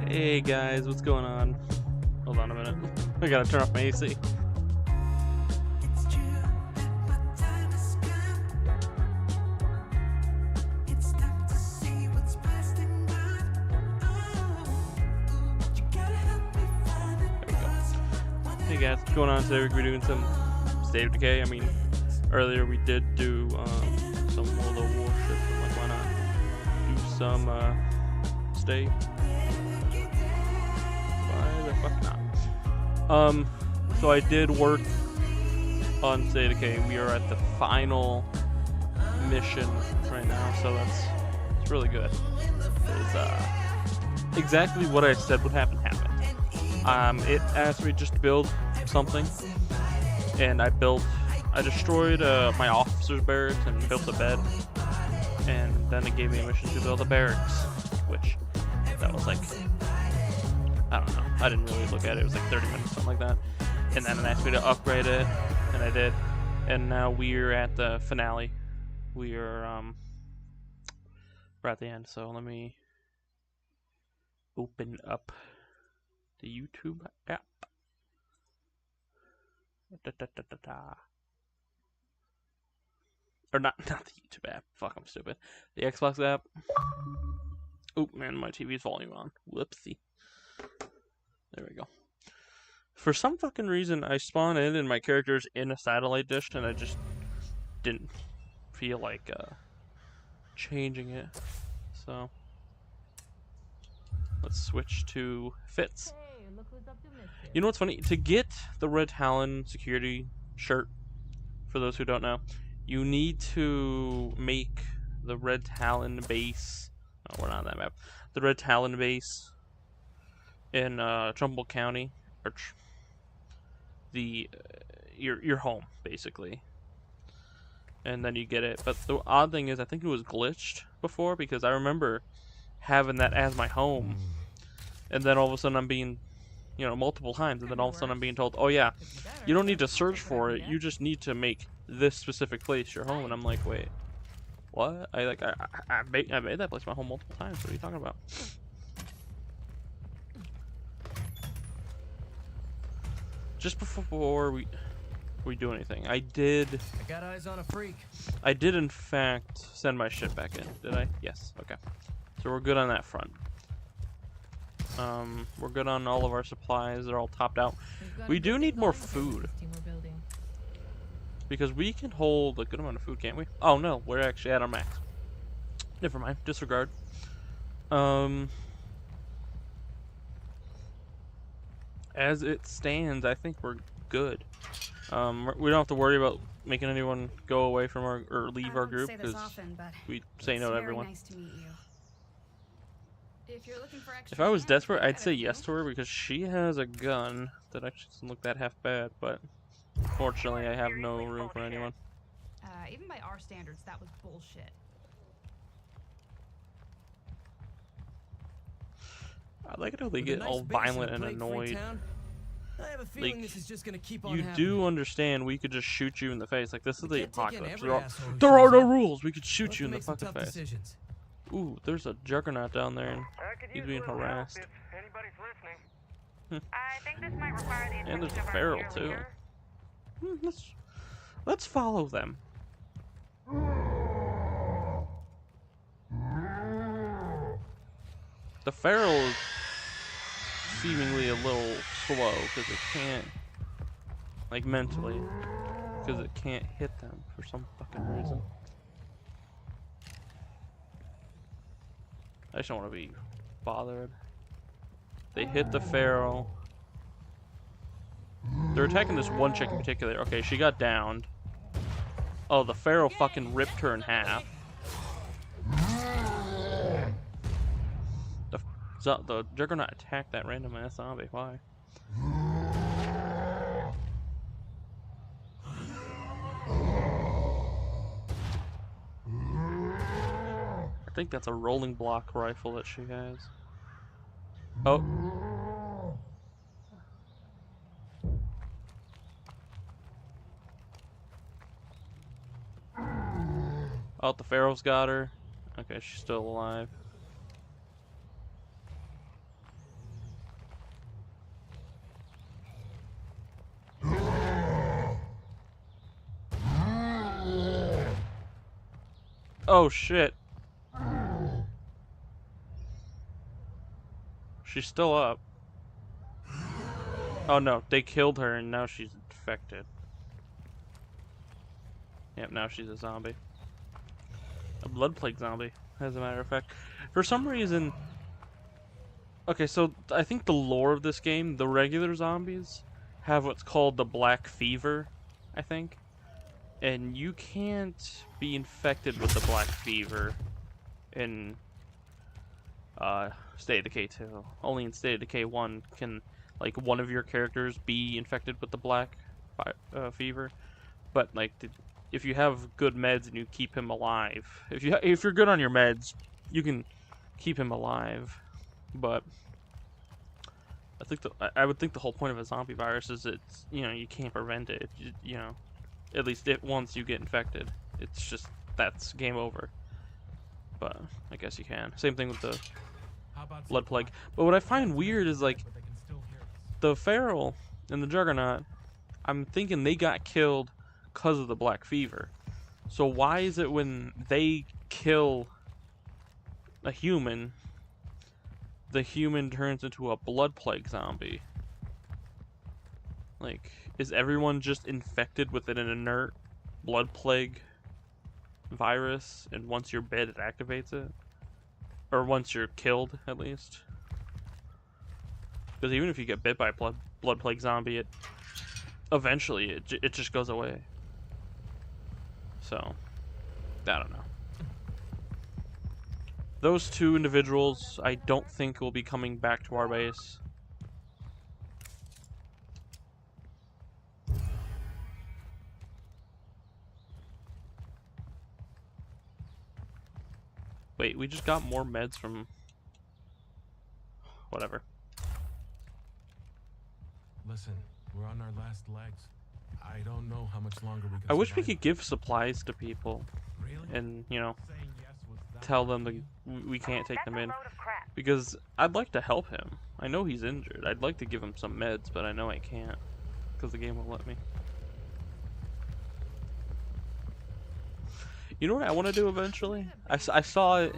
Hey guys, what's going on? Hold on a minute. I gotta turn off my AC. Hey guys, what's going on today? We're gonna be doing some State of Decay. I mean, earlier we did do some World of Warship. Like, why not do some State? Why the fuck not? So I did work on State of Decay. We are at the final mission right now, so it's really good. It's exactly what I said would happen happened. It asked me just to build something, and I destroyed my officer's barracks and built a bed, and then it gave me a mission to build a barracks, which that was like, I don't know, I didn't really look at it, it was like 30 minutes, something like that, and then it asked me to upgrade it, and I did, and now we're at the finale. We're at the end, so let me open up the YouTube app. Or not the YouTube app. Fuck, I'm stupid. The Xbox app. Oh man, my TV's volume on. Whoopsie. There we go. For some fucking reason, I spawn in and my character's in a satellite dish, and I just didn't feel like changing it. So let's switch to Fitz. You know what's funny? To get the Red Talon security shirt, for those who don't know, you need to make the Red Talon base. Oh, we're not on that map. The Red Talon base in Trumbull County, or your home basically, and then you get it. But the odd thing is, I think it was glitched before, because I remember having that as my home, and then all of a sudden I'm being, multiple times, and then all of a sudden I'm being told, oh yeah, you don't need to search for it, you just need to make this specific place your home. And I'm like, wait, what? I made that place my home multiple times. What are you talking about? Just before we do anything, I got eyes on a freak. I did in fact send my shit back in. Did I? Yes. Okay. So we're good on that front. We're good on all of our supplies. They're all topped out. We do need more food, because we can hold a good amount of food, can't we? Oh no, we're actually at our max. Never mind. Disregard. As it stands, I think we're good. We don't have to worry about making anyone go away from our or leave our group, because we say no to everyone. Nice to meet you. If I was desperate, I'd say yes to her, because she has a gun that actually doesn't look that half bad, but fortunately I have no room for anyone. Even by our standards, that was bullshit. I like it how they get all violent and annoyed. I have a feeling this is just gonna keep on you happening. do understand we could just shoot you in the face. Like, this is the apocalypse. There are no rules. We could shoot you in the fucking face. Decisions. Ooh, there's a juggernaut down there, and he's being harassed. I think this might require the And there's a attention of our feral senior too. leader. Let's follow them. The feral is seemingly a little slow, because it can't, like, mentally, because it can't hit them for some fucking reason. I just don't want to be bothered. They hit the feral. They're attacking this one chick in particular. Okay, she got downed. Oh, the feral fucking ripped her in half. The juggernaut attacked that random ass zombie. Why? I think that's a rolling block rifle that she has. Oh. Oh, the feral's got her. Okay, she's still alive. Oh shit. She's still up. Oh no, they killed her and now she's infected. Yep, now she's a zombie. A blood plague zombie, as a matter of fact. For some reason... Okay, so I think the lore of this game, the regular zombies have what's called the black fever, I think. And you can't be infected with the black fever in State of Decay 2. Only in State of Decay 1 can, like, one of your characters be infected with the black fever. But, like, if you have good meds and you keep him alive, if you're good on your meds, you can keep him alive. But I think I would think the whole point of a zombie virus is it's, you know, you can't prevent it. You know, at least once you get infected, it's just that's game over. But I guess you can. Same thing with the blood plague. But what I find weird is, like, the Feral and the Juggernaut, I'm thinking they got killed because of the black fever. So why is it when they kill a human, the human turns into a blood plague zombie? Like, is everyone just infected with an inert blood plague virus, and once you're bit, it activates it? Or once you're killed, at least? Because even if you get bit by a blood plague zombie, eventually it just goes away. So, I don't know. Those two individuals, I don't think will be coming back to our base. Wait, we just got more meds from... Whatever. Listen, we're on our last legs. I don't know how much longer we can I wish we survive. could give supplies to people Really? and, you know, Saying yes was that tell them hard that we can't take That's them a in. load of crap. Because I'd like to help him. I know he's injured. I'd like to give him some meds, but I know I can't. Because the game won't let me. You know what I want to do eventually? I saw it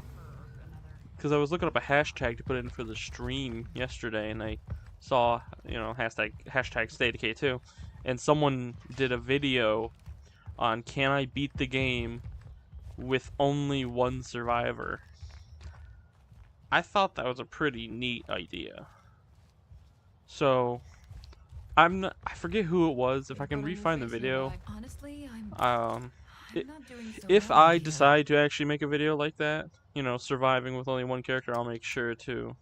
because I was looking up a hashtag to put in for the stream yesterday, and I saw, you know, hashtag Stay Decay 2, and someone did a video on can I beat the game with only one survivor. I thought that was a pretty neat idea. So I forget who it was. If I can re-find the video, Honestly, I'm not doing so if well I here. decide to actually make a video like that, you know, surviving with only one character, I'll make sure to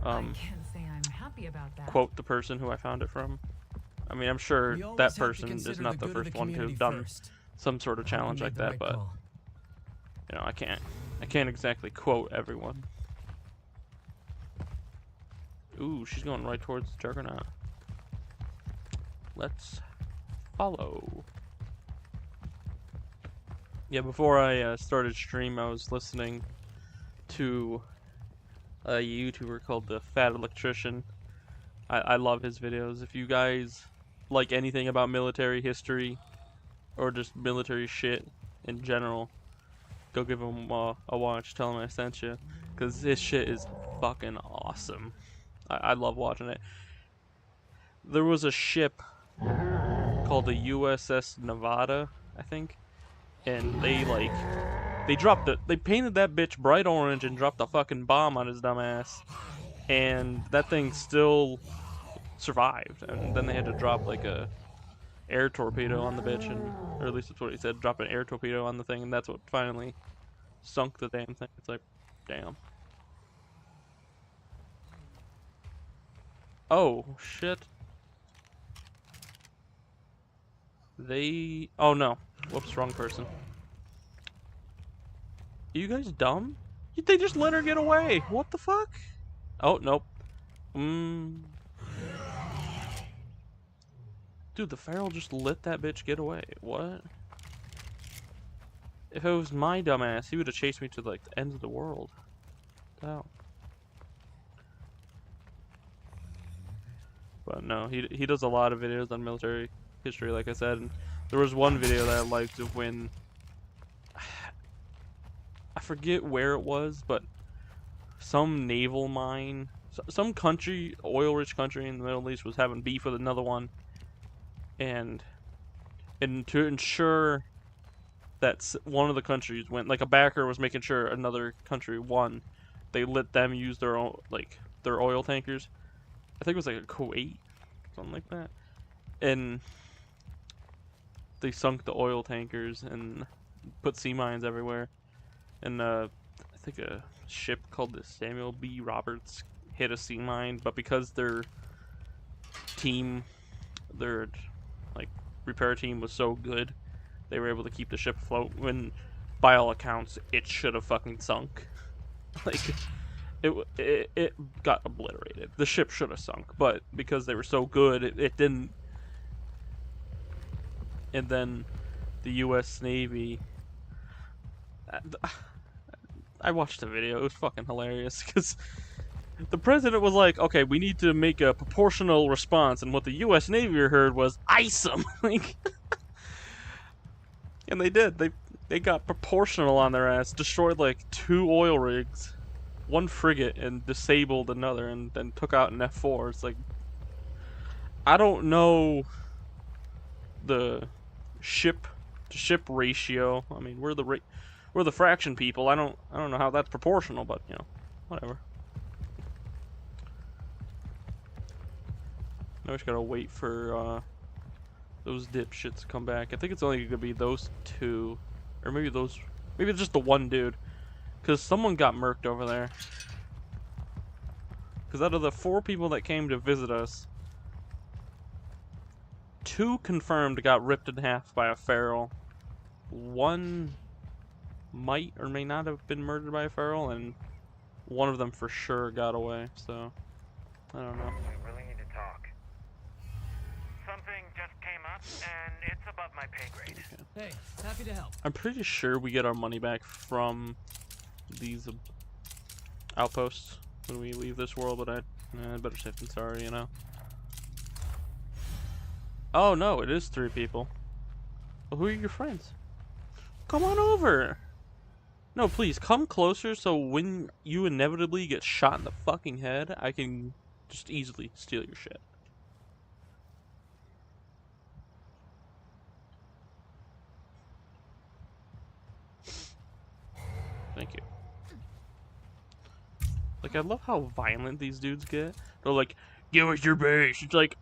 I can't say I'm happy about that. quote the person who I found it from. I mean, I'm sure We always that have to person is consider not the good of first one to community have done first. some sort of Hope we challenge made like the that, right but call. you know, I can't exactly quote everyone. Ooh, she's going right towards the Juggernaut. Let's follow. Yeah, before I started stream, I was listening to a YouTuber called the Fat Electrician. I love his videos. If you guys like anything about military history or just military shit in general, go give him a watch. Tell him I sent you, because his shit is fucking awesome. I love watching it. There was a ship called the USS Nevada, I think, and they painted that bitch bright orange and dropped a fucking bomb on his dumb ass, and that thing still survived. And then they had to drop like a air torpedo on the bitch, or at least that's what he said, drop an air torpedo on the thing, and that's what finally sunk the damn thing. It's like, damn. Oh shit. Oh no. Whoops, wrong person. Are you guys dumb? They just let her get away. What the fuck? Oh, nope. Dude, the Feral just let that bitch get away. What? If it was my dumbass, he would have chased me to like the end of the world. Wow. But no, he does a lot of videos on military history, like I said. And there was one video that I liked of when forget where it was, but some naval mine, some country, oil-rich country in the Middle East was having beef with another one, and to ensure that one of the countries went, like a backer was making sure another country won, they let them use their own, like their oil tankers. I think it was like a Kuwait, something like that, and they sunk the oil tankers and put sea mines everywhere. And I think a ship called the Samuel B. Roberts hit a sea mine, but because their like repair team was so good, they were able to keep the ship afloat when, by all accounts, it should have fucking sunk. Like, it got obliterated. The ship should have sunk, but because they were so good, it didn't. And then the U.S. Navy. I watched the video. It was fucking hilarious because the president was like, "Okay, we need to make a proportional response," and what the U.S. Navy heard was "ice them," like, and they did. They got proportional on their ass, destroyed like 2 oil rigs, 1 frigate, and disabled another, and then took out an F4. It's like, I don't know the ship to ship ratio. I mean, we're the fraction people. I don't know how that's proportional, but you know, whatever. Now we just gotta wait for those dipshits to come back. I think it's only gonna be those 2, or maybe it's just the 1 dude, because someone got murked over there. Because out of the 4 people that came to visit us, 2 confirmed got ripped in half by a feral. 1 might or may not have been murdered by a feral, and 1 of them for sure got away. So I don't know. We really need to talk. Something just came up, and it's above my pay grade. Okay. Hey, happy to help. I'm pretty sure we get our money back from these outposts when we leave this world, but I better safe than sorry, you know. Oh no, it is 3 people. Well, who are your friends? Come on over! No, please, come closer so when you inevitably get shot in the fucking head, I can just easily steal your shit. Thank you. Like, I love how violent these dudes get. They're like, "Give us your base." It's like,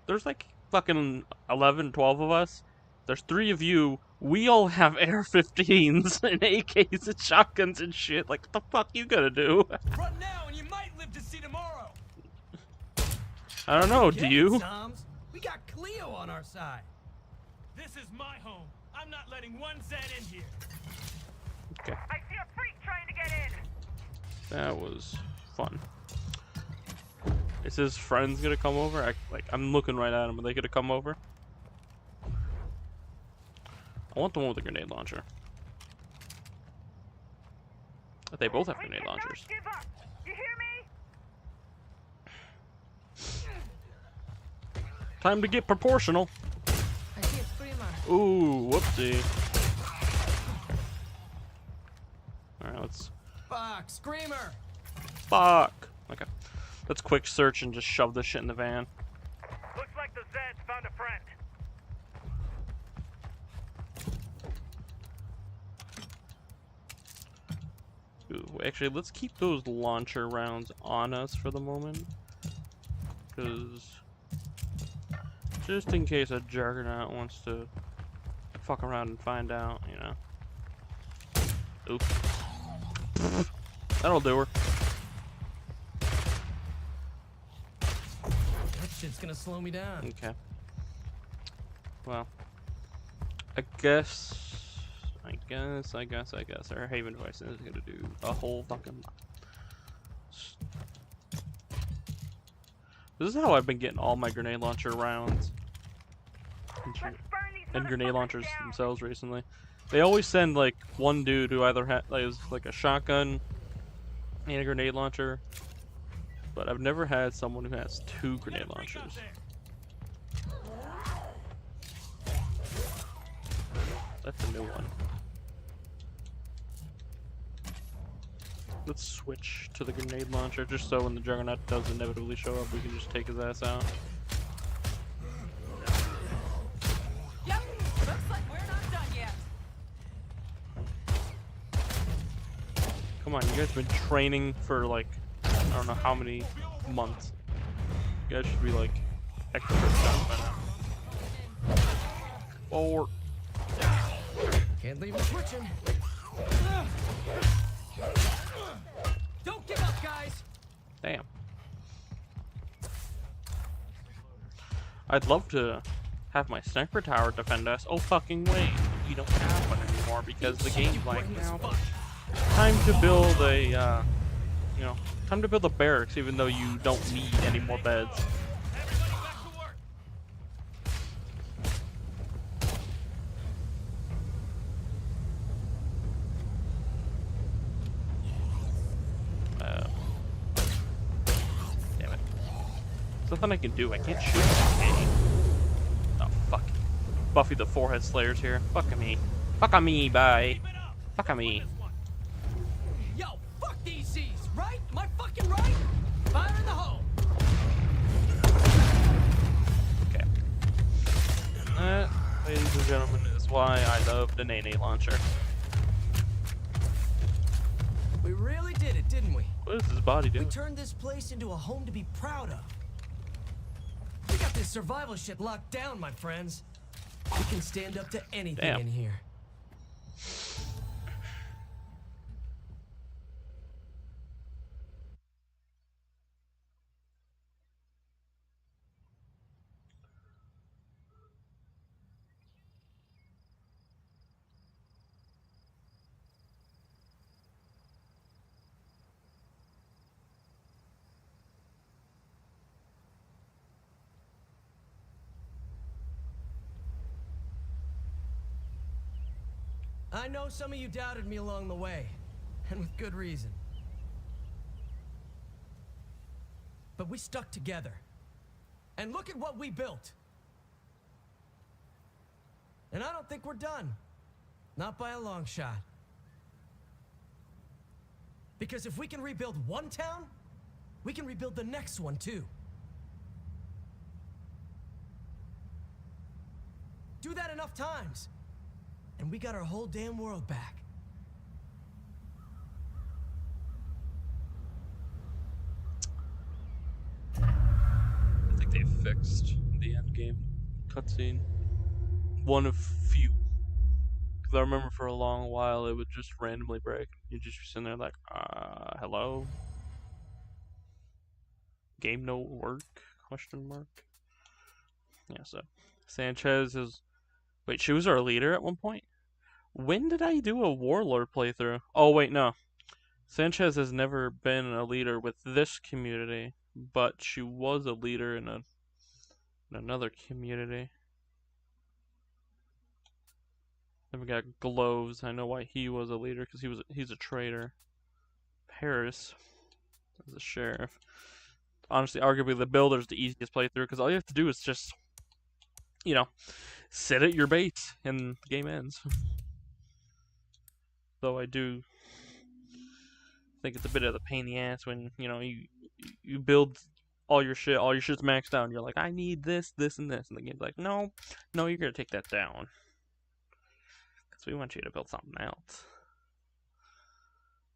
there's like fucking 11, 12 of us. There's 3 of you. We all have AR-15s and AKs and shotguns and shit. Like, what the fuck you gonna do? Run now and you might live to see tomorrow. I don't know, do you? Toms, we got Cleo on our side. This is my home. I'm not letting 1 cent in here. Okay. I see a freak trying to get in. That was fun. Is his friends gonna come over? I'm looking right at him. Are they gonna come over? I want the one with the grenade launcher. But they both have We grenade cannot launchers. give up. You hear me? Time to get proportional. I see a screamer. Ooh, whoopsie. Alright, let's... Fuck, Screamer. Fuck! Okay. Let's quick search and just shove this shit in the van. Looks like the Zeds found a friend. Ooh, actually, let's keep those launcher rounds on us for the moment. Because... just in case a juggernaut wants to fuck around and find out, you know. Oop. That'll do her. That shit's gonna slow me down. Okay. Well, I guess our Haven device is gonna do a whole fucking lot. This is how I've been getting all my grenade launcher rounds Let's burn these and grenade motherfuckers launchers down. themselves recently. They always send like 1 dude who either has like a shotgun and a grenade launcher, but I've never had someone who has 2 grenade launchers. That's a new one. Let's switch to the grenade launcher, just so when the Juggernaut does inevitably show up, we can just take his ass out. Yep, looks like we're not done yet. Come on, you guys have been training for like, I don't know how many months. You guys should be like experts by now. Forward. Can't leave him switching. Don't give up, guys. Damn. I'd love to have my sniper tower defend us. Oh fucking wait, you don't have one anymore because the game's like, now time to build a, you know, time to build a barracks even though you don't need any more beds. Everybody back to work. Damn it. There's nothing I can do. I can't shoot this game. Oh fuck. Buffy the Forehead Slayer's here. Fuck me. Fuck me, bye. Keep it up. Fuck me. This one. Yo, fuck these Z's, right? Am I fucking right? Fire in the hole. Okay. That, ladies and gentlemen, is why I love the Nene launcher. We really did it, didn't we? What is his body We doing? turned this place into a home to be proud of. We got this survival shit locked down, my friends. We can stand up to anything Damn. in here. I know some of you doubted me along the way, and with good reason. But we stuck together. And look at what we built. And I don't think we're done. Not by a long shot. Because if we can rebuild one town, we can rebuild the next one too. Do that enough times, and we got our whole damn world back. I think they fixed the end game cutscene. One of few. Because I remember for a long while it would just randomly break. You'd just be sitting there like, hello? Game no work? Question mark. Yeah, so Sanchez is. Wait, she was our leader at one point? When did I do a Warlord playthrough? Oh, wait, no. Sanchez has never been a leader with this community, but she was a leader in another community. Then we got Gloves. I know why he was a leader, because he's a traitor. Paris is a sheriff. Honestly, arguably the builder's the easiest playthrough, because all you have to do is just, you know, sit at your base and the game ends. Though I do think it's a bit of a pain in the ass when, you know, you build all your shit's maxed out, and you're like, I need this, this, and this, and the game's like, no, you're gonna take that down. Because we want you to build something else.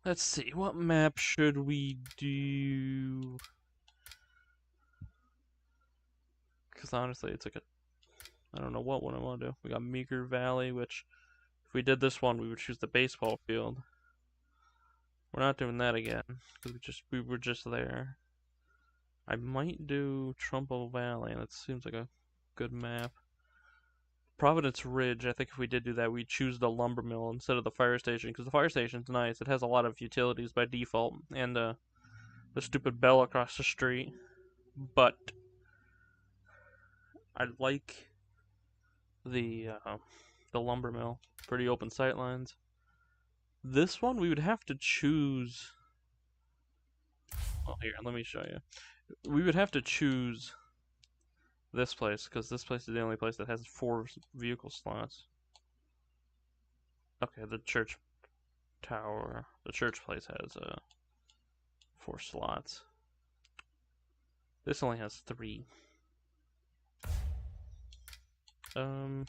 Let's see, what map should we do? Because honestly, it's like I don't know what one I want to do. We got Meeker Valley, which, if we did this one, we would choose the baseball field. We're not doing that again, because we were just there. I might do Trumbull Valley, and it seems like a good map. Providence Ridge, I think if we did do that, we'd choose the lumber mill instead of the fire station, because the fire station's nice. It has a lot of utilities by default, and the stupid bell across the street. But I like the lumber mill. Pretty open sight lines. This one we would have to choose. Well, here, let me show you. We would have to choose this place, because this place is the only place that has 4 vehicle slots. Okay, the church tower. The church place has 4 slots. This only has 3. We'll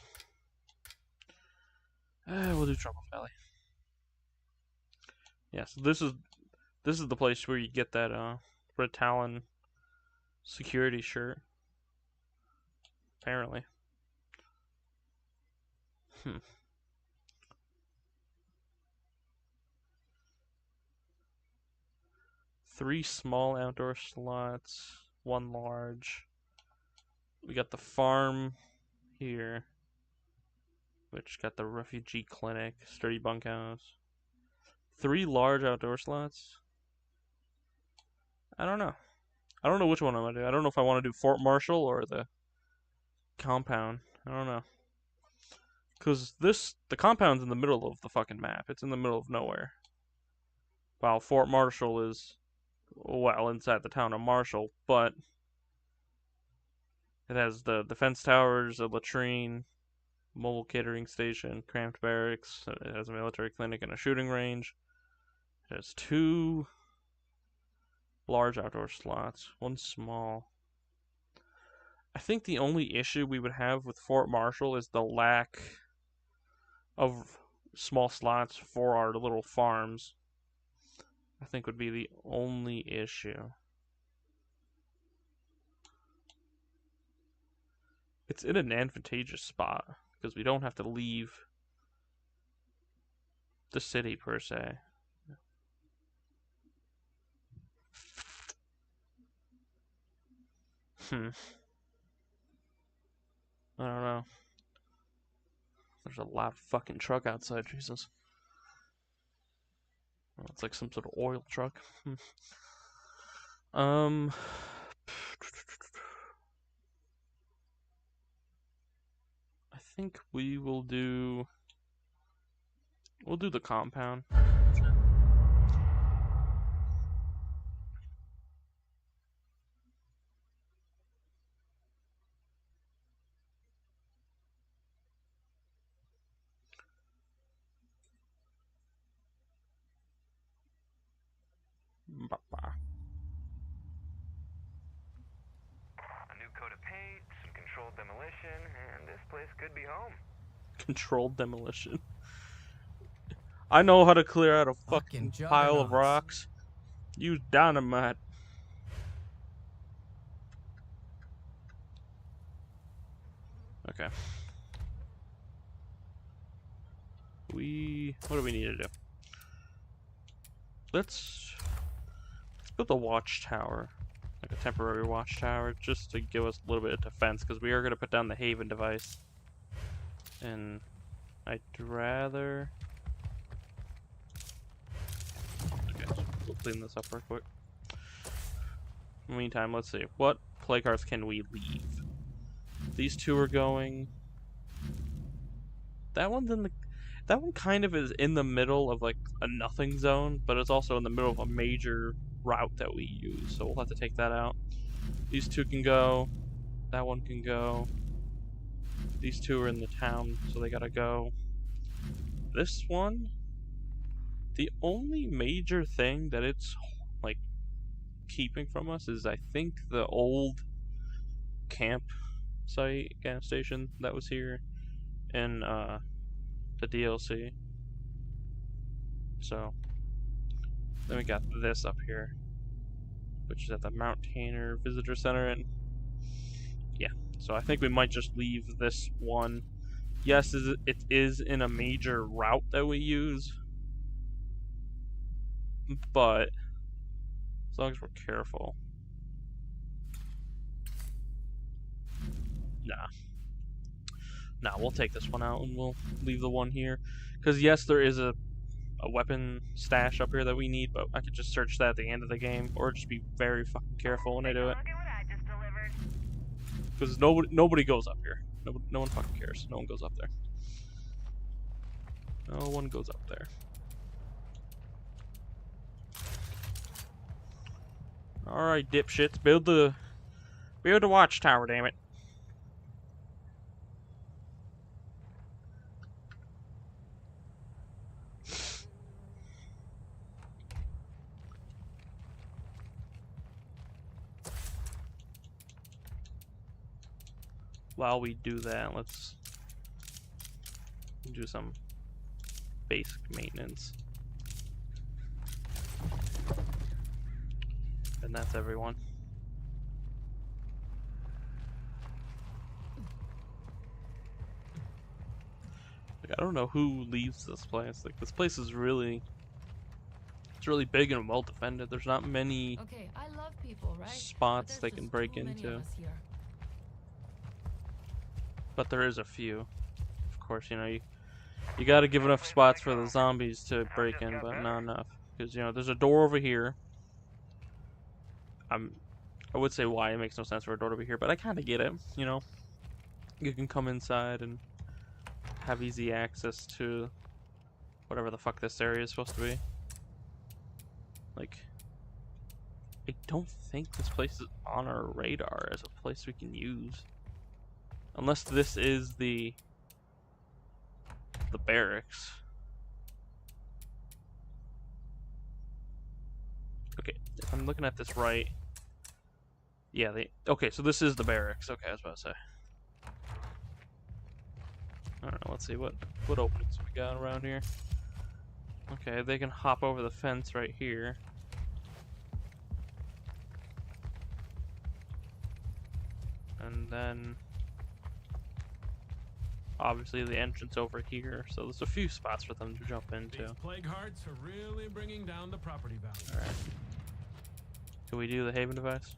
do Trouble Valley. Yeah, so this is the place where you get that Red Talon security shirt. Apparently. 3 small outdoor slots, 1 large. We got the farm here, which got the refugee clinic, sturdy bunkhouse. 3 large outdoor slots. I don't know. I don't know which one I'm gonna do. I don't know if I want to do Fort Marshall or the compound. I don't know. Because the compound's in the middle of the fucking map. It's in the middle of nowhere. While Fort Marshall is, well, inside the town of Marshall, but it has the defense towers, a latrine, mobile catering station, cramped barracks. It has a military clinic and a shooting range. It has 2 large outdoor slots, 1 small. I think the only issue we would have with Fort Marshall is the lack of small slots for our little farms. I think would be the only issue. It's in an advantageous spot because we don't have to leave the city per se. I don't know. There's a loud fucking truck outside, Jesus. Oh, it's like some sort of oil truck. I think we'll do the compound. A new coat of paint, some controlled demolition, and this place could be home. Controlled demolition. I know how to clear out a fucking pile of juggernauts. rocks. Use dynamite. Okay. What do we need to do? Let's build a watchtower, like a temporary watchtower, just to give us a little bit of defense, because we are going to put down the Haven device. And I'd rather... Okay, so we'll clean this up real quick. In the meantime, let's see. What play cards can we leave? These 2 are going... That one kind of is in the middle of like a nothing zone, but it's also in the middle of a major route that we use, so we'll have to take that out. These 2 can go. That one can go. These 2 are in the town, so they gotta go. This one, the only major thing that it's like keeping from us is I think the old campsite gas station that was here in the DLC. So then we got this up here, which is at the Mount Tanner Visitor Center, and yeah, so I think we might just leave this one. Yes, it is in a major route that we use, but as long as we're careful. Nah, we'll take this one out and we'll leave the one here. Because yes, there is a weapon stash up here that we need, but I could just search that at the end of the game, or just be very fucking careful when I do it. Look at what I just delivered. Because nobody goes up here. No one fucking cares. No one goes up there. No one goes up there. Alright, dipshits, build the watchtower, damn it. while we do that, let's do some basic maintenance. And that's everyone. Like, I don't know who leaves this place. Like, this place is really, it's really big and well defended. There's not many Okay, I love people, right? spots But they there's can just break too many into. of us here. But there is a few. Of course, you know, you got to give enough spots for the zombies to break in, but not enough. Because, you know, there's a door over here. I would say why it makes no sense for a door over here, but I kind of get it, you know. You can come inside and have easy access to whatever the fuck this area is supposed to be. Like, I don't think this place is on our radar as a place we can use. Unless this is the barracks. Okay, if I'm looking at this right. Yeah, okay, so this is the barracks. Okay, I was about to say. I don't know, let's see what openings we got around here. Okay, they can hop over the fence right here. And then obviously the entrance over here, so there's a few spots for them to jump into. These plague hearts are really bringing down the property value. Alright. Can we do the Haven device?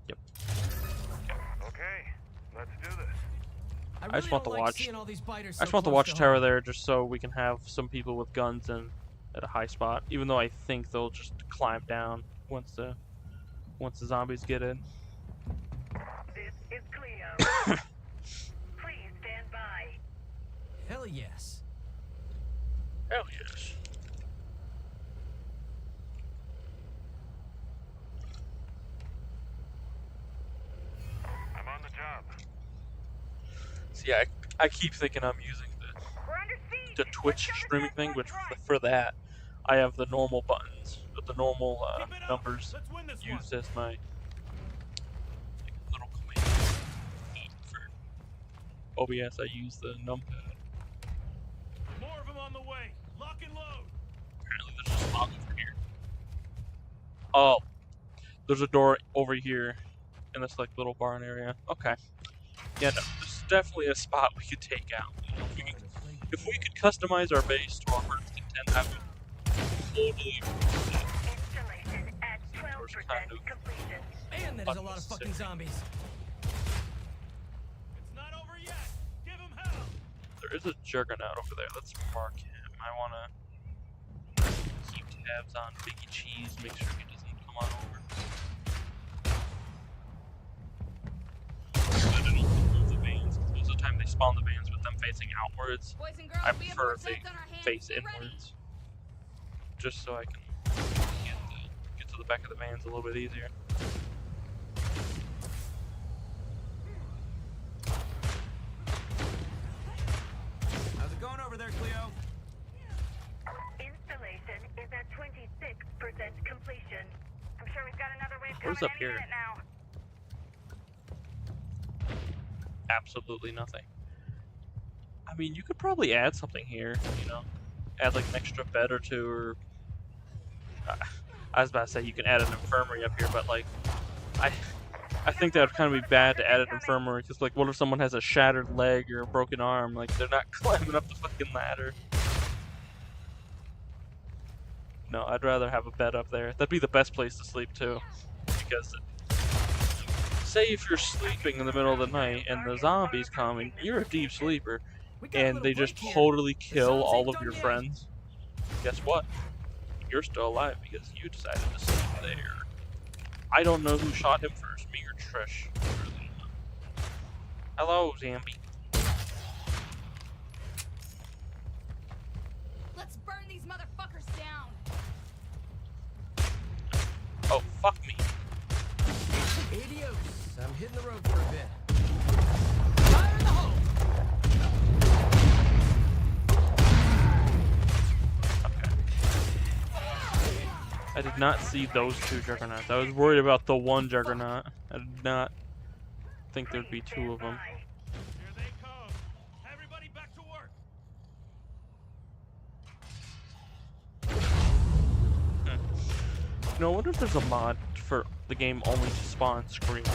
Yep. Okay, let's do this. I just want don't the like watch- seeing all these biters I so just want the close to watchtower home. there just so we can have some people with guns in at a high spot. Even though I think they'll just climb down once the zombies get in. This is Cleo. Please stand by. Hell yes. Hell yes. I'm on the job. See, I keep thinking I'm using We're under siege. the Twitch streaming thing, which for that, I have the normal buttons, but the normal numbers Let's win this used as my little command. For OBS, I use the numpad. More of them on the way. Lock and load. Apparently, there's just a spot over here. Oh, there's a door over here in this like little barn area. Okay. Yeah, no, this is definitely a spot we could take out. If we could customize our base to our heart's content, I would totally. Installation at 12% Kind of completion. Man, that is a lot of fucking zombies. It's not over yet. Give them hell. There is a juggernaut over there. Let's mark him. I wanna keep tabs on Biggie Cheese, make sure he doesn't come on over. I didn't move the veins. Most of the time they spawn the veins with them facing outwards. Boys and girls, I we have prefer more if they sets on our hands. face Get ready. inwards. Just so I can get to the back of the veins a little bit easier. How's it going over there, Cleo? Installation is at 26% completion. I'm sure we've got another wave What's coming up any here? minute now. Absolutely nothing. I mean, you could probably add something here, you know? Add like an extra bed or two, or... I was about to say you can add an infirmary up here, but like... I think that would kind of be bad to add an infirmary, because like, what if someone has a shattered leg or a broken arm? Like, they're not climbing up the fucking ladder. No, I'd rather have a bed up there. That'd be the best place to sleep, too. Because... say if you're sleeping in the middle of the night and the zombies come and you're a deep sleeper We got a and little they just break here. totally The kill zones all ain't of done your yet. friends, guess what? You're still alive because you decided to sleep there. I don't know who shot him first, me or Trish. I really don't know. Hello, Zambi. Let's burn these motherfuckers down. Oh, fuck me. Adios. I'm hitting the road for a bit. Fire in the hole. I did not see those two juggernauts. I was worried about the one juggernaut. I did not think there'd be two of them. Here they come. Everybody back to work. You know, I wonder if there's a mod for the game only to spawn screamers.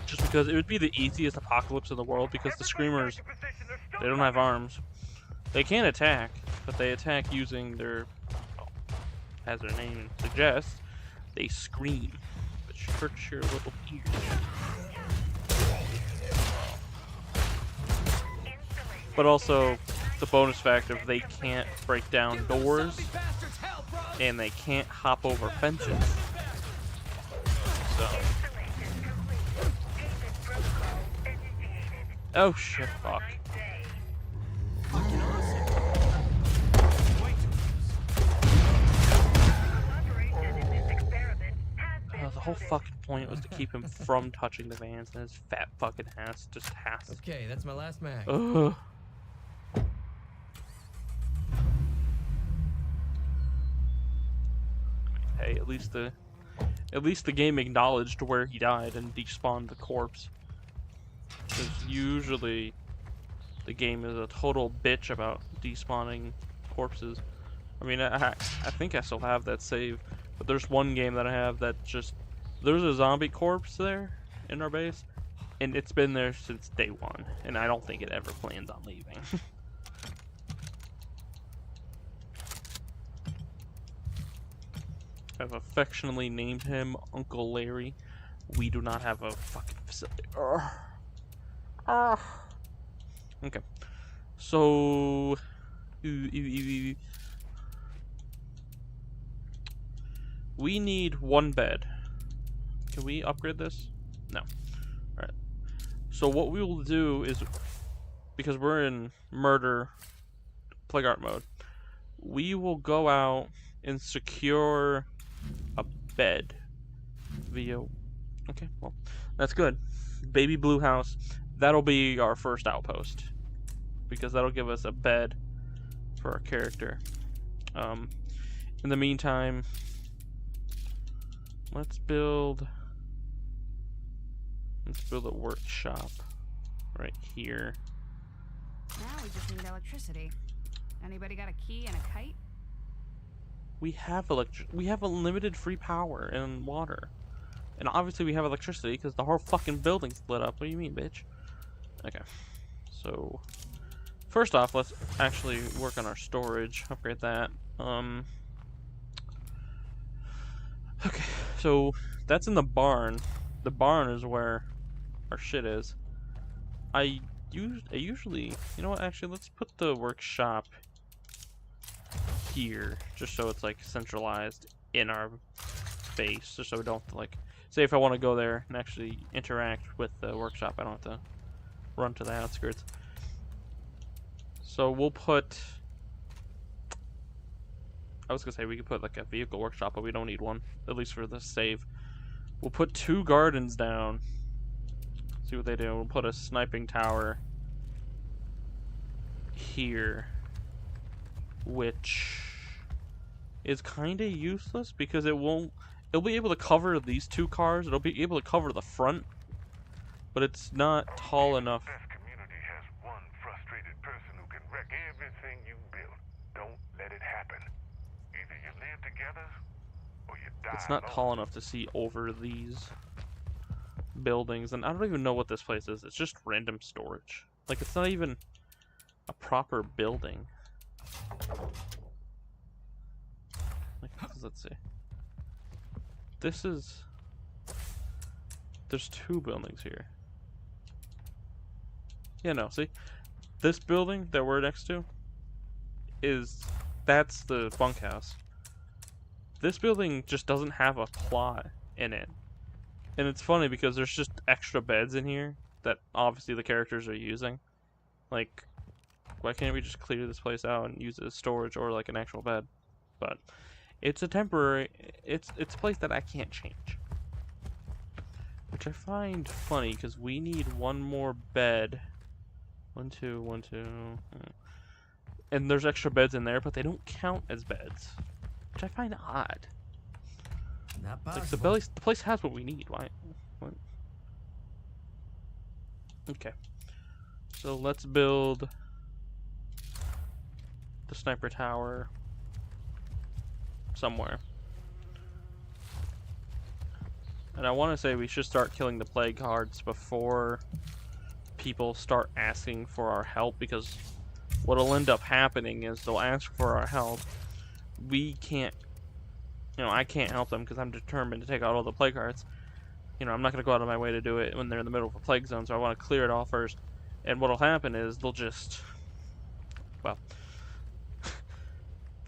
Just because it would be the easiest apocalypse in the world, because the screamers, they don't have arms. They can attack, but they attack using their, well, as their name suggests, they scream, which hurts your little ears. But also, the bonus factor, they can't break down doors, and they can't hop over fences. So. Oh shit, fuck. Fucking awesome. The whole fucking point was to keep him from touching the vans, and his fat fucking ass just has. Okay, that's my last mag. Ugh. Hey, at least the game acknowledged where he died and despawned the corpse. Because usually the game is a total bitch about despawning corpses. I mean, I think I still have that save, but there's one game that I have that just, there's a zombie corpse there in our base, and it's been there since day one, and I don't think it ever plans on leaving. I've affectionately named him Uncle Larry. We do not have a fucking facility. Okay. So... we need one bed. Can we upgrade this? No. Alright. So what we will do is, because we're in murder plague art mode, we will go out and secure a bed via... Okay, well, that's good. Baby blue house. That'll be our first outpost, because that'll give us a bed for our character. In the meantime, let's build a workshop right here. Now we just need electricity. Anybody got a key and a kite? We have unlimited free power and water. And obviously we have electricity because the whole fucking building's lit up. What do you mean, bitch? Okay. So, first off, let's actually work on our storage. Upgrade that. Okay, so that's in the barn. The barn is where our shit is. I usually, you know what, actually, let's put the workshop here, just so it's, like, centralized in our base, just so we don't have to, like, say if I want to go there and actually interact with the workshop, I don't have to run to the outskirts. So we'll put, I was gonna say we could put like a vehicle workshop, but we don't need one, at least for the save. We'll put 2 gardens down. See what they do. We'll put a sniping tower here, which is kind of useless because it'll be able to cover these 2 cars. It'll be able to cover the front, but it's not tall enough. This community has one frustrated person who can wreck everything you build. Don't let it happen. Either you live together or you die. It's not tall enough to see over these buildings, and I don't even know what this place is. It's just random storage. Like, it's not even a proper building. Like, let's see. This is... There's 2 buildings here. Yeah, no, see? This building that we're next to that's the bunkhouse. This building just doesn't have a plot in it. And it's funny because there's just extra beds in here that obviously the characters are using. Like, why can't we just clear this place out and use it as storage or like an actual bed? But it's a temporary, it's a place that I can't change. Which I find funny because we need 1 more bed. 1, 2, 1, 2. And there's extra beds in there, but they don't count as beds, which I find odd. Not Like possible. the place has what we need. Why Okay. So let's build the sniper tower somewhere. And I want to say we should start killing the plague cards before people start asking for our help, because what'll end up happening is they'll ask for our help. We can't, I can't help them because I'm determined to take out all the plague cards. I'm not going to go out of my way to do it when they're in the middle of a plague zone, so I want to clear it all first. And what'll happen is they'll just, well,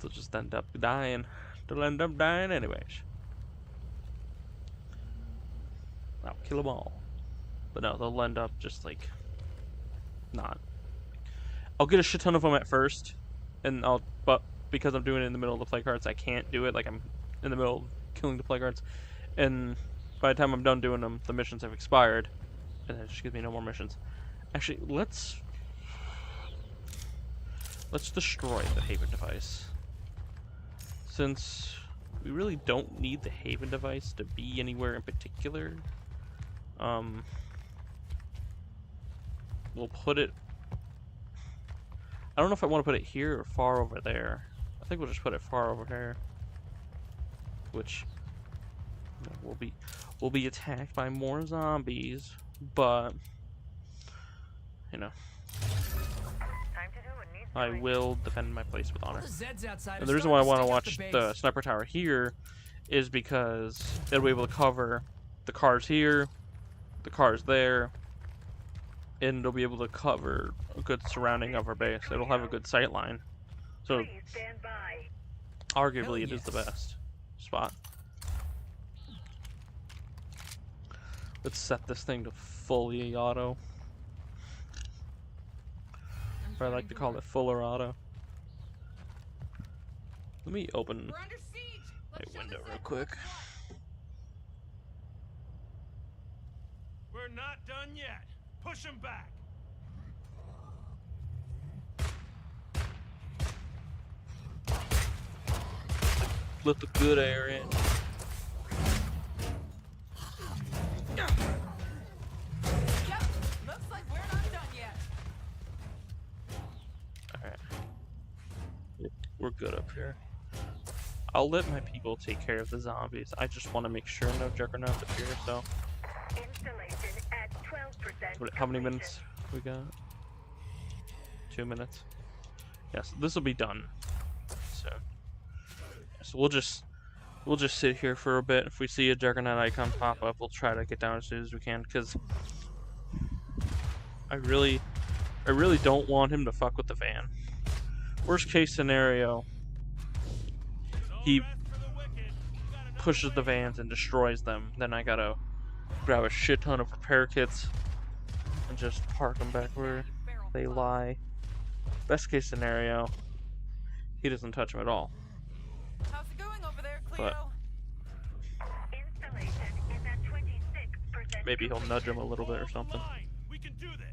they'll just end up dying. They'll end up dying anyways. I'll kill them all. But no, they'll end up just like not. I'll get a shit ton of them at first, and but because I'm doing it in the middle of the plague cards, I can't do it. Like, I'm in the middle of killing the plague cards, and by the time I'm done doing them, the missions have expired, and it just gives me no more missions. Actually, let's destroy the Haven device, since we really don't need the Haven device to be anywhere in particular. We'll put it. I don't know if I want to put it here or far over there. I think we'll just put it far over there, which we'll be attacked by more zombies, but I will defend my place with honor. And the reason why I want to watch the sniper tower here is because it'll be able to cover the cars here, the cars there, and it'll be able to cover a good surrounding of our base. It'll have a good sight line. So, arguably, it is the best spot. Let's set this thing to fully auto. Or I like to call it fuller auto. Let me open my window real quick. We're not done yet. Push him back. Let the good air in. Yep, looks like we're not done yet. Alright. We're good up here. I'll let my people take care of the zombies. I just want to make sure no juggernauts appear, so. Installation at 12%. How many minutes we got? 2 minutes. Yes, this will be done. So we'll just sit here for a bit. If we see a juggernaut icon pop up, we'll try to get down as soon as we can, because I really don't want him to fuck with the van. Worst case scenario, he pushes the vans and destroys them. Then I gotta grab a shit ton of repair kits and just park them back where they lie. Best case scenario, he doesn't touch them at all. How's it going over there, Cleo? But Installation is at 26%. maybe he'll nudge him a little bit or something. We can do this.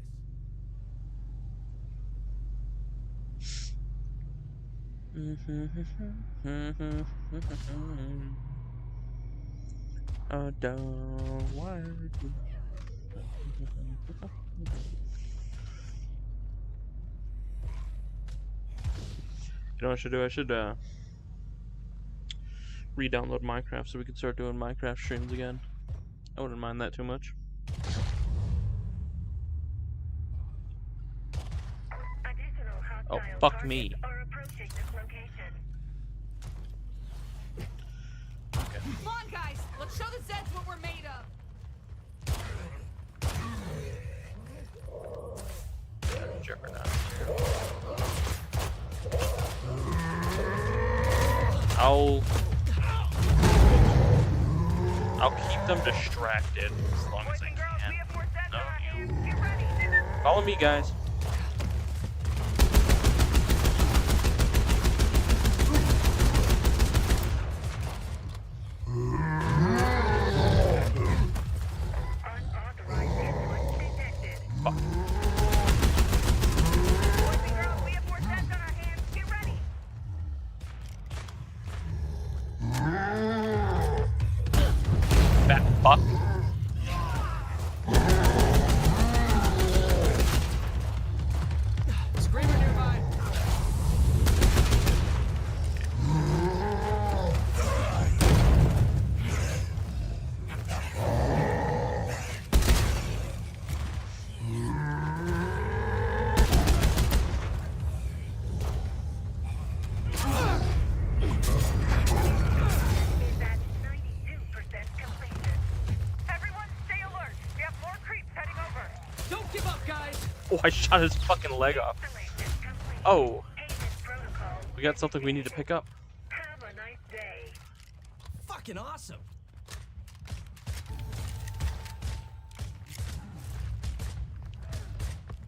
I don't want to. You know what I should do? I should re-download Minecraft so we can start doing Minecraft streams again. I wouldn't mind that too much. Oh, fuck me. Okay. Come on, guys! Let's show the Zeds what we're made of! Juggernaut. I'll keep them distracted as long as I can. No, you. Follow me, guys. Fuck. Fat fuck. Oh, I shot his fucking leg off. Installation complete. Oh, Payment protocol. we got something we need to pick up. Have a nice day. Fucking awesome.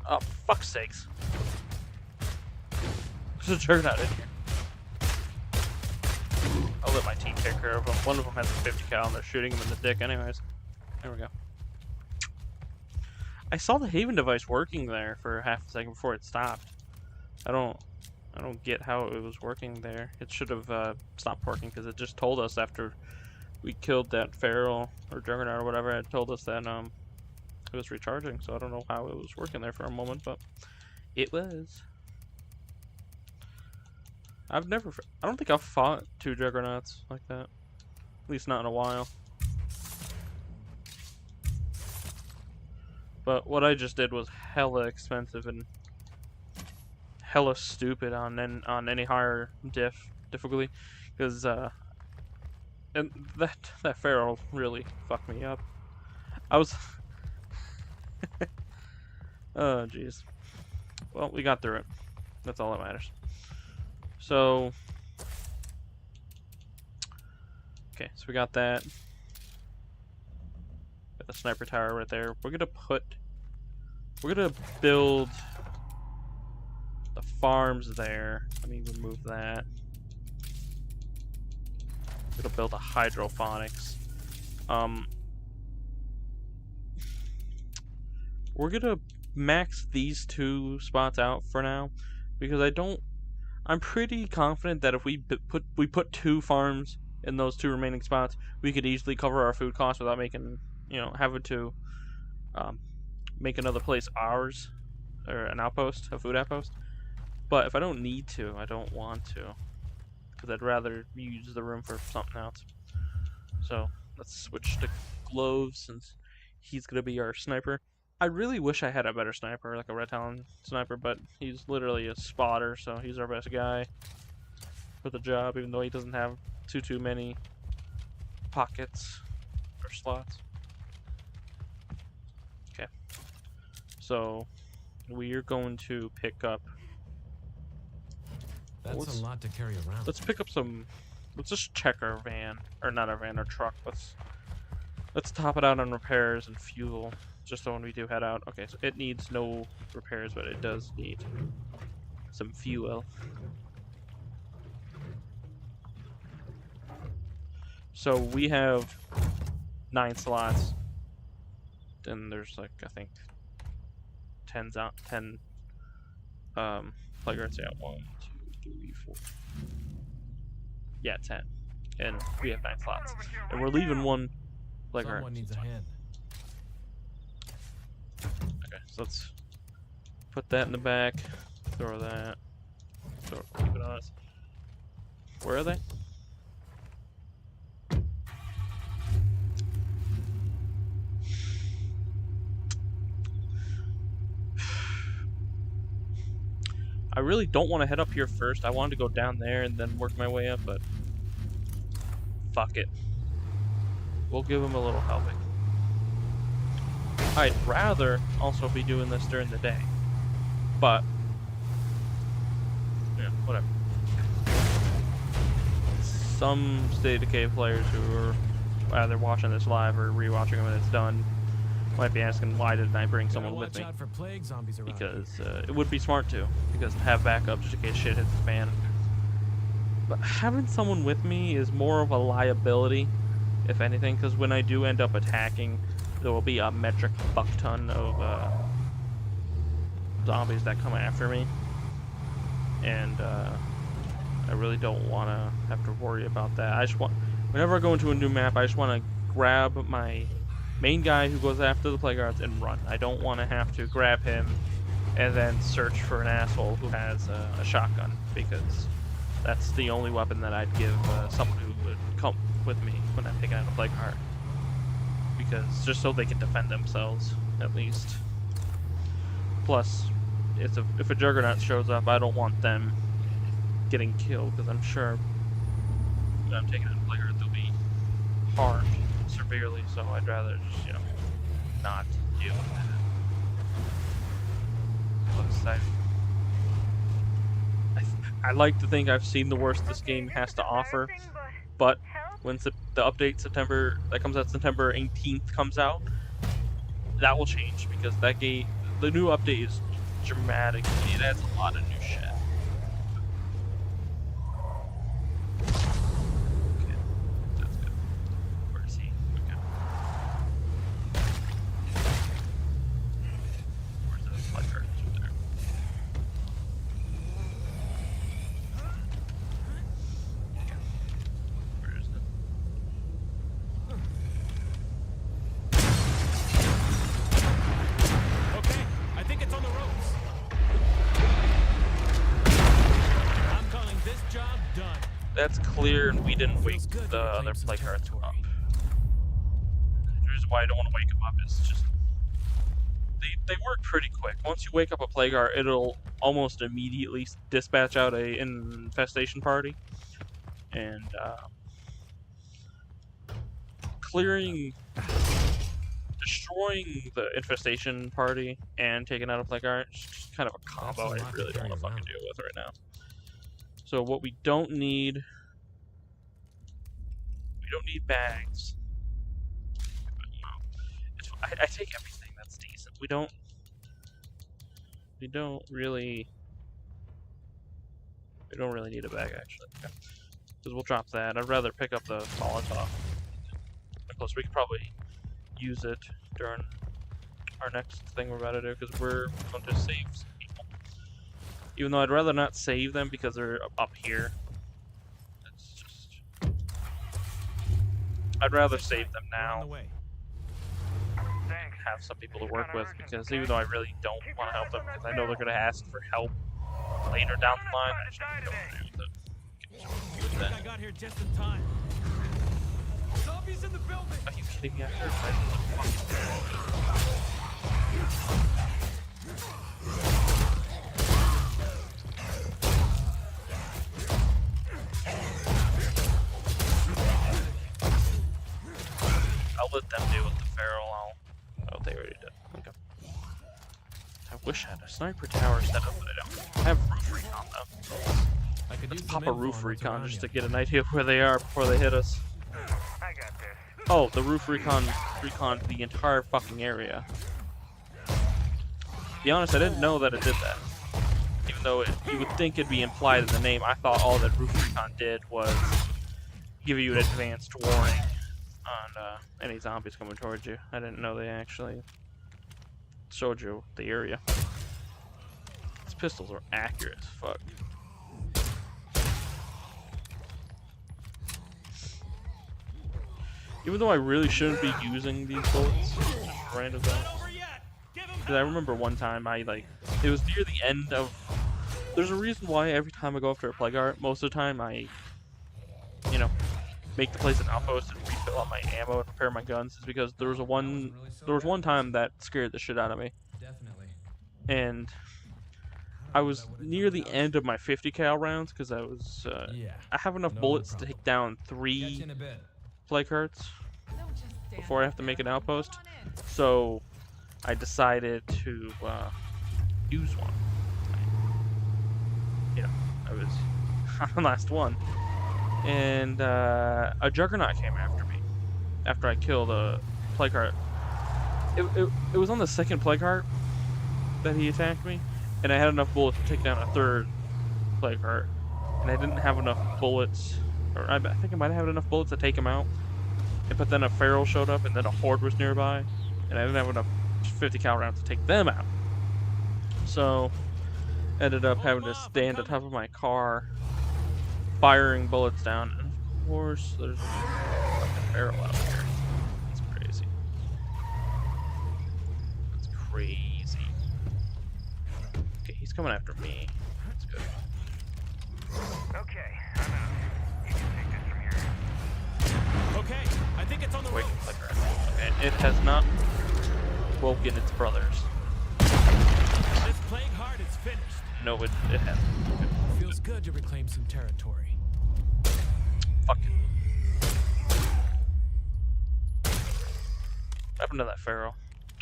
Oh, fuck's sakes. There's a juggernaut in here. I'll let my team take care of them. One of them has a 50 cal and they're shooting him in the dick anyways. There we go. I saw the Haven device working there for half a second before it stopped. I don't get how it was working there. It should have stopped working because it just told us after we killed that feral or juggernaut or whatever. It told us that it was recharging. So I don't know how it was working there for a moment, but it was. I don't think I've fought 2 juggernauts like that. At least not in a while. But what I just did was hella expensive and hella stupid on any higher difficulty, because and that feral really fucked me up. I was oh jeez. Well, we got through it. That's all that matters. So okay, so we got that. Got the sniper tower right there. We're gonna build the farms there. Let me remove that. We're gonna build a hydroponics. We're gonna max these 2 spots out for now because I'm pretty confident that if we put 2 farms in those 2 remaining spots, we could easily cover our food costs without making, having to make another place ours, or an outpost, a food outpost. But if I don't need to, I don't want to, because I'd rather use the room for something else. So let's switch to Gloves since he's gonna be our sniper. I really wish I had a better sniper, like a Red Talon sniper, but he's literally a spotter, so he's our best guy for the job, even though he doesn't have too many pockets or slots. Okay, so we are going to pick up. That's a lot to carry around. Let's pick up some. Let's just check our van, or not our van, our truck. Let's top it out on repairs and fuel, just so when we do head out. Okay, so it needs no repairs, but it does need some fuel. So we have 9 slots, and there's like I think 10 plague guards. Yeah, 1, 2, 3, 4. Yeah, 10, and we have 9 slots, and we're leaving 1 plague guard. Someone needs a hand. Okay, so let's put that in the back. Throw that. Keep it on us. Where are they? I really don't want to head up here first. I wanted to go down there and then work my way up, but fuck it. We'll give them a little helping. I'd rather also be doing this during the day, but yeah, whatever. Some State of Decay players who are either watching this live or rewatching it when it's done might be asking, why didn't I bring someone with me? Watch out for plague zombies around. Because it would be smart to, because have backup just in case shit hits the fan. But having someone with me is more of a liability, if anything, because when I do end up attacking, there will be a metric fuck ton of zombies that come after me, and I really don't want to have to worry about that. I just want, whenever I go into a new map, I just want to grab my main guy who goes after the plague guards and run. I don't want to have to grab him and then search for an asshole who has a shotgun, because that's the only weapon that I'd give someone who would come with me when I'm picking out a plague guard, because just so they can defend themselves at least. Plus, if a juggernaut shows up, I don't want them getting killed, because I'm sure when I'm taking out a plague guard, they'll be harmed severely, so I'd rather just, not deal with Looks like I like to think I've seen the worst this game has to offer, but when the update September that comes out September 18th comes out, that will change because that game, the new update is dramatic. It adds a lot of new shit. Okay, that's good. Where is he? Okay. Where's the flight card? Over there. Okay. Where is it? Okay, I think it's on the ropes. I'm calling this job done. That's clear, and we didn't wake good to the reclaim other some play cards up. territory. The reason why I don't want to wake them up is just they work pretty quick. Once you wake up a plague guard, it'll almost immediately dispatch out a infestation party, and destroying the infestation party and taking out a plague guard is just kind of a combo I really don't want to fucking deal with right now. So what we don't need bags. But, you know, I take everything that's decent. We don't really need a bag actually. Okay. Because we'll drop that. I'd rather pick up the Molotov. And plus, we could probably use it during our next thing we're about to do because we're going to save some people. Even though I'd rather not save them because they're up here. It's just I'd rather save them We're on now. the way. Thanks. Have some people to work with because even though I really don't want to help them because I know they're going to ask for help later down the line, I just don't agree with it. I think I got here just in time. Zombies in the building. Are you kidding me? I heard I'll let them deal with the feral. Oh, they already did. Okay. I wish I had a sniper tower set up, but I don't have roof recon though. I could use Pop some a info roof on what's recon around just to you. get an idea of where they are before they hit us. I got this. Oh, the roof recon reconed the entire fucking area. To be honest, I didn't know that it did that. Even though you would think it'd be implied in the name, I thought all that roof recon did was give you an advanced warning on any zombies coming towards you. I didn't know they actually showed you the area. These pistols are accurate as fuck. Even though I really shouldn't be using these bullets, just random bullets. Over yet. Give him Because I remember one time it was near the end of. There's a reason why every time I go after a plague art, most of the time I, make the place an outpost and refill up my ammo and prepare my guns. Is because there was one time that scared the shit out of me. Definitely. And I was near the end of my 50 cal rounds because I have enough bullets to take down 3 a bit. plague carts before I have to make an outpost. So I decided to use one. I was on the last one. And a Juggernaut came after me after I killed a plague cart. It was on the second plague cart that he attacked me, and I had enough bullets to take down a third plague cart. And I didn't have enough bullets, or I think I might have had enough bullets to take him out. But then a feral showed up, and then a horde was nearby, and I didn't have enough 50 cal rounds to take them out. So, ended up having to stand on top of my car, firing bullets down. And of course, there's a fucking feral out here. That's crazy. That's crazy. Okay, he's coming after me. That's good. Okay, I'm out. You can take this from here. Okay, I think it's on the Wait, ropes. clicker. Okay, it has not woken its brothers. This plague heart is finished. No, it hasn't. Okay. Feels good to reclaim some territory. Fuck it. What happened to that pharaoh?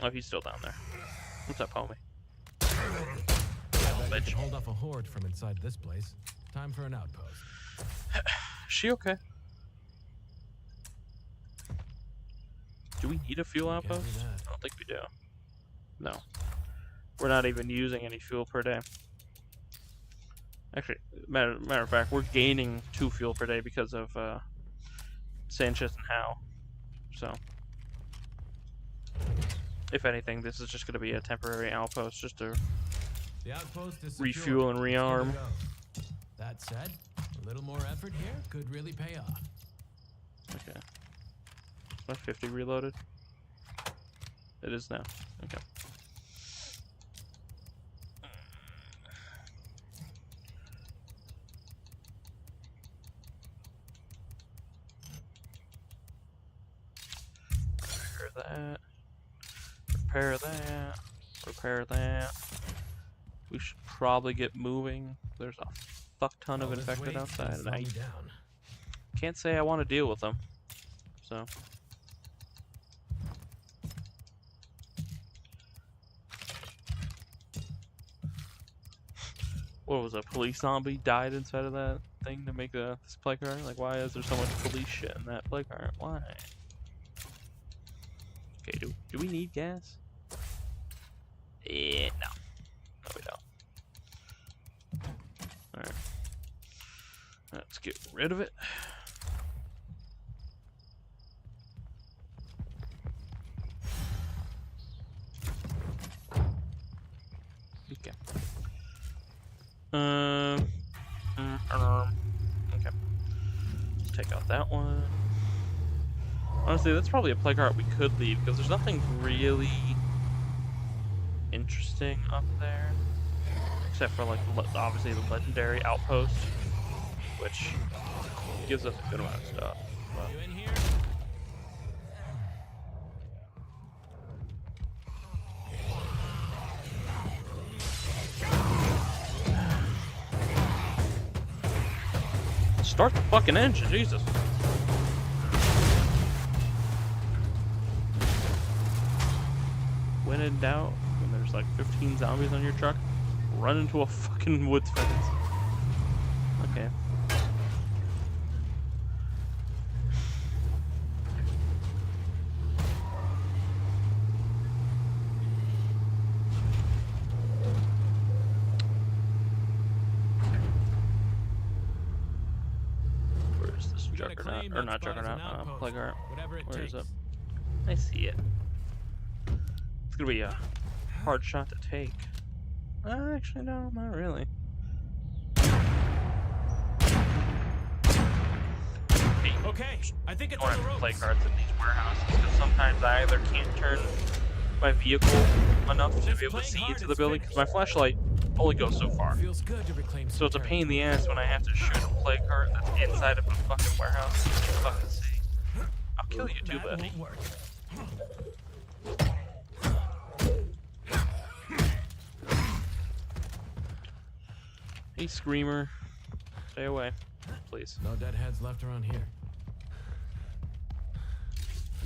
Oh, he's still down there. What's up, homie? We can hold off a horde from inside this place. Time for an outpost. Is she okay? Do we need a fuel Can't do outpost? that. I don't think we do. No. We're not even using any fuel per day. Actually, matter of fact, we're gaining 2 fuel per day because of Sanchez and Howe. So, if anything, this is just going to be a temporary outpost just to The outpost is refuel and rearm. That said, a little more effort here could really pay off. Okay. Is my 50 reloaded? It is now. Okay. Repair that. Repair that. We should probably get moving. There's a fuck ton of infected outside, and I can't say I want to deal with them. So. What was a police zombie died inside of that thing to make this play card? Like, why is there so much police shit in that play card? Why? Okay, do we need gas? No. No, we don't. Alright. Let's get rid of it. Okay. Okay. Let's take out that one. Honestly, that's probably a play card we could leave because there's nothing really interesting up there, except for like obviously the legendary outpost, which gives us a good amount of stuff. But... You in here? Start the fucking engine, Jesus. When in doubt, when there's like 15 zombies on your truck, run into a fucking woods fence. Okay. Where is this juggernaut? Or not juggernaut, plague art. Where is it? I see it. It's gonna be a hard shot to take. Actually, no, not really. Okay, I think it's I on don't the have to play ropes. cards in these warehouses because sometimes I either can't turn my vehicle enough to be able to see into the building because my flashlight only goes so far. Feels good to reclaim So it's a pain in the ass when I have to shoot a play card that's inside of a fucking warehouse. You can't fucking see. I'll kill you too, That buddy. won't work. Hey, Screamer. Stay away. Please. No dead heads left around here.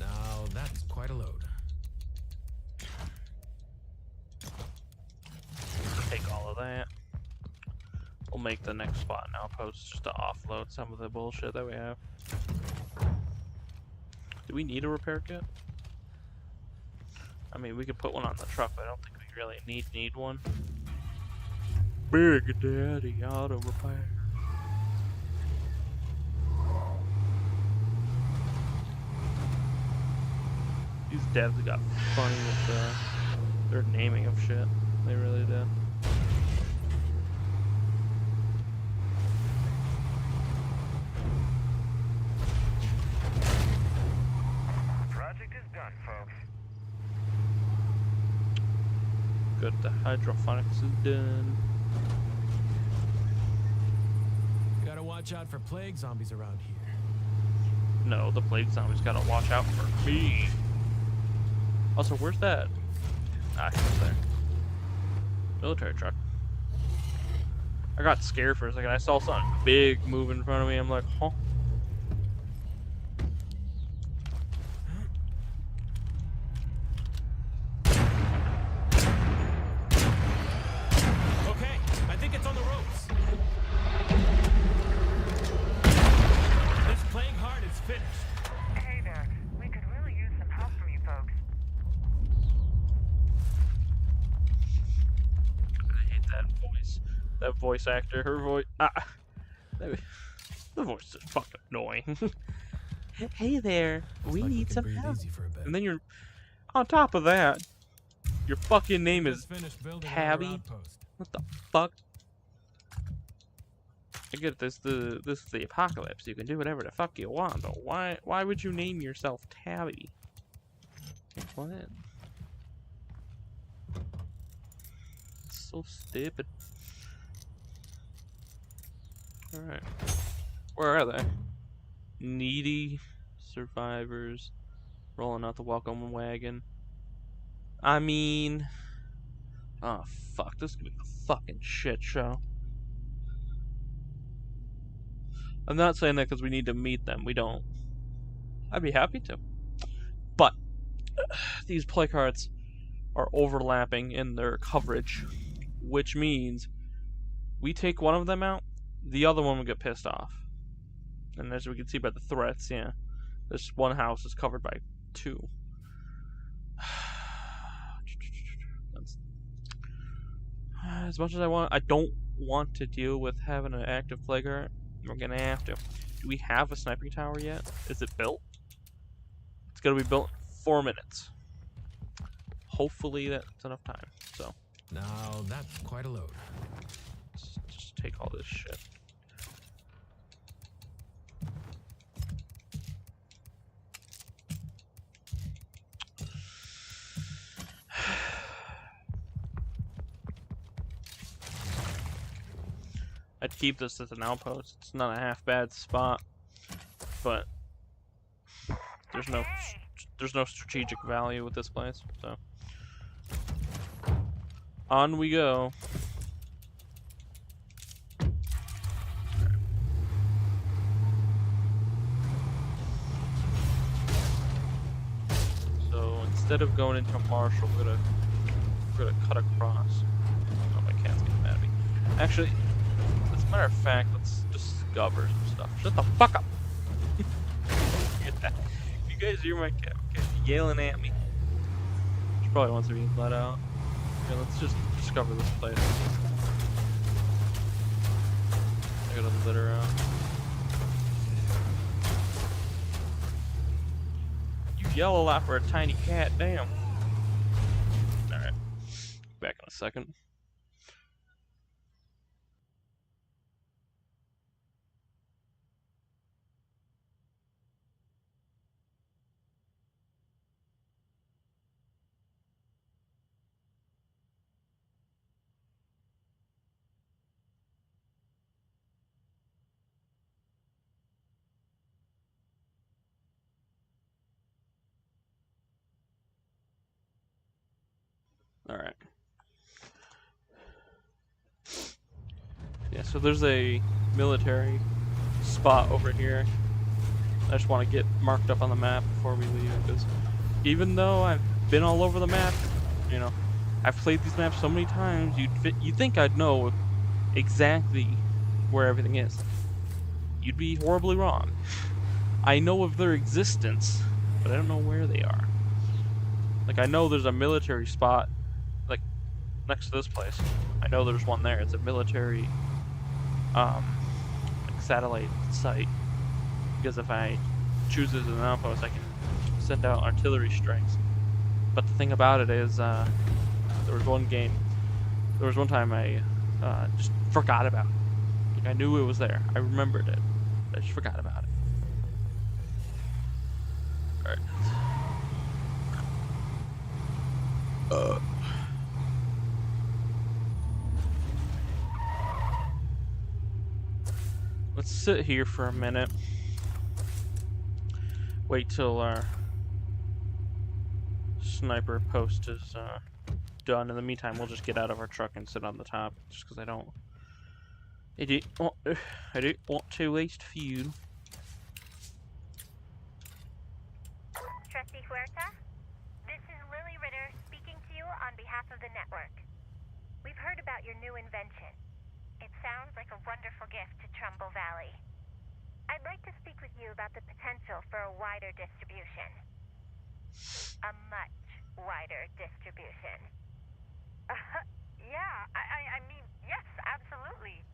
Now that's quite a load. Take all of that. We'll make the next spot an outpost just to offload some of the bullshit that we have. Do we need a repair kit? I mean, we could put one on the truck, but I don't think we really need one. Big Daddy Auto Repair. These devs got funny with their naming of shit. They really did. Project is done, folks. Good, the hydroponics is done. Gotta watch out for plague zombies around here. No, the plague zombies gotta watch out for me. Also, where's that? Ah, he's there. Military truck. I got scared for a second. I saw something big move in front of me. I'm like, huh? Okay, That voice actor, her voice, the voice is fucking annoying. Hey there, Looks we like need can some breathe help. easy for a bit. And then you're on top of that. Your fucking name is Just finished building another Tabby. outpost. What the fuck? I get this. This is the apocalypse. You can do whatever the fuck you want, but why would you name yourself Tabby? What? It's so stupid. All right, where are they? Needy survivors rolling out the welcome wagon. I mean, oh fuck, this is gonna be a fucking shit show. I'm not saying that because we need to meet them. We don't. I'd be happy to. But these play cards are overlapping in their coverage, which means we take one of them out, the other one will get pissed off. And as we can see by the threats, yeah, this one house is covered by two. As much as I don't want to deal with having an active play card. We're gonna have to. Do we have a sniping tower yet? Is it built? It's gonna be built in 4 minutes. Hopefully that's enough time. So Now that's quite a load. let's just take all this shit. I'd keep this as an outpost. It's not a half bad spot, but there's no strategic value with this place. So on we go. So instead of going into Marshall, we're gonna cut across. Oh, my cat's getting mad at me. Actually, as a matter of fact, let's discover some stuff. Shut the fuck up! You guys hear my cat yelling at me? She probably wants to be let out. Okay, let's just discover this place. I gotta let her out. You yell a lot for a tiny cat, damn. Alright. Back in a second. Alright. Yeah, so there's a military spot over here. I just want to get marked up on the map before we leave, because even though I've been all over the map, you know, I've played these maps so many times, you'd think I'd know exactly where everything is. You'd be horribly wrong. I know of their existence, but I don't know where they are. Like, I know there's a military spot, like, next to this place. I know there's one there. It's a military, like, satellite site. Because if I choose it as an outpost, I can send out artillery strikes. But the thing about it is, there was one time I just forgot about it. Like, I knew it was there. I remembered it. I just forgot about it. Alright. Let's sit here for a minute. Wait till our sniper post is done. In the meantime, we'll just get out of our truck and sit on the top, just because I don't want to waste fuel. Trustee Huerta? This is Lily Ritter speaking to you on behalf of the network. We've heard about your new invention. It sounds like a wonderful gift to Trumbull Valley. I'd like to speak with you about the potential for a wider distribution. A much wider distribution. Yeah, I mean, Yes, absolutely.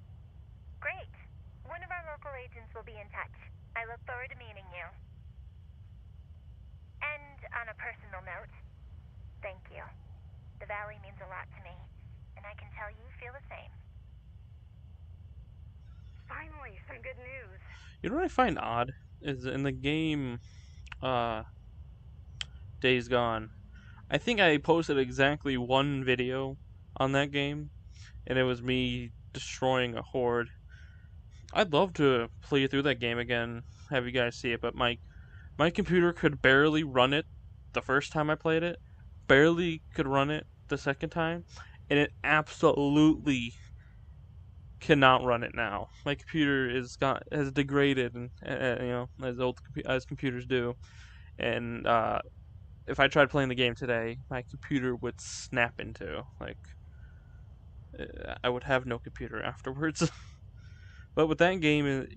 Great. One of our local agents will be in touch. I look forward to meeting you. And on a personal note, thank you. The Valley means a lot to me, and I can tell you feel the same. Finally, some good news. You know what I find odd is in the game, Days Gone. I think I posted exactly one video on that game, and it was me destroying a horde. I'd love to play through that game again, have you guys see it, but my computer could barely run it the first time I played it, barely could run it the second time, and it absolutely cannot run it now. My computer has degraded, and as computers do, and if I tried playing the game today, my computer would snap into I would have no computer afterwards. But with that game,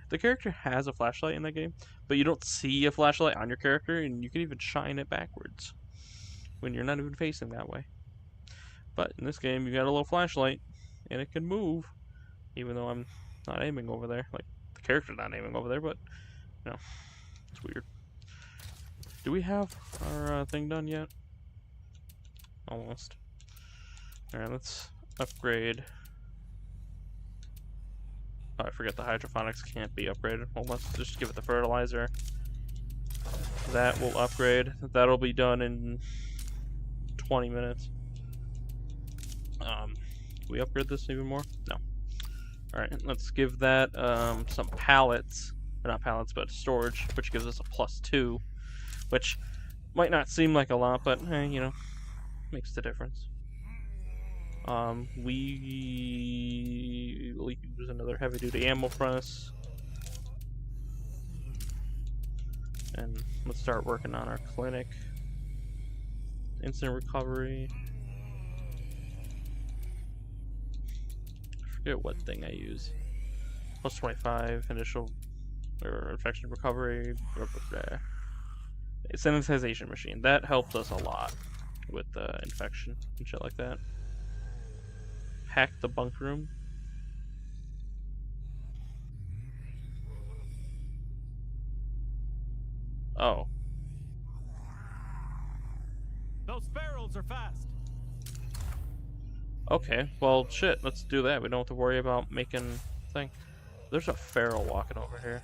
the character has a flashlight in that game, but you don't see a flashlight on your character, and you can even shine it backwards when you're not even facing that way. But in this game, you got a little flashlight, and it can move, even though I'm not aiming over there. Like, the character's not aiming over there, but, it's weird. Do we have our thing done yet? Almost. Alright, let's upgrade. Oh, I forget the hydroponics can't be upgraded. Well, let's just give it the fertilizer. That will upgrade. That'll be done in 20 minutes. Can we upgrade this even more? No. Alright, let's give that some pallets. Or not pallets, but storage, which gives us a +2. Which might not seem like a lot, but, makes the difference. We will use another heavy-duty ammo press. And let's start working on our clinic. Instant recovery. I forget what thing I use. +25 initial or infection recovery. Sanitization machine. That helped us a lot with infection and shit like that. Hack the bunk room. Oh. Those ferals are fast. Okay, well, shit, let's do that. We don't have to worry about making thing. There's a feral walking over here.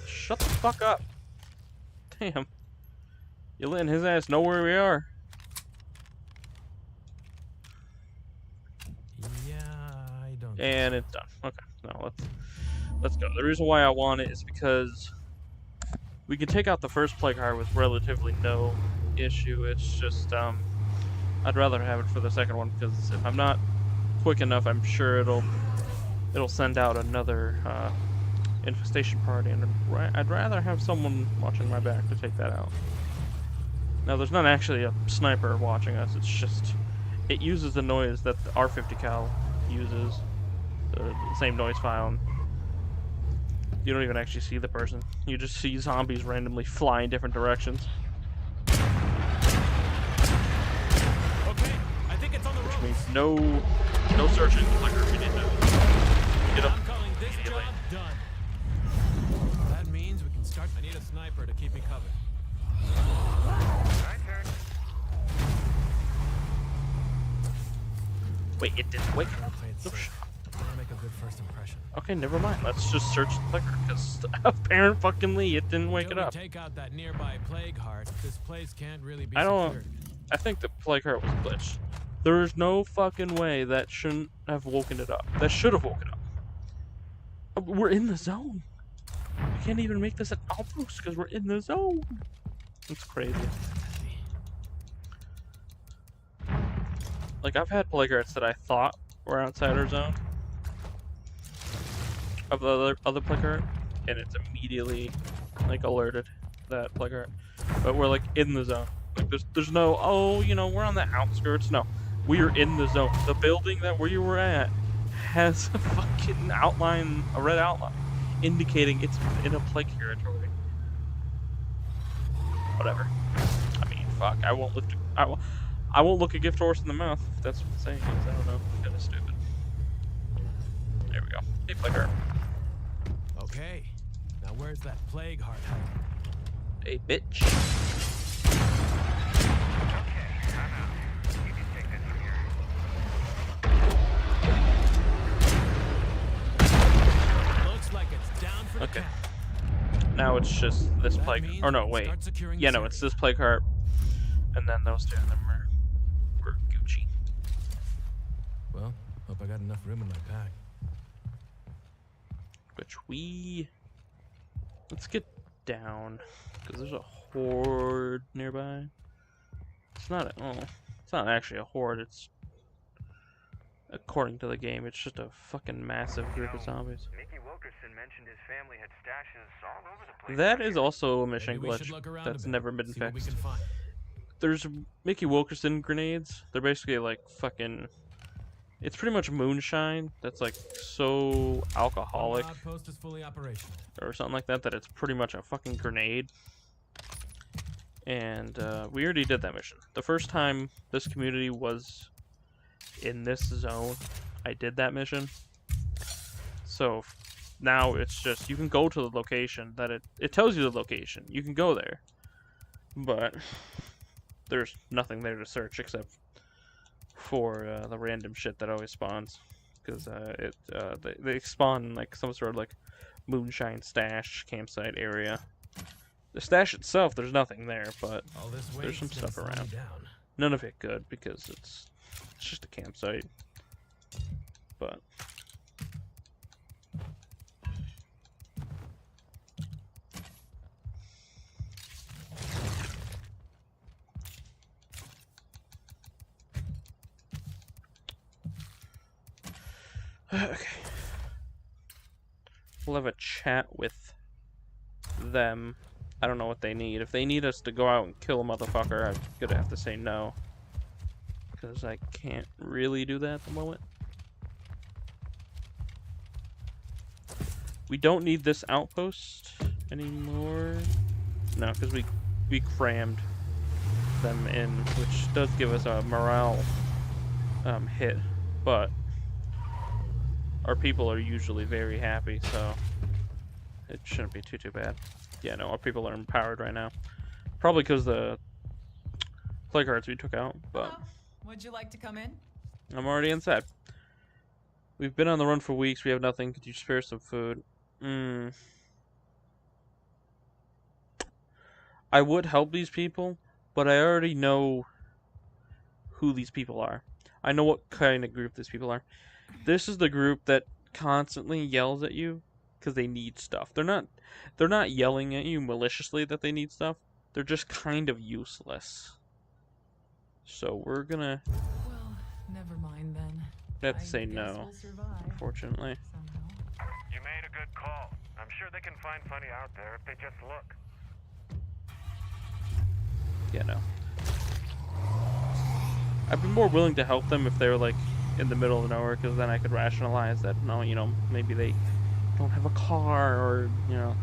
Shut the fuck up. Damn. You're letting his ass know where we are. Yeah, I don't. And it's done. Okay, now let's go. The reason why I want it is because we can take out the first plague heart with relatively no issue. It's just I'd rather have it for the second one, because if I'm not quick enough, I'm sure it'll send out another infestation party, and I'd rather have someone watching my back to take that out. Now, there's not actually a sniper watching us. It's just it uses the noise that the R50 cal uses, the same noise file. And you don't even actually see the person. You just see zombies randomly fly in different directions. Okay, I think it's on the Which road. means no searching. Like, we need to get up. I'm calling this job done. That means we can start. I need a sniper to keep me covered. My turn. Wait, it didn't wake up. Play it Oh, safe. I want to make a good first impression. Okay, never mind. Let's just search the clicker, because apparently it didn't wake it Till we up. take out that nearby plague heart, this place can't really be I don't. secured. I think the plague heart was glitched. There is no fucking way that shouldn't have woken it up. That should have woken up. We're in the zone. We can't even make this an outpost because we're in the zone. It's crazy. Like, I've had plague hearts that I thought were outside our zone of the other plague heart, and it's immediately like alerted that plague heart. But we're like in the zone. Like, there's no, oh, we're on the outskirts. No, we are in the zone. The building that we were at has a fucking outline, a red outline, indicating it's in a plague territory. Whatever. I mean, fuck. I won't lift. I won't look a gift horse in the mouth, if that's what the saying is. I don't know. Kind of stupid. There we go. Hey, player. Okay. Now where's that plague heart? Hey, bitch. Okay, I'm out. You can take this here. Looks like it's down for the Okay. count. Now it's just this That plague. means Or no, we can wait. start securing Yeah, this no, it's area. this plague heart. And then those two of them were Gucci. Well, hope I got enough room in my pack. Which let's get down, because there's a horde nearby. It's not it's not actually a horde. It's, according to the game, it's just a fucking massive group of zombies. Mickey Wilkerson mentioned his family had stashes all over the place. That is also a mission Maybe we should glitch look around that's a bit, never been see what we fixed. can find. There's Mickey Wilkerson grenades. They're basically like fucking. It's pretty much moonshine that's like so alcoholic Our outpost is fully operational. or something like that it's pretty much a fucking grenade. And we already did that mission. The first time this community was in this zone, I did that mission. So now it's just, you can go to the location that it tells you the location. You can go there. But there's nothing there to search except for the random shit that always spawns. Because they spawn in like some sort of like moonshine stash campsite area. The stash itself, there's nothing there, but All this there's some weight's gonna stuff slow me around. down. None of it good because it's just a campsite. But okay. We'll have a chat with them. I don't know what they need. If they need us to go out and kill a motherfucker, I'm gonna have to say no. Because I can't really do that at the moment. We don't need this outpost anymore. No, because we crammed them in, which does give us a morale hit. But our people are usually very happy, so it shouldn't be too bad. Yeah, no, our people are empowered right now. Probably because the play cards we took out, but Hello. Would you like to come in? I'm already inside. We've been on the run for weeks. We have nothing. Could you spare some food? I would help these people, but I already know who these people are. I know what kind of group these people are. This is the group that constantly yells at you because they need stuff. They're not yelling at you maliciously that they need stuff. They're just kind of useless. So we're gonna Well, never mind then. have to say I guess no, we'll survive unfortunately. somehow. You made a good call. I'm sure they can find plenty out there if they just look. Yeah, no. I'd be more willing to help them if they were like in the middle of nowhere, because then I could rationalize that, no, you know, maybe they don't have a car, or, you know,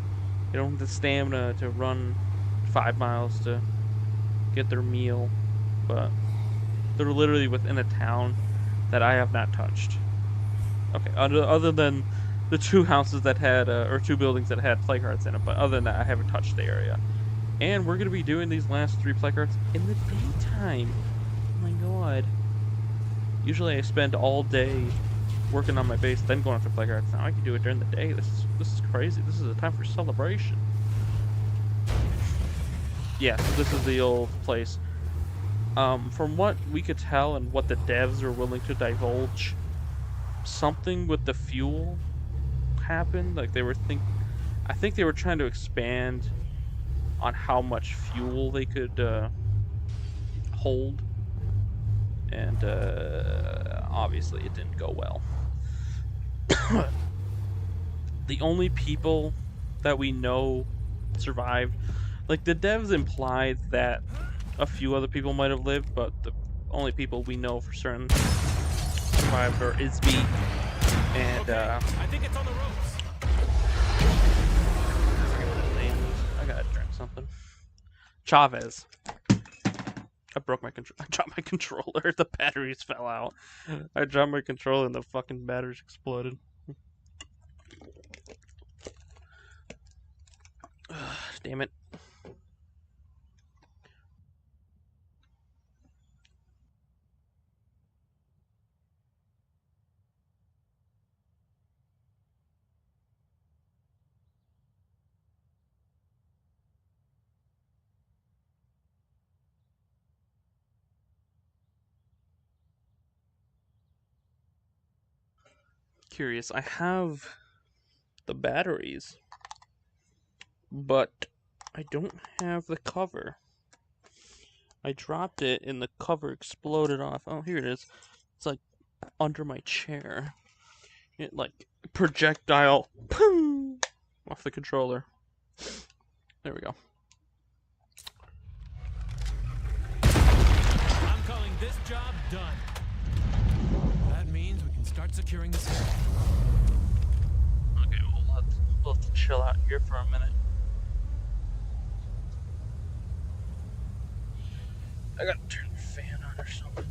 they don't have the stamina to run 5 miles to get their meal. But they're literally within a town that I have not touched. Okay, other than the 2 houses that had, or 2 buildings that had play cards in it, but other than that, I haven't touched the area. And we're going to be doing these last 3 play cards in the daytime. Oh my god. Usually I spend all day working on my base, then going after play cards. Now I can do it during the day. This is crazy. This is a time for celebration. Yeah, so this is the old place. From what we could tell and what the devs are willing to divulge, something with the fuel happened. Like I think they were trying to expand on how much fuel they could hold, and obviously it didn't go well. The only people that we know survived, like the devs implied that a few other people might have lived, but the only people we know for certain survived are Isby and Okay, I think it's on the ropes. I gotta drink something. Chavez. I broke my control. I dropped my controller. The batteries fell out. I dropped my controller and the fucking batteries exploded. Damn it. Curious. I have the batteries, but I don't have the cover. I dropped it and the cover exploded off. Oh, here it is. It's like under my chair. It like projectile boom, off the controller. There we go. I'm calling this job done. That means we can start securing this area. Okay, we'll have to chill out here for a minute. I gotta turn the fan on or something.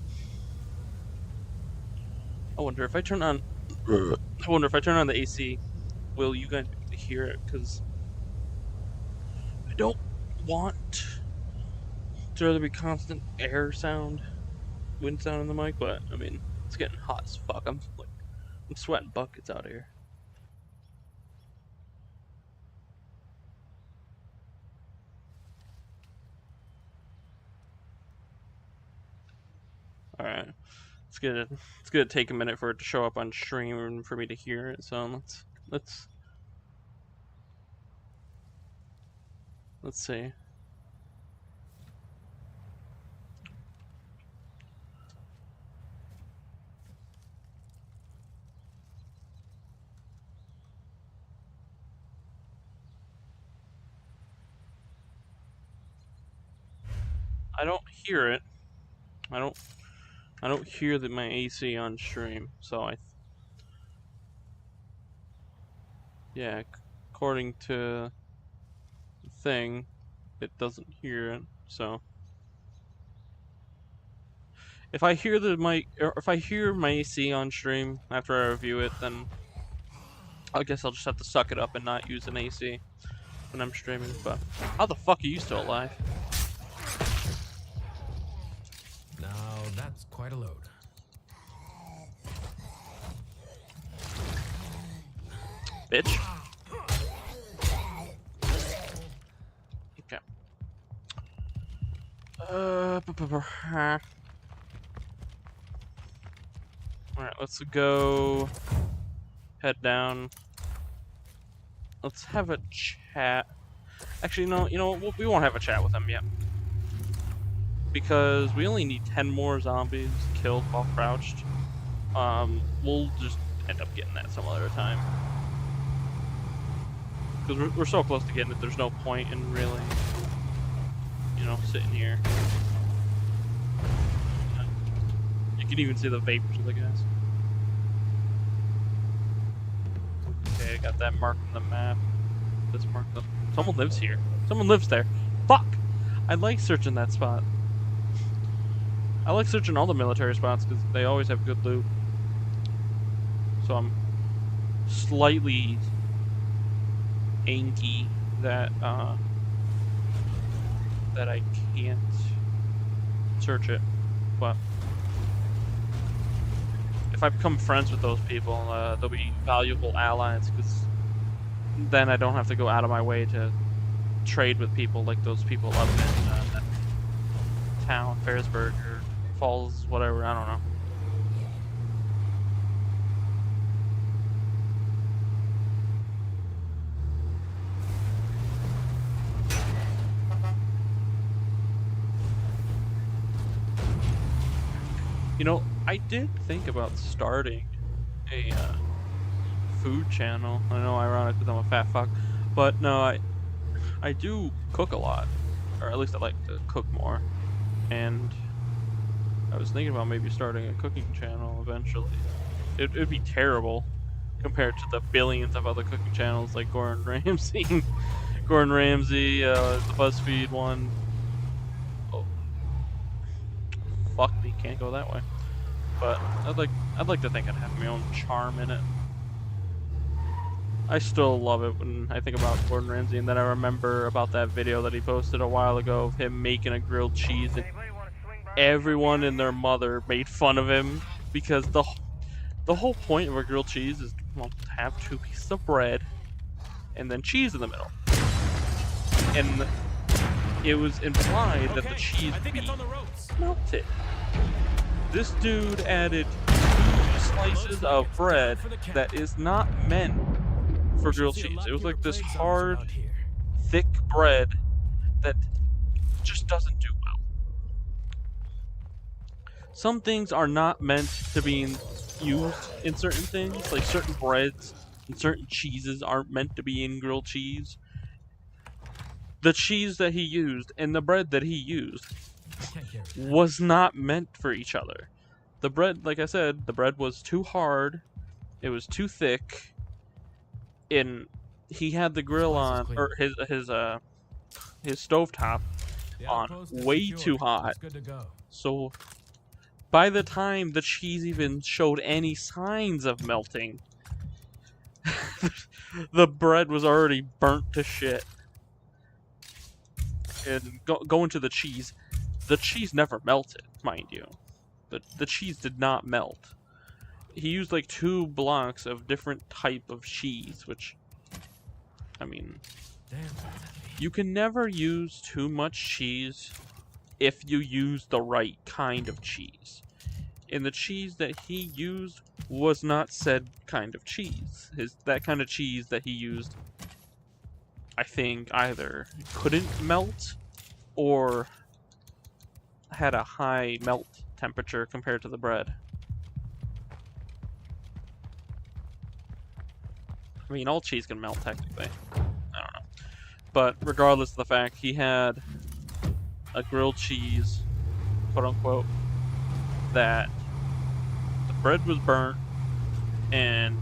I wonder if I turn on the AC, will you guys be able to hear it? Because I don't want there to be constant air sound, wind sound in the mic, but I mean, it's getting hot as fuck. I'm sweating buckets out here. All right, it's gonna take a minute for it to show up on stream and for me to hear it. So let's see. I don't hear it. I don't hear my AC on stream, so yeah, according to the thing, it doesn't hear it. So if I hear if I hear my AC on stream after I review it, then I guess I'll just have to suck it up and not use an AC when I'm streaming. But how the fuck are you still alive? Now that's quite a load. Bitch. Okay. Alright, let's go head down. Let's have a chat. Actually, no, you know what? We won't have a chat with them yet. Because we only need 10 more zombies killed while crouched. We'll just end up getting that some other time. Because we're so close to getting it, there's no point in really, you know, sitting here. You can even see the vapors of the guys. Okay, I got that marked on the map. That's marked up. Someone lives here. Someone lives there. Fuck! I like searching that spot. I like searching all the military spots because they always have good loot. So I'm slightly anky that that I can't search it, but if I become friends with those people, they'll be valuable allies because then I don't have to go out of my way to trade with people like those people up in that town, Ferrisburg or Falls, whatever, I don't know. You know, I did think about starting a food channel. I know, ironic because I'm a fat fuck, but no, I do cook a lot, or at least I like to cook more. And I was thinking about maybe starting a cooking channel eventually. It'd be terrible compared to the billions of other cooking channels like Gordon Ramsay, the BuzzFeed one. fuck, you can't go that way. But I'd like to think I'd have my own charm in it. I still love it when I think about Gordon Ramsay, and then I remember about that video that he posted a while ago of him making a grilled cheese, and everyone and their mother made fun of him because the whole point of a grilled cheese is, well, to have 2 pieces of bread and then cheese in the middle. And it was implied that the cheese be melted. This dude added 2 slices of bread that is not meant for grilled cheese. It was like this hard, thick bread that just doesn't do well. Some things are not meant to be used in certain things, like certain breads and certain cheeses aren't meant to be in grilled cheese. The cheese that he used and the bread that he used was not meant for each other. The bread, like I said, the bread was too hard, it was too thick, and he had the grill on, or his stovetop on way too hot. So by the time the cheese even showed any signs of melting, the bread was already burnt to shit. And going to the cheese never melted, mind you. The cheese did not melt. He used like 2 blocks of different type of cheese, which, I mean, you can never use too much cheese if you use the right kind of cheese. And the cheese that he used was not said kind of cheese. That kind of cheese that he used, I think, either couldn't melt or had a high melt temperature compared to the bread. I mean, all cheese can melt technically. I don't know. But regardless of the fact, he had a grilled cheese, quote unquote, that the bread was burnt and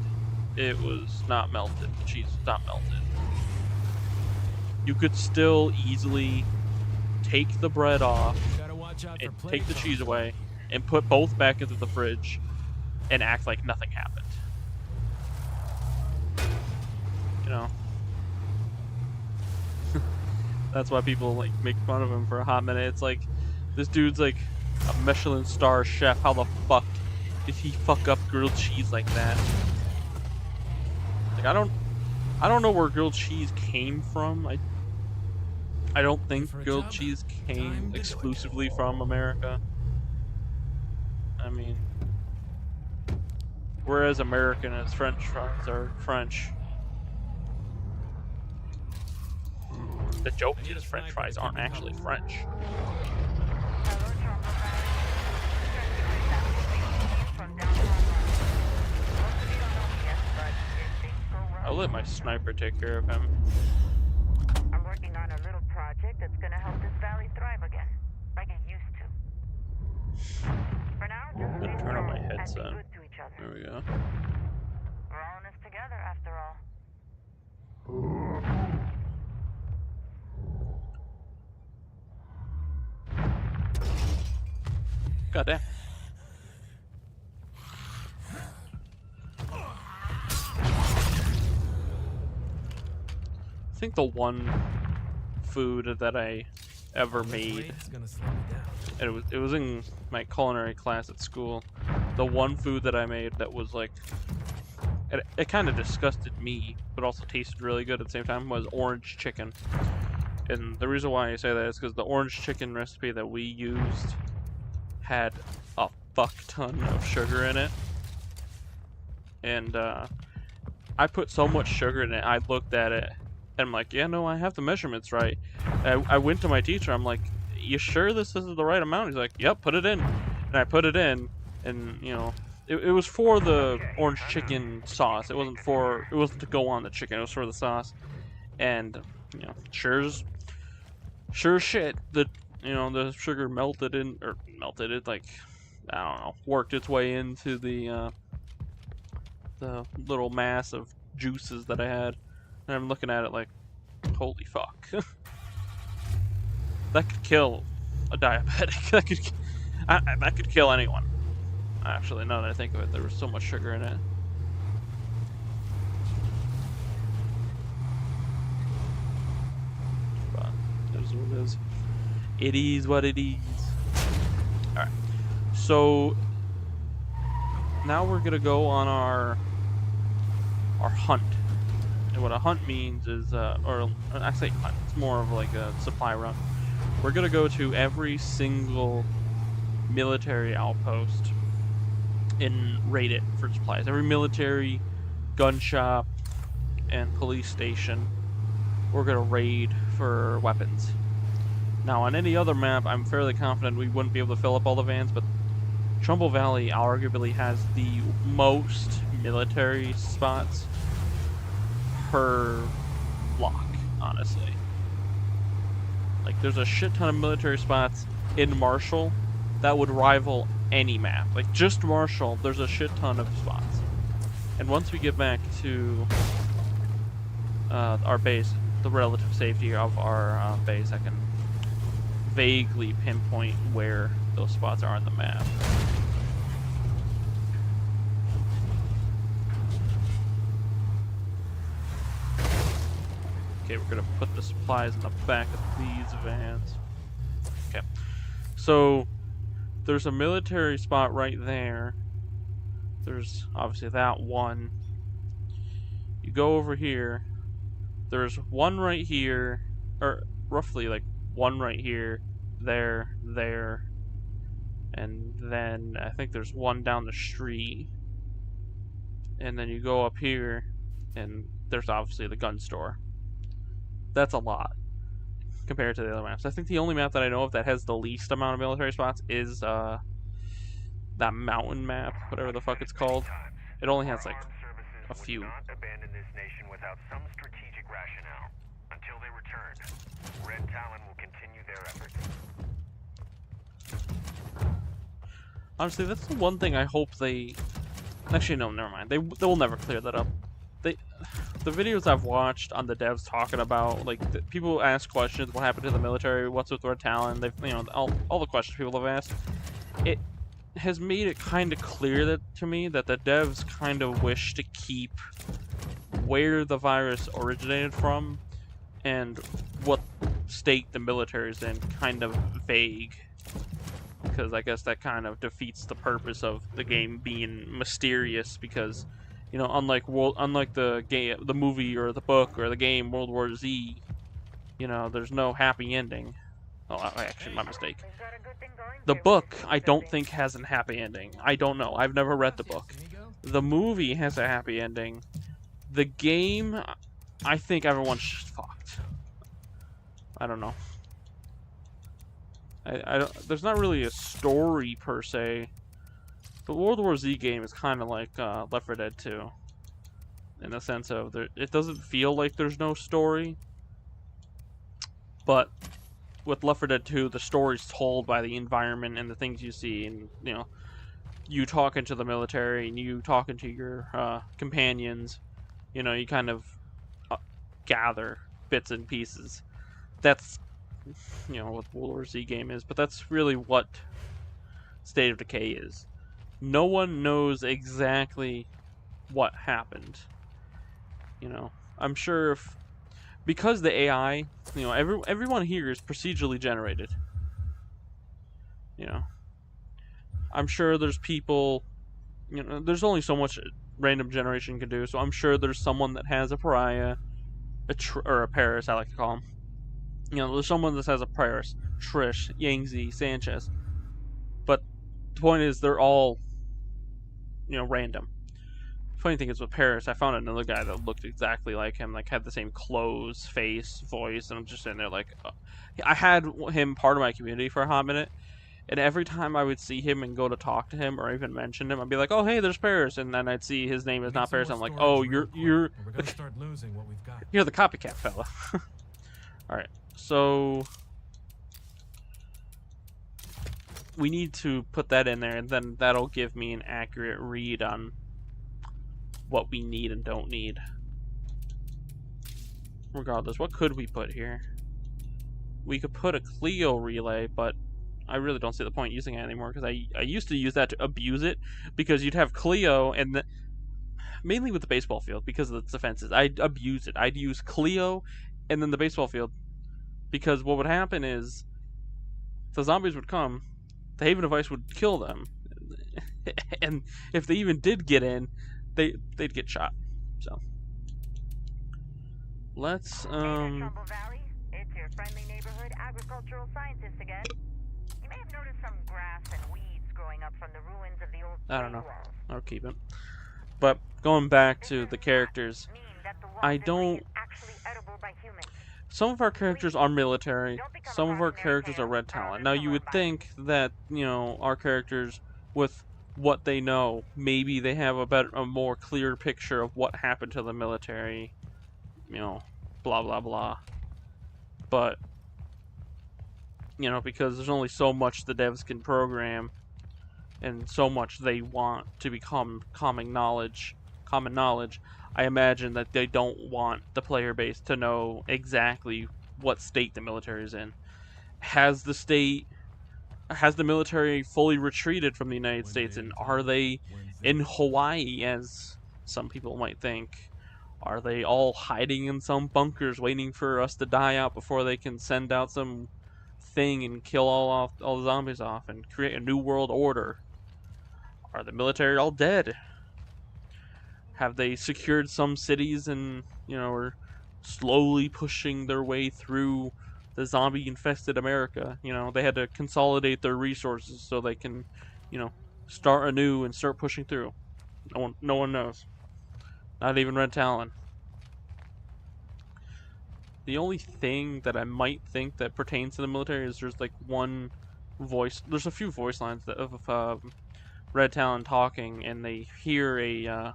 it was not melted. The cheese was not melted. You could still easily take the bread off and take the cheese away and put both back into the fridge and act like nothing happened. You know? That's why people like make fun of him for a hot minute. It's like, this dude's like a Michelin star chef. How the fuck did he fuck up grilled cheese like that? Like, I don't know where grilled cheese came from. I don't think grilled cheese came exclusively from America. I mean, we're as American as French fries are French. The joke is French fries aren't actually French. I'll let my sniper take care of him. I'm working on a little project that's gonna help this valley thrive again, like it used to. For now, just I'm gonna turn on my headset. good to each other. There we go. We're all in this together, after all. Goddamn. I think the one food that I ever made, and it was in my culinary class at school. The one food that I made that was like, it kind of disgusted me, but also tasted really good at the same time, was orange chicken. And the reason why I say that is because the orange chicken recipe that we used had a fuck ton of sugar in it. And I put so much sugar in it, I looked at it, and I'm like, yeah, no, I have the measurements right. I went to my teacher, I'm like, you sure this is the right amount? He's like, yep, put it in. And I put it in, and, you know, it was for the orange chicken sauce. It wasn't to go on the chicken, it was for the sauce. And, you know, sure as shit, the sugar melted, it like, I don't know, worked its way into the little mass of juices that I had. And I'm looking at it like, holy fuck. That could kill a diabetic. That could kill anyone. Actually, now that I think of it, there was so much sugar in it. But it is what it is. It is what it is. Alright. So now we're gonna go on our hunt. And what a hunt means is, or I say hunt, it's more of like a supply run. We're gonna go to every single military outpost and raid it for supplies. Every military, gun shop, and police station, we're gonna raid for weapons. Now, on any other map, I'm fairly confident we wouldn't be able to fill up all the vans, but Trumbull Valley arguably has the most military spots per block, honestly. Like, there's a shit ton of military spots in Marshall that would rival any map. Like, just Marshall, there's a shit ton of spots. And once we get back to our base, the relative safety of our base, I can vaguely pinpoint where those spots are on the map. Okay, we're gonna put the supplies in the back of these vans. Okay, so there's a military spot right there. There's obviously that one. You go over here. There's one right here, or roughly like one right here, there, and then I think there's one down the street. And then you go up here, and there's obviously the gun store. That's a lot compared to the other maps. I think the only map that I know of that has the least amount of military spots is that mountain map, whatever the fuck it's called. It only has like a few. Would not abandon this nation without some strategic rationale. Until they return, Red Talon will continue their efforts. Honestly, that's the one thing I hope they... Actually, no, never mind. They will never clear that up. The videos I've watched on the devs talking about, like, people ask questions, what happened to the military, what's with Red Talon, they've, you know, all the questions people have asked. It has made it kind of clear that to me that the devs kind of wish to keep where the virus originated from and what state the military is in kind of vague, because I guess that kind of defeats the purpose of the game being mysterious, because, you know, unlike the movie or the book or the game World War Z, you know, there's no happy ending. Oh, actually, my mistake. The book, I don't think, has a happy ending. I don't know. I've never read the book. The movie has a happy ending. The game, I think everyone's just fucked. I don't know. I don't. There's not really a story per se. The World War Z game is kind of like Left 4 Dead 2, in the sense of it doesn't feel like there's no story, but with Left 4 Dead 2, the story's told by the environment and the things you see, and, you know, you talking to the military and you talking to your companions, you know, you kind of gather bits and pieces. That's, you know, what World War Z game is, but that's really what State of Decay is. No one knows exactly what happened. You know, I'm sure because the AI, you know, everyone here is procedurally generated. You know, I'm sure there's people, you know, there's only so much random generation can do, so I'm sure there's someone that has a pariah, or a Paris, I like to call him. You know, there's someone that has a Paris, Trish, Yangtze, Sanchez. But the point is, they're all, you know, random. Funny thing is, with Paris, I found another guy that looked exactly like him, like had the same clothes, face, voice, and I'm just sitting there like, I had him part of my community for a hot minute, and every time I would see him and go to talk to him or even mention him, I'd be like, oh hey, there's Paris, and then I'd see his name is not Paris. I'm like, oh, you're We're gonna start losing what we've got. you're the copycat fella. All right, so we need to put that in there, and then that'll give me an accurate read on what we need and don't need. Regardless, what could we put here? We could put a Clio relay, but I really don't see the point using it anymore, because I used to use that to abuse it, because you'd have Cleo, and mainly with the baseball field, because of its defenses. I'd abuse it. I'd use Cleo and then the baseball field, because what would happen is the zombies would come, the Haven device would kill them, and if they even did get in, they'd get shot. So let's Hey there, Trumbull Valley. It's your friendly neighborhood agricultural scientist again. You may have noticed some grass and weeds growing up from the ruins of the old I don't know. walls. I'll keep it. But going back This to does the not characters, mean that the wall I debris don't. is actually edible by humans. Some of our characters are military. Don't become a Some of our cautionary characters are tale. red Our talent. others Now will you learn would by it. think that our characters, with what they know, maybe they have a more clear picture of what happened to the military. Blah blah blah. But because there's only so much the devs can program, and so much they want to become common knowledge, I imagine that they don't want the player base to know exactly what state the military is in. Has the military fully retreated from the United States, and are they in Hawaii, as some people might think? Are they all hiding in some bunkers waiting for us to die out before they can send out some thing and kill all the zombies off and create a new world order? Are the military all dead? Have they secured some cities and, are slowly pushing their way through the zombie-infested America? They had to consolidate their resources so they can, start anew and start pushing through. No one knows. Not even Red Talon. The only thing that I might think that pertains to the military is there's like one voice. There's a few voice lines of Red Talon talking, and they hear a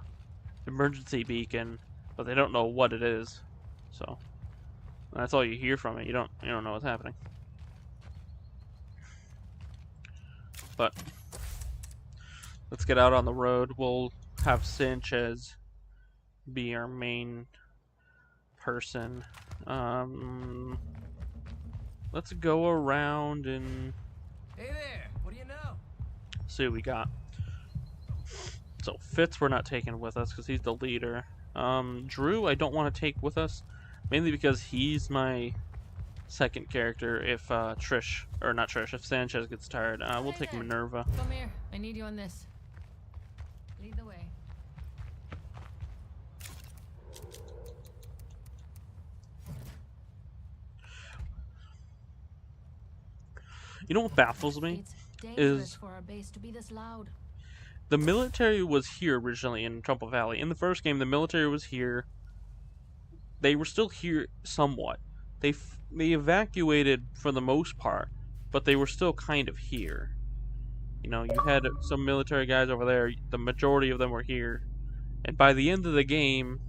emergency beacon, but they don't know what it is. So that's all you hear from it. You don't know what's happening. But let's get out on the road. We'll have Sanchez be our main person. Let's go around and Hey there, what do you know? see what we got. So Fitz we're not taking with us because he's the leader. Drew I don't want to take with us, mainly because he's my second character if if Sanchez gets tired. We'll take Minerva. Come here. I need you on this. Lead the way. You know what baffles me? It's dangerous Is for our base to be this loud. the military was here originally in Trumbull Valley. In the first game, the military was here. They were still here somewhat. They evacuated for the most part, but they were still kind of here. You had some military guys over there. The majority of them were here. And by the end of the game,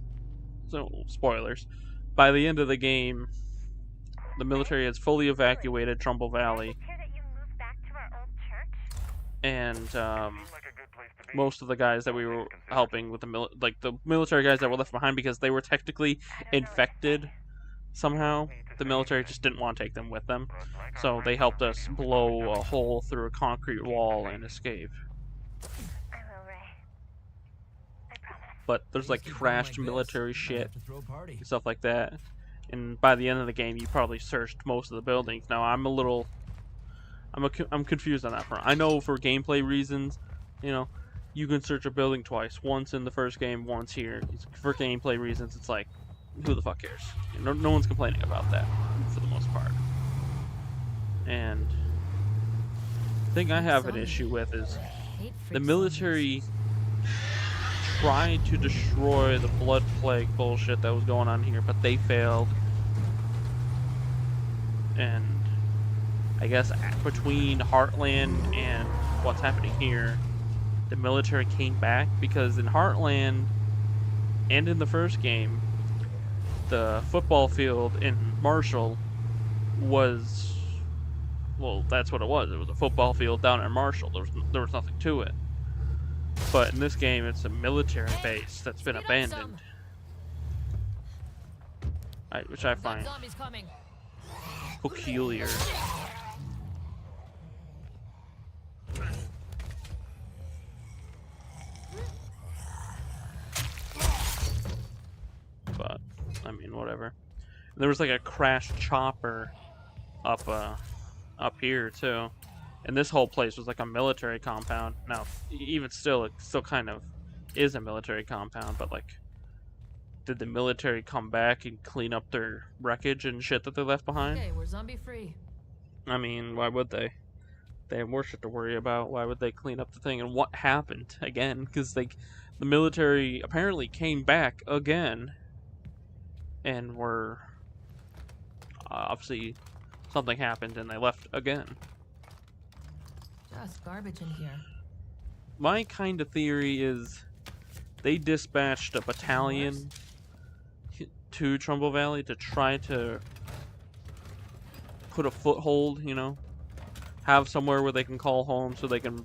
so spoilers, by the end of the game, the military has fully evacuated Trumbull Valley. Hear that you moved back to our old church? And Seems like a good place to be. most of the guys that we were helping with the military guys that were left behind, because they were technically infected somehow, the military just didn't want to take them with them, so they helped us blow a hole through a concrete wall and escape. I will, Ray. I promise. But there's like Things get crashed like this, military might shit have to throw a party. and stuff like that, and by the end of the game you probably searched most of the buildings. Now I'm confused on that front. I know for gameplay reasons, you can search a building twice, once in the first game, once here. For gameplay reasons, it's like, who the fuck cares? No one's complaining about that, for the most part. And the thing I have an issue with is the military tried to destroy the blood plague bullshit that was going on here, but they failed. And I guess between Heartland and what's happening here, the military came back, because in Heartland and in the first game, the football field in Marshall was, well, that's what it was. It was a football field down in Marshall. There was nothing to it. But in this game, it's a military base that's been abandoned, which I find Zombies coming. peculiar. There was like a crashed chopper up here too. And this whole place was like a military compound. Now, even still, it still kind of is a military compound, but like, did the military come back and clean up their wreckage and shit that they left behind? Okay, we're zombie free. I mean, why would they? They have more shit to worry about. Why would they clean up the thing? And what happened again? Because the military apparently came back again, and were obviously something happened, and they left again. Just garbage in here. My kind of theory is they dispatched a battalion to Trumbull Valley to try to put a foothold, you know, have somewhere where they can call home so they can,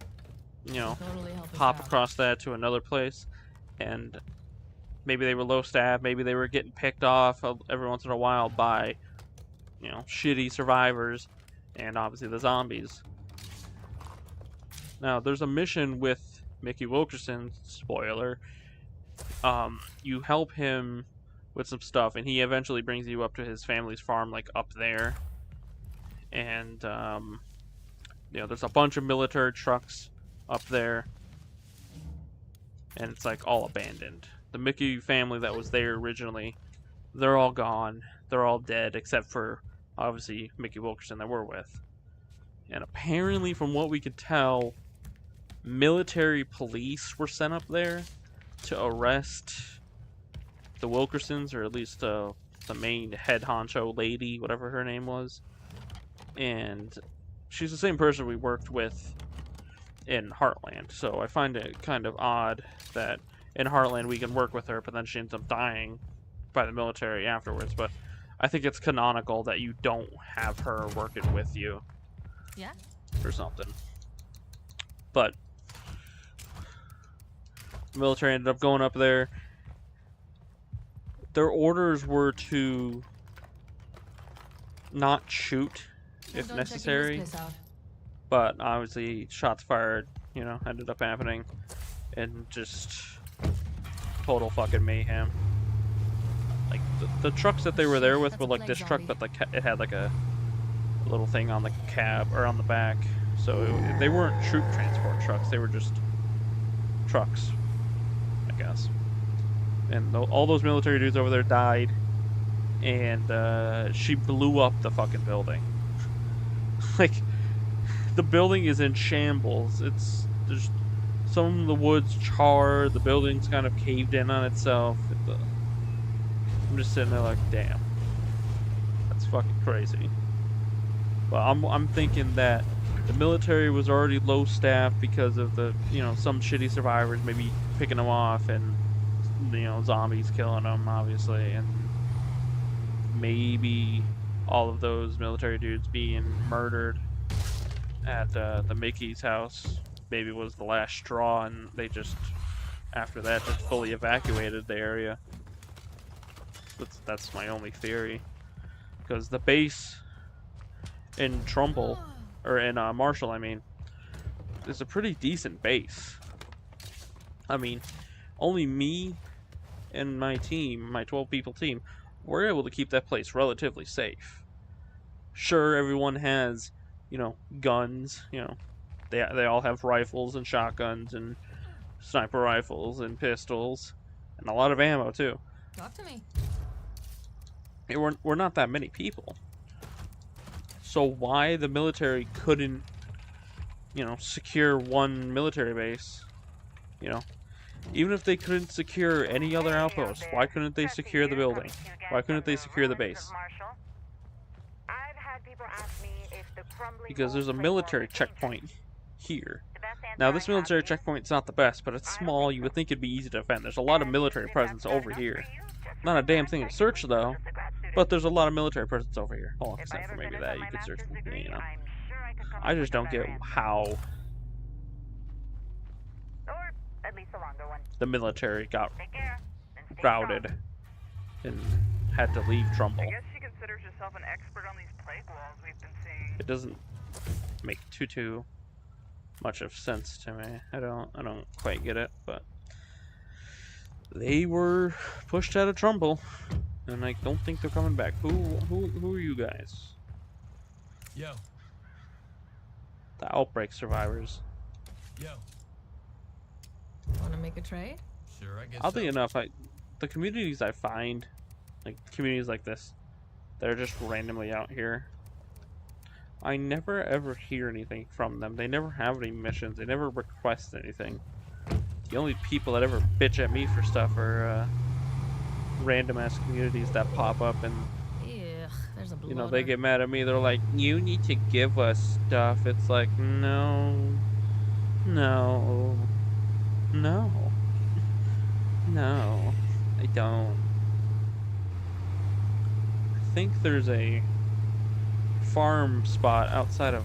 you know, Totally help us hop out. across that to another place. And maybe they were low staff, maybe they were getting picked off every once in a while by, you know, shitty survivors and obviously the zombies. Now, there's a mission with Mickey Wilkerson, spoiler. You help him with some stuff, and he eventually brings you up to his family's farm, like up there. And, you know, there's a bunch of military trucks up there, and it's like all abandoned. The Mickey family that was there originally, they're all gone. They're all dead, except for, obviously, Mickey Wilkerson that we're with. And apparently, from what we could tell, military police were sent up there to arrest the Wilkersons, or at least the main head honcho lady, whatever her name was. And she's the same person we worked with in Heartland, so I find it kind of odd that in Heartland we can work with her, but then she ends up dying by the military afterwards. But I think it's canonical that you don't have her working with you. Yeah? Or something. But the military ended up going up there. Their orders were to not shoot if Don't necessary, check this out. but obviously shots fired, you know, ended up happening, and just total fucking mayhem. Like the trucks that they were there with That's were a like plague this truck, zombie. but it had like a little thing on the cab or on the back, so they weren't troop transport trucks. They were just trucks, I guess. And all those military dudes over there died, and she blew up the fucking building. Like, the building is in shambles. There's some of the wood's charred. The building's kind of caved in on itself. I'm just sitting there like, damn, that's fucking crazy. But I'm thinking that the military was already low staffed because of the, you know, some shitty survivors maybe picking them off, and, you know, zombies killing them, obviously, and maybe all of those military dudes being murdered at the Mickey's house maybe was the last straw, and they just, after that, just fully evacuated the area. That's my only theory, because the base in Trumbull, or in Marshall, I mean, is a pretty decent base. I mean, only me and my team, my 12-people team, were able to keep that place relatively safe. Sure, everyone has, you know, guns, you know, they all have rifles and shotguns and sniper rifles and pistols, and a lot of ammo too. Talk to me. We're not that many people. So why the military couldn't, you know, secure one military base, you know? Even if they couldn't secure any other outpost, why couldn't they secure the building? Why couldn't they secure the base? Because there's a military checkpoint here. Now, this military checkpoint's not the best, but it's small. You would think it'd be easy to defend. There's a lot of military presence over here. Not a damn thing to search, though, but there's a lot of military presence over here. Hold on, except for maybe that. You could search for me, you know. I just don't get how the military got routed and had to leave Trumbull. I guess she considers herself an expert on these plague walls we've been seeing. It doesn't make too much of sense to me. I don't quite get it, but they were pushed out of Trumbull, And I don't think they're coming back. Who are you guys? Yo, The outbreak survivors. yo. Wanna make a trade? Sure, I guess Oddly so. enough, the communities I find, like communities like this, they're just randomly out here. I never ever hear anything from them. They never have any missions. They never request anything. The only people that ever bitch at me for stuff are random ass communities that pop up, and Ugh, there's a bloater. you know, they get mad at me. They're like, "You need to give us stuff." It's like, no, no, no, no, I don't. I think there's a farm spot outside of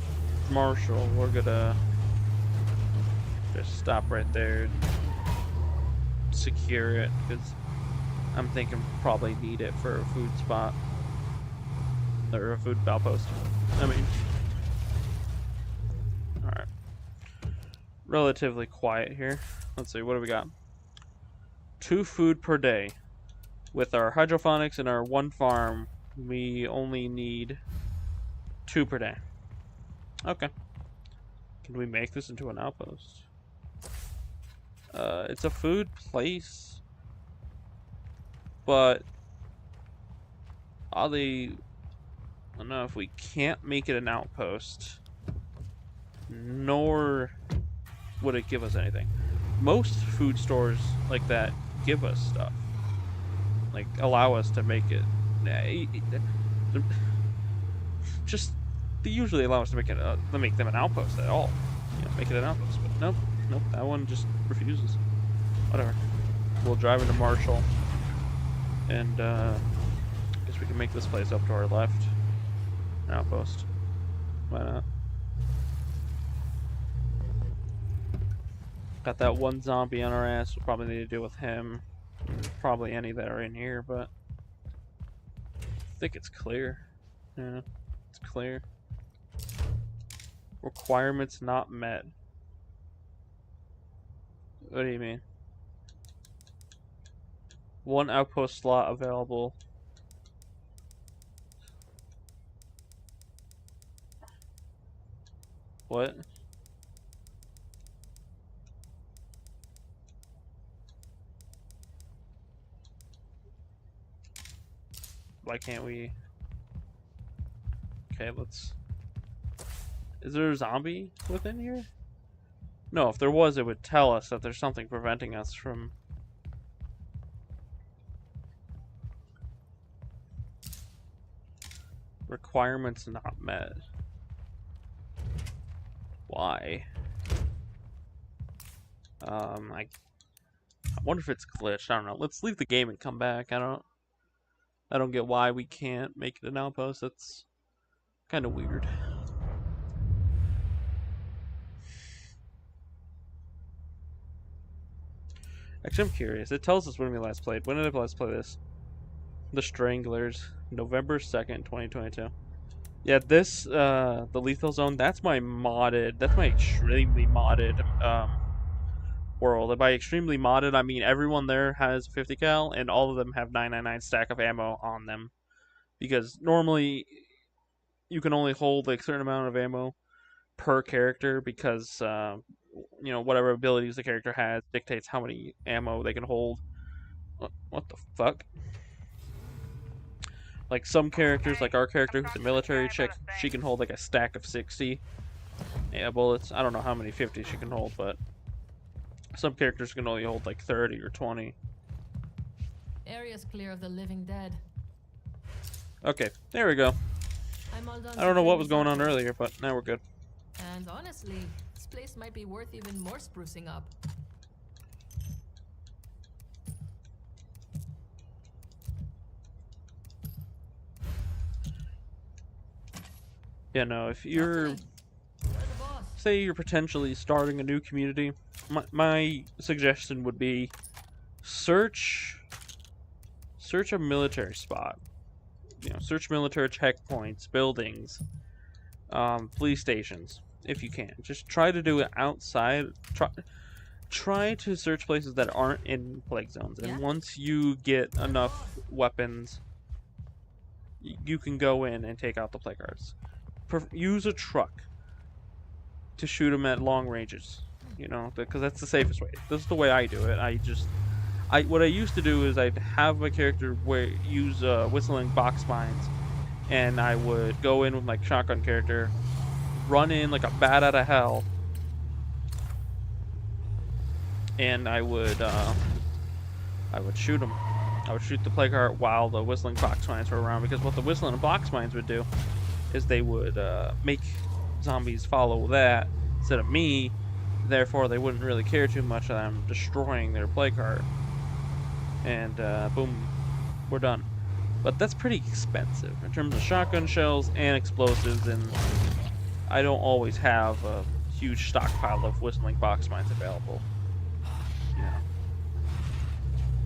Marshall. We're gonna just stop right there and secure it, because I'm thinking probably need it for a food spot. Or a food outpost. I mean, alright. Relatively quiet here. Let's see, what do we got? 2 food per day. With our hydroponics and our 1 farm, we only need 2 per day. Okay. Can we make this into an outpost? It's a food place. But oddly enough, we can't make it an outpost, nor would it give us anything. Most food stores like that give us stuff, like allow us to make it. Just they usually allow us to make it to make them an outpost at all. You know, make it an outpost. But nope, nope. That one just refuses. Whatever. We'll drive into Marshall, and I guess we can make this place up to our left. Outpost. Why not? Got that one zombie on our ass. We'll probably need to deal with him. Probably any that are in here, but I think it's clear. Yeah, it's clear. Requirements not met. What do you mean? 1 outpost slot available. What? Why can't we? Okay, let's... Is there a zombie within here? No, if there was, it would tell us that there's something preventing us from... Requirements not met. Why? I wonder if it's glitched. I don't know. Let's leave the game and come back. I don't get why we can't make it an outpost. That's kind of weird. Actually, I'm curious. It tells us when we last played. When did I last play this? The Stranglers, November 2nd, 2022. Yeah, this, the Lethal Zone, that's my extremely modded, world. And by extremely modded, I mean everyone there has 50 cal, and all of them have 999 stack of ammo on them. Because normally, you can only hold like, a certain amount of ammo per character, because, you know, whatever abilities the character has dictates how many ammo they can hold. What the fuck? Like some characters, like our character who's a military chick, she can hold like a stack of 60 bullets. I don't know how many 50 she can hold, but some characters can only hold like 30 or 20. Area's clear of the living dead. Okay, there we go. I'm all done. I don't know what was going on earlier, but now we're good. And honestly, this place might be worth even more sprucing up. Yeah, no, if you're, say you're potentially starting a new community, my suggestion would be search a military spot. You know, search military checkpoints, buildings, police stations, if you can. Just try to do it outside. Try to search places that aren't in plague zones. And once you get enough weapons you can go in and take out the play cards. Use a truck to shoot them at long ranges, you know, because that's the safest way. This is the way I do it. What I used to do is I'd have my character use whistling box mines, and I would go in with my shotgun character, run in like a bat out of hell, and I would shoot them. I would shoot the play cart while the whistling box mines were around, because what the whistling box mines would do is they would make zombies follow that instead of me. Therefore, they wouldn't really care too much that I'm destroying their play cart. And boom, we're done. But that's pretty expensive in terms of shotgun shells and explosives, and I don't always have a huge stockpile of whistling box mines available. You know,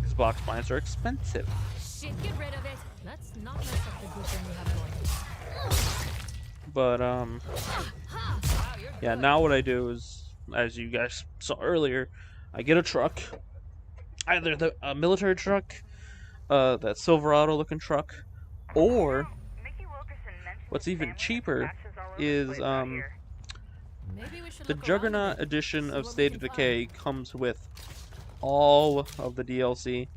because box mines are expensive. Shit, get rid of it. Let's not mess up the good thing we have going. But yeah, now what I do is, as you guys saw earlier, I get a truck, either a military truck, that Silverado looking truck, or what's even cheaper is the Juggernaut edition of State of Decay comes with all of the DLC,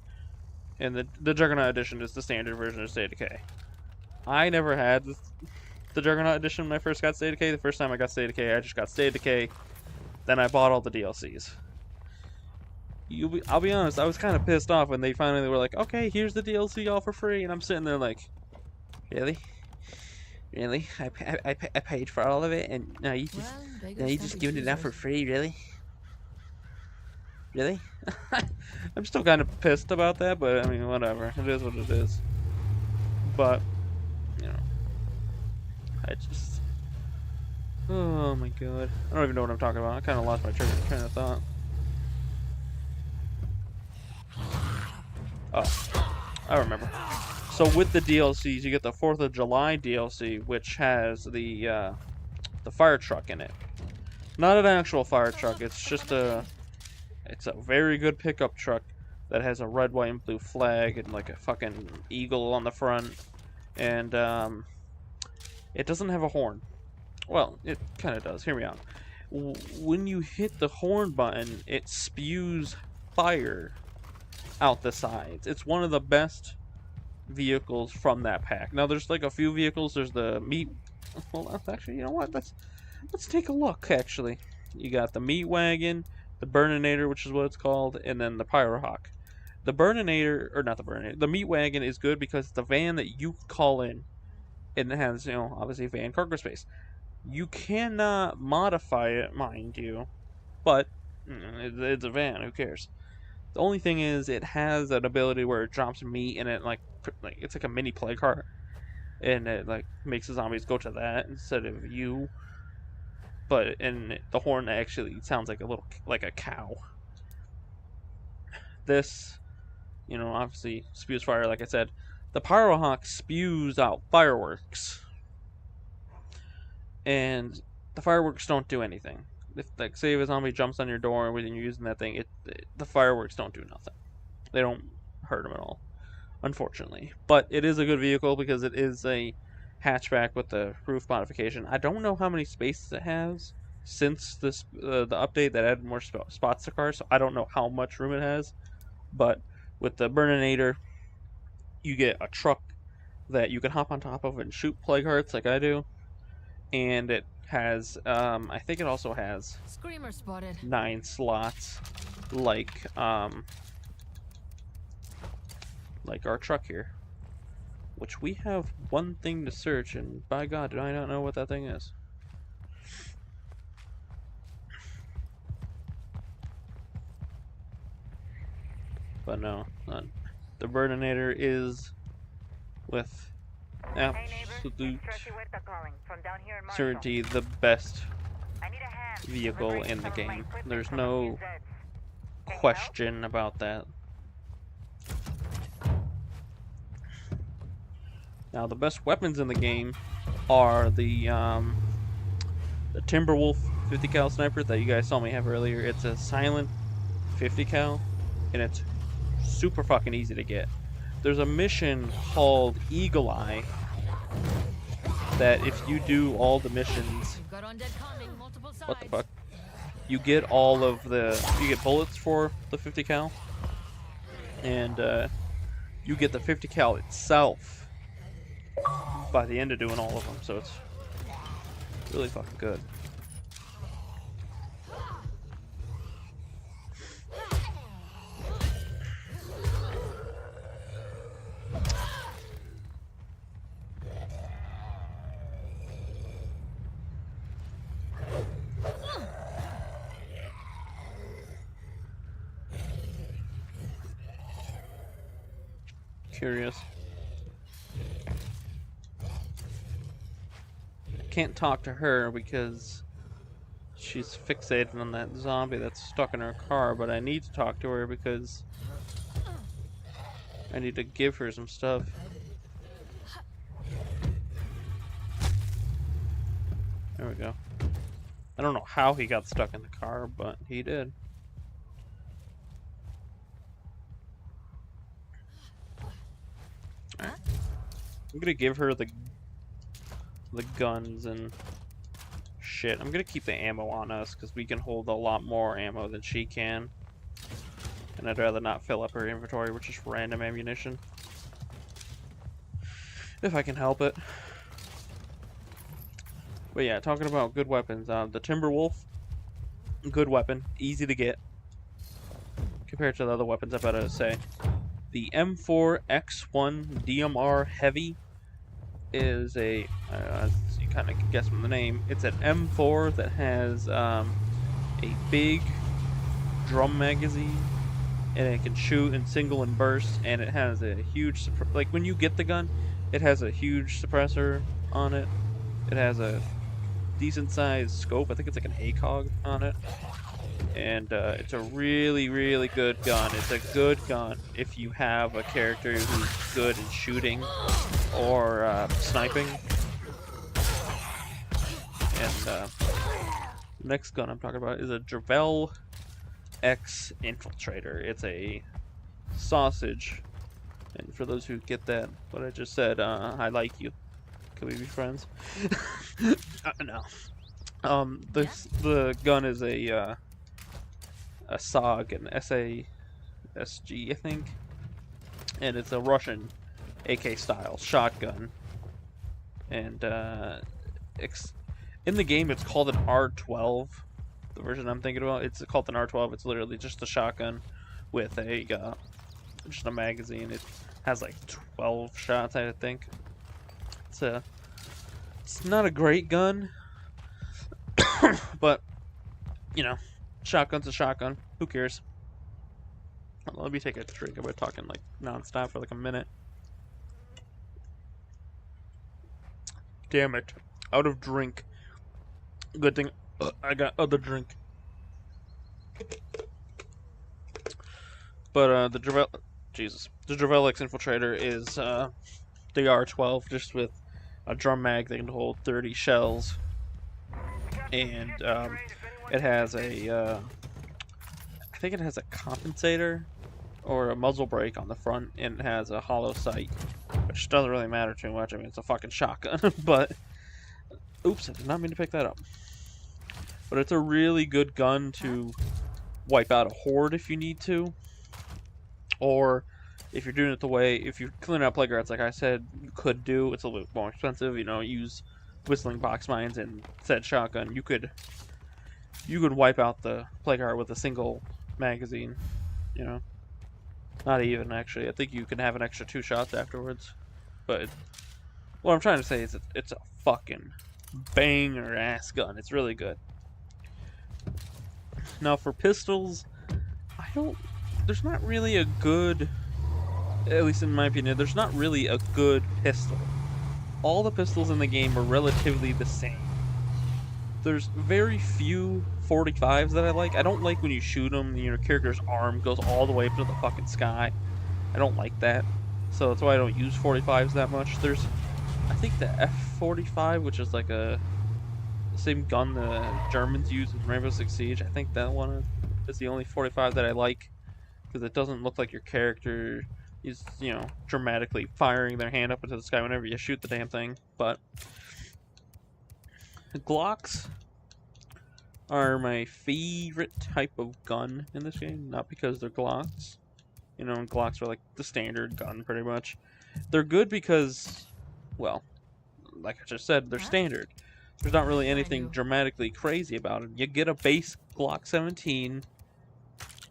and the Juggernaut edition is the standard version of State of Decay. I never had the Juggernaut edition when I first got State of Decay. The first time I got State of Decay, I just got State of Decay. Then I bought all the DLCs. I'll be honest, I was kind of pissed off when they finally were like, okay, here's the DLC all for free. And I'm sitting there like, really? Really? I paid for all of it, and now you just giving it out for free, really? Really? I'm still kind of pissed about that, but I mean, whatever. It is what it is. But, you know, I just... Oh my god. I don't even know what I'm talking about. I kind of lost my train of thought. Oh, I remember. So with the DLCs, you get the 4th of July DLC, which has the fire truck in it. Not an actual fire truck. It's just it's a very good pickup truck that has a red, white, and blue flag and like a fucking eagle on the front. And it doesn't have a horn. Well, it kind of does. Hear me out. When you hit the horn button, it spews fire out the sides. It's one of the best vehicles from that pack. Now, there's like a few vehicles. There's the meat... Well, actually, you know what? Let's take a look, actually. You got the meat wagon, the Burninator, which is what it's called, and then the Pyrohawk. The Burninator, or not the Burninator, the meat wagon is good because it's the van that you call in, and it has, you know, obviously van cargo space. You cannot modify it, mind you, but it's a van, who cares? The only thing is, it has an ability where it drops meat, and it like it's like a mini play cart, and it like makes the zombies go to that instead of you. But the horn actually sounds like a cow. This, you know, obviously spews fire, like I said. The Pyrohawk spews out fireworks. And the fireworks don't do anything. If, like, say if a zombie jumps on your door when you're using that thing, the fireworks don't do nothing. They don't hurt them at all, unfortunately. But it is a good vehicle because it is a hatchback with the roof modification. I don't know how many spaces it has since the update that added more spots to cars, so I don't know how much room it has. But with the Burninator, you get a truck that you can hop on top of and shoot plague hearts like I do. And it has, I think it also has Screamer spotted. 9 slots, like our truck here. Which we have one thing to search, and by God, do I not know what that thing is. But no, the Burninator is with absolute certainty the best vehicle in the game. There's no question about that. Now, the best weapons in the game are the Timberwolf 50 cal sniper that you guys saw me have earlier. It's a silent 50 cal, and it's super fucking easy to get. There's a mission called Eagle Eye that if you do all the missions, We've got undead coming, multiple sides. what the fuck? You get all of you get bullets for the 50 cal, and you get the 50 cal itself by the end of doing all of them, so it's really fucking good. Curious. Can't talk to her because she's fixated on that zombie that's stuck in her car, but I need to talk to her because I need to give her some stuff. There we go. I don't know how he got stuck in the car, but he did. Alright. I'm gonna give her the guns and shit. I'm gonna keep the ammo on us because we can hold a lot more ammo than she can. And I'd rather not fill up her inventory with just random ammunition. If I can help it. But yeah, talking about good weapons. The Timberwolf, good weapon. Easy to get. Compared to the other weapons, I better say. The M4X1 DMR Heavy is a, you kind of can guess from the name, it's an M4 that has a big drum magazine, and it can shoot in single and burst, and it has a huge, like when you get the gun, it has a huge suppressor on it. It has a decent sized scope, I think it's like an ACOG on it. And it's a really, really good gun. It's a good gun if you have a character who's good in shooting or sniping. And the next gun I'm talking about is a Javel X Infiltrator. It's a sausage. And for those who get that, what I just said, I like you. Can we be friends? No. The gun is a SOG, an SASG, I think, and it's a Russian AK style shotgun. And in the game, it's called an R12. The version I'm thinking about, it's called an R12. It's literally just a shotgun with a just a magazine. It has like 12 shots, I think. It's not a great gun, but you know. Shotgun's a shotgun. Who cares? Let me take a drink. I've been talking like non-stop for like a minute. Damn it. Out of drink. Good thing I got other drink. But the Javel... Jesus. The Javel X Infiltrator is the R12 just with a drum mag that can hold 30 shells. And it has a, I think it has a compensator or a muzzle brake on the front, and it has a hollow sight, which doesn't really matter too much. I mean, it's a fucking shotgun, but oops, I did not mean to pick that up. But it's a really good gun to wipe out a horde if you need to, or if you're doing it the way, if you're cleaning out playgrounds, like I said, you could do. It's a little bit more expensive, you know. Use whistling box mines and said shotgun. You could wipe out the playground with a single magazine, you know. Not even, actually. I think you can have an extra 2 shots afterwards. But what I'm trying to say is it's a fucking banger ass gun. It's really good. Now for pistols, there's not really a good, at least in my opinion, there's not really a good pistol. All the pistols in the game are relatively the same. There's very few 45s that I like. I don't like when you shoot them, your character's arm goes all the way up to the fucking sky. I don't like that. So that's why I don't use 45s that much. There's, I think the F45, which is like the same gun the Germans use in Rainbow Six Siege. I think that one is the only 45 that I like, because it doesn't look like your character, is, you know, dramatically firing their hand up into the sky whenever you shoot the damn thing. But Glocks are my favorite type of gun in this game, not because they're Glocks. You know, Glocks are like the standard gun, pretty much. They're good because, well, like I just said, they're standard. There's not really anything dramatically crazy about it. You get a base Glock 17,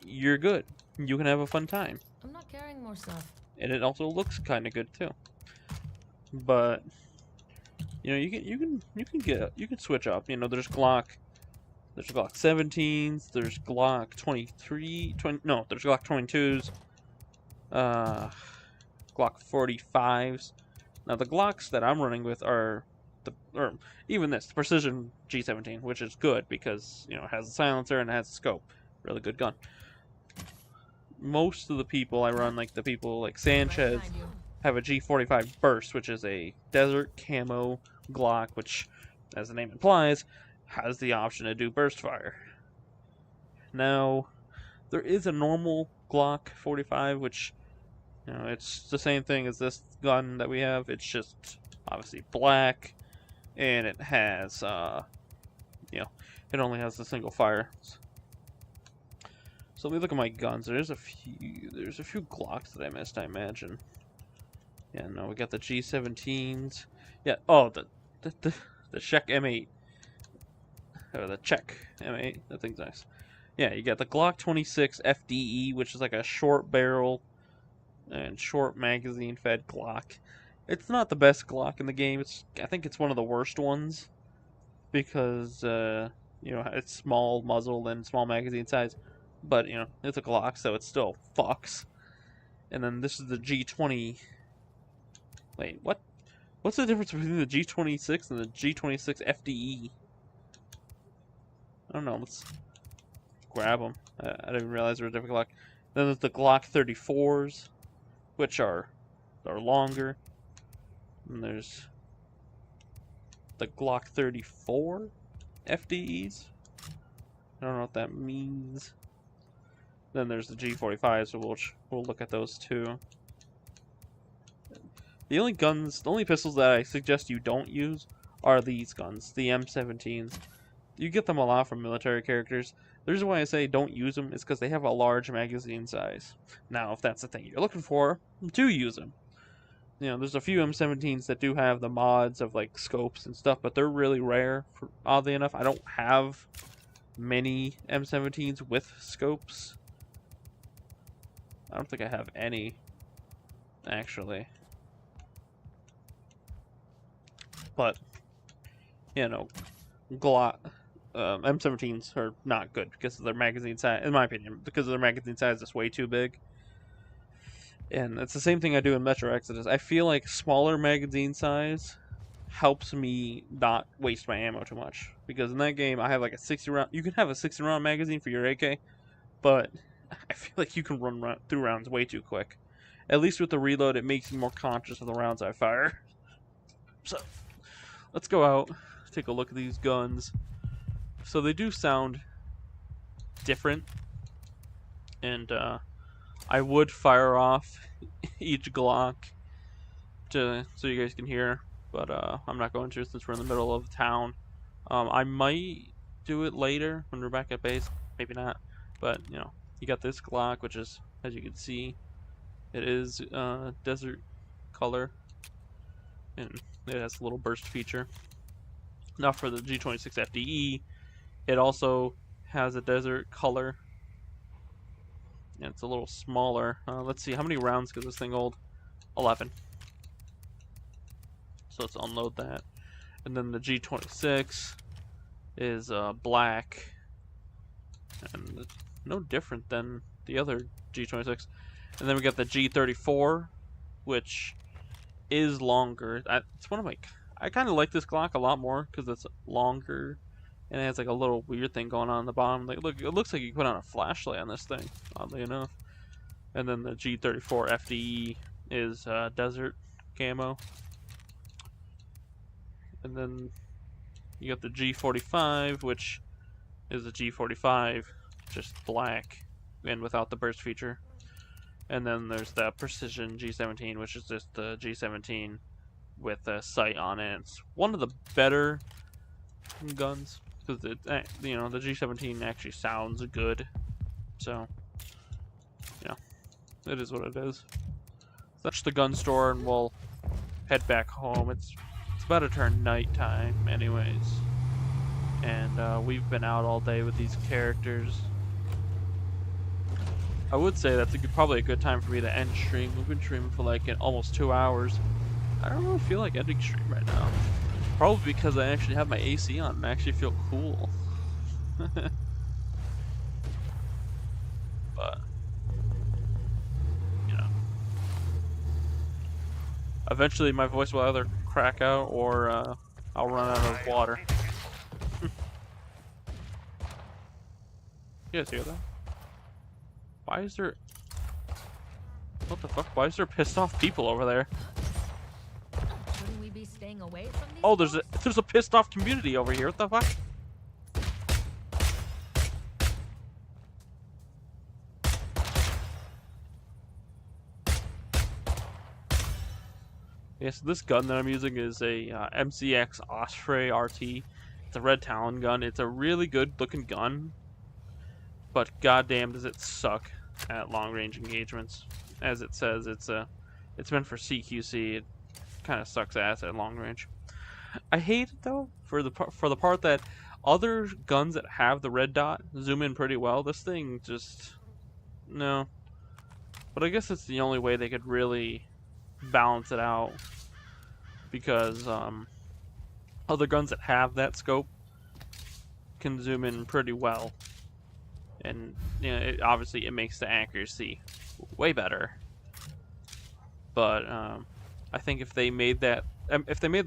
you're good. You can have a fun time. I'm not carrying more stuff. And it also looks kind of good too. But you know, you can switch up. You know, there's Glock 17s, there's Glock 20, there's Glock 22s, Glock 45s. Now the Glocks that I'm running with are or even this, the Precision G17, which is good because, you know, it has a silencer and it has a scope. Really good gun. Most of the people I run, like the people like Sanchez, have a G45 Burst, which is a desert camo Glock, which, as the name implies, has the option to do burst fire. Now, there is a normal Glock 45, which, you know, it's the same thing as this gun that we have. It's just obviously black, and it has, you know, it only has a single fire. So let me look at my guns. There's a few Glocks that I missed, I imagine. Yeah, no, we got the G17s. Yeah, oh, the Czech M8. Or the Czech M8. That thing's nice. Yeah, you got the Glock 26 FDE, which is like a short barrel and short magazine fed Glock. It's not the best Glock in the game. I think it's one of the worst ones because you know, it's small muzzle and small magazine size. But, you know, it's a Glock, so it still fucks. And then this is the G20. Wait, what? What's the difference between the G26 and the G26 FDE? I don't know. Let's grab them. I didn't realize they were a different Glock. Then there's the Glock 34s, which are longer. And there's the Glock 34 FDEs. I don't know what that means. Then there's the G45s, so we'll look at those too. The only pistols that I suggest you don't use are these guns, the M17s. You get them a lot from military characters. The reason why I say don't use them is because they have a large magazine size. Now, if that's the thing you're looking for, do use them. You know, there's a few M17s that do have the mods of like scopes and stuff, but they're really rare. Oddly enough, I don't have many M17s with scopes. I don't think I have any, actually. But, you know, M17s are not good because of their magazine size, in my opinion, because their magazine size is way too big. And it's the same thing I do in Metro Exodus. I feel like smaller magazine size helps me not waste my ammo too much. Because in that game, I have like a 60 round. You can have a 60 round magazine for your AK, but I feel like you can run through rounds way too quick. At least with the reload, it makes me more conscious of the rounds I fire. So, let's go out, take a look at these guns. So they do sound different, and I would fire off each Glock so you guys can hear, but I'm not going to since we're in the middle of town. I might do it later when we're back at base, maybe not, but you know, you got this Glock, which is, as you can see, it is desert color, and it has a little burst feature. Now for the G26 FDE, it also has a desert color, and it's a little smaller. Let's see, how many rounds does this thing hold? 11. So let's unload that. And then the G26 is black, and it's no different than the other G26. And then we got the G34, which is longer. It's one of my... I kind of like this Glock a lot more because it's longer, and it has like a little weird thing going on the bottom. Like, look, it looks like you put on a flashlight on this thing, oddly enough. And then the G34 FDE is desert camo. And then you got the G45, which is a G45, just black and without the burst feature. And then there's the Precision G17, which is just the G17 with a sight on it. It's one of the better guns because it, the G17 actually sounds good. So, yeah, it is what it is. That's the gun store, and we'll head back home. It's about to turn nighttime, anyways, and we've been out all day with these characters. I would say that's probably a good time for me to end stream. We've been streaming for like almost 2 hours. I don't really feel like ending stream right now. Probably because I actually have my AC on and I actually feel cool. But, you know. Eventually my voice will either crack out or I'll run out of water. You guys hear that? Why is there... What the fuck? Why is there pissed off people over there? Shouldn't we be staying away from these Oh, there's walls? a pissed off community over here. What the fuck? Yeah, so this gun that I'm using is a MCX Osprey RT. It's a red Talon gun. It's a really good looking gun, but goddamn does it suck at long range engagements. As it says, it's meant for CQC. It kind of sucks ass at long range. I hate it though for the part that other guns that have the red dot zoom in pretty well. This thing just no. But I guess it's the only way they could really balance it out, because other guns that have that scope can zoom in pretty well, and obviously it makes the accuracy way better. But I think if they made the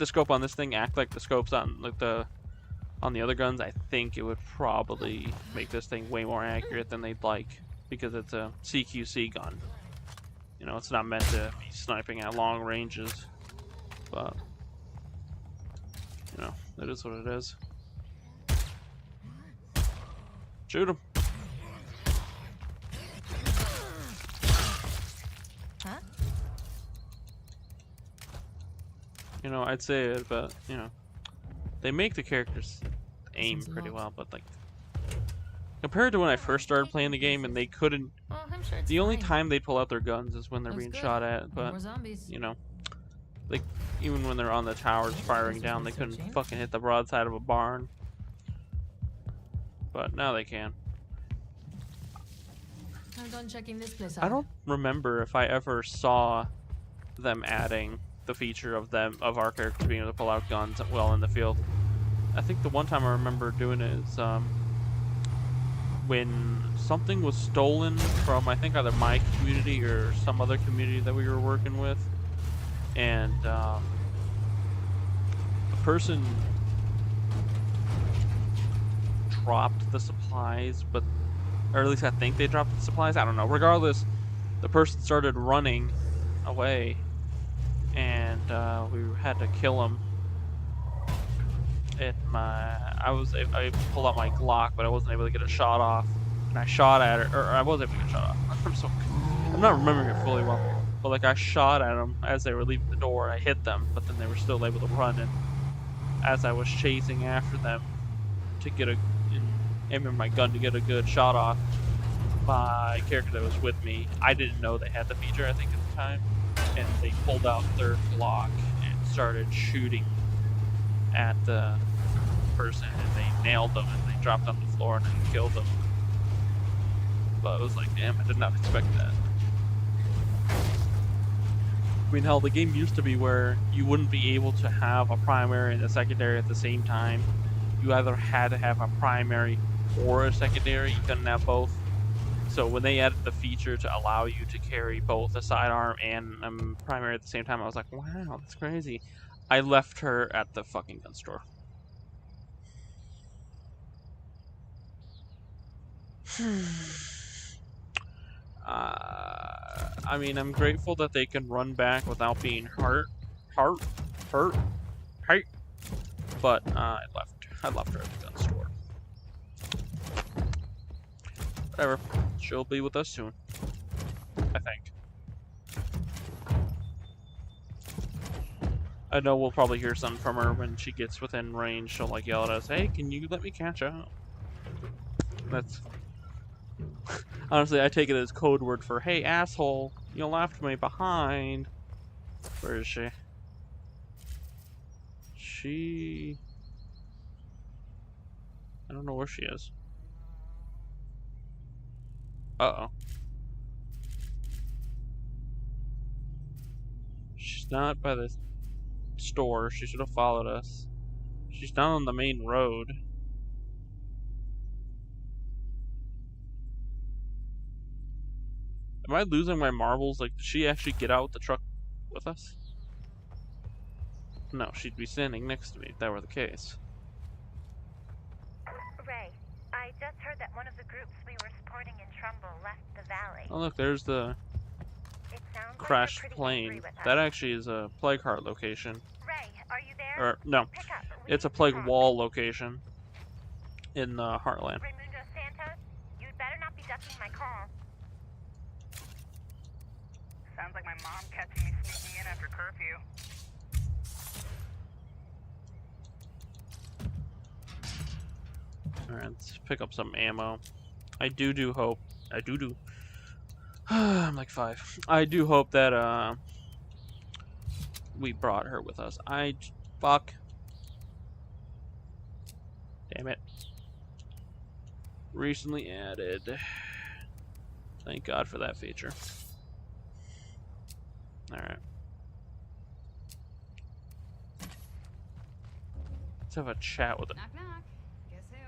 scope on this thing act like the scopes on the other guns, I think it would probably make this thing way more accurate than they'd like, because it's a CQC gun. You know, it's not meant to be sniping at long ranges, but you know, it is what it is. Shoot him. Huh? You know, I'd say it, but you know, they make the characters aim Seems pretty locked. well, but like compared to when I first started playing the game and they couldn't. Oh, I'm sure it's The only fine. time they pull out their guns is when they're Looks being good. shot at, No but more zombies. you know, like even when they're on the towers firing down, they couldn't fucking hit the broadside of a barn. But now they can. I'm done checking this place out. I don't remember if I ever saw them adding the feature of our characters being able to pull out guns well in the field. I think the one time I remember doing it is when something was stolen from, I think, either my community or some other community that we were working with, and the person dropped the supplies, or at least I think they dropped the supplies, I don't know. Regardless, the person started running away, and we had to kill him. I pulled out my Glock, but I wasn't able to get a shot off, and I shot at her, or I was able to get a shot off. I'm not remembering it fully well, but like I shot at them as they were leaving the door. I hit them, but then they were still able to run, and as I was chasing after them to get aiming my gun to get a good shot off, my character that was with me, I didn't know they had the feature, I think, at the time, and they pulled out their Glock and started shooting at the person, and they nailed them, and they dropped on the floor and I killed them. But it was like, damn, I did not expect that. I mean, hell, the game used to be where you wouldn't be able to have a primary and a secondary at the same time. You either had to have a primary or a secondary. You couldn't have both. So when they added the feature to allow you to carry both a sidearm and primary at the same time, I was like, wow, that's crazy. I left her at the fucking gun store. I mean, I'm grateful that they can run back without being hurt. But I left her at the gun store. Whatever. She'll be with us soon, I think. I know we'll probably hear something from her when she gets within range. She'll like yell at us, "Hey, can you let me catch up?" That's honestly, I take it as code word for, "Hey, asshole, you left me behind." Where is she? I don't know where she is. Uh-oh. She's not by the store. She should have followed us. She's not on the main road. Am I losing my marbles? Like, did she actually get out the truck with us? No, she'd be standing next to me if that were the case. Ray, I just heard that one of the groups we were supporting in Trumbull left the valley. Oh, look, there's the It sounds crashed like they're pretty angry plane. with us. That actually is a plague heart location. Ray, are you there? Or, no, Pick up. We it's a need to plague talk. wall location in the Heartland. Raimundo Santos, you'd better not be ducking my call. Sounds like my mom catching me sneaking in after curfew. Alright, let's pick up some ammo. I do hope. I'm like 5. I do hope that, we brought her with us. Fuck. Damn it. Recently added. Thank God for that feature. Alright. Let's have a chat with her. Knock knock. Guess who?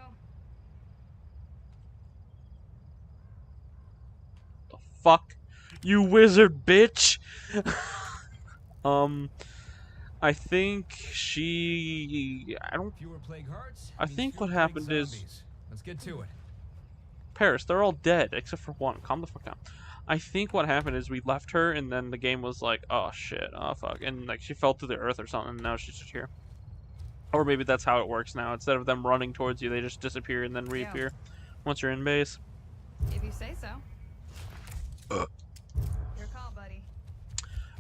The fuck? You wizard bitch! I think she... Fewer plague hearts. I means think fewer what plague happened is... zombies. Let's get to it. Paris, they're all dead except for one. Calm the fuck down. I think what happened is we left her and then the game was like, oh shit, oh fuck. And like she fell to the earth or something and now she's just here. Or maybe that's how it works now. Instead of them running towards you, they just disappear and then reappear once you're in base. If you say so. Your call, buddy.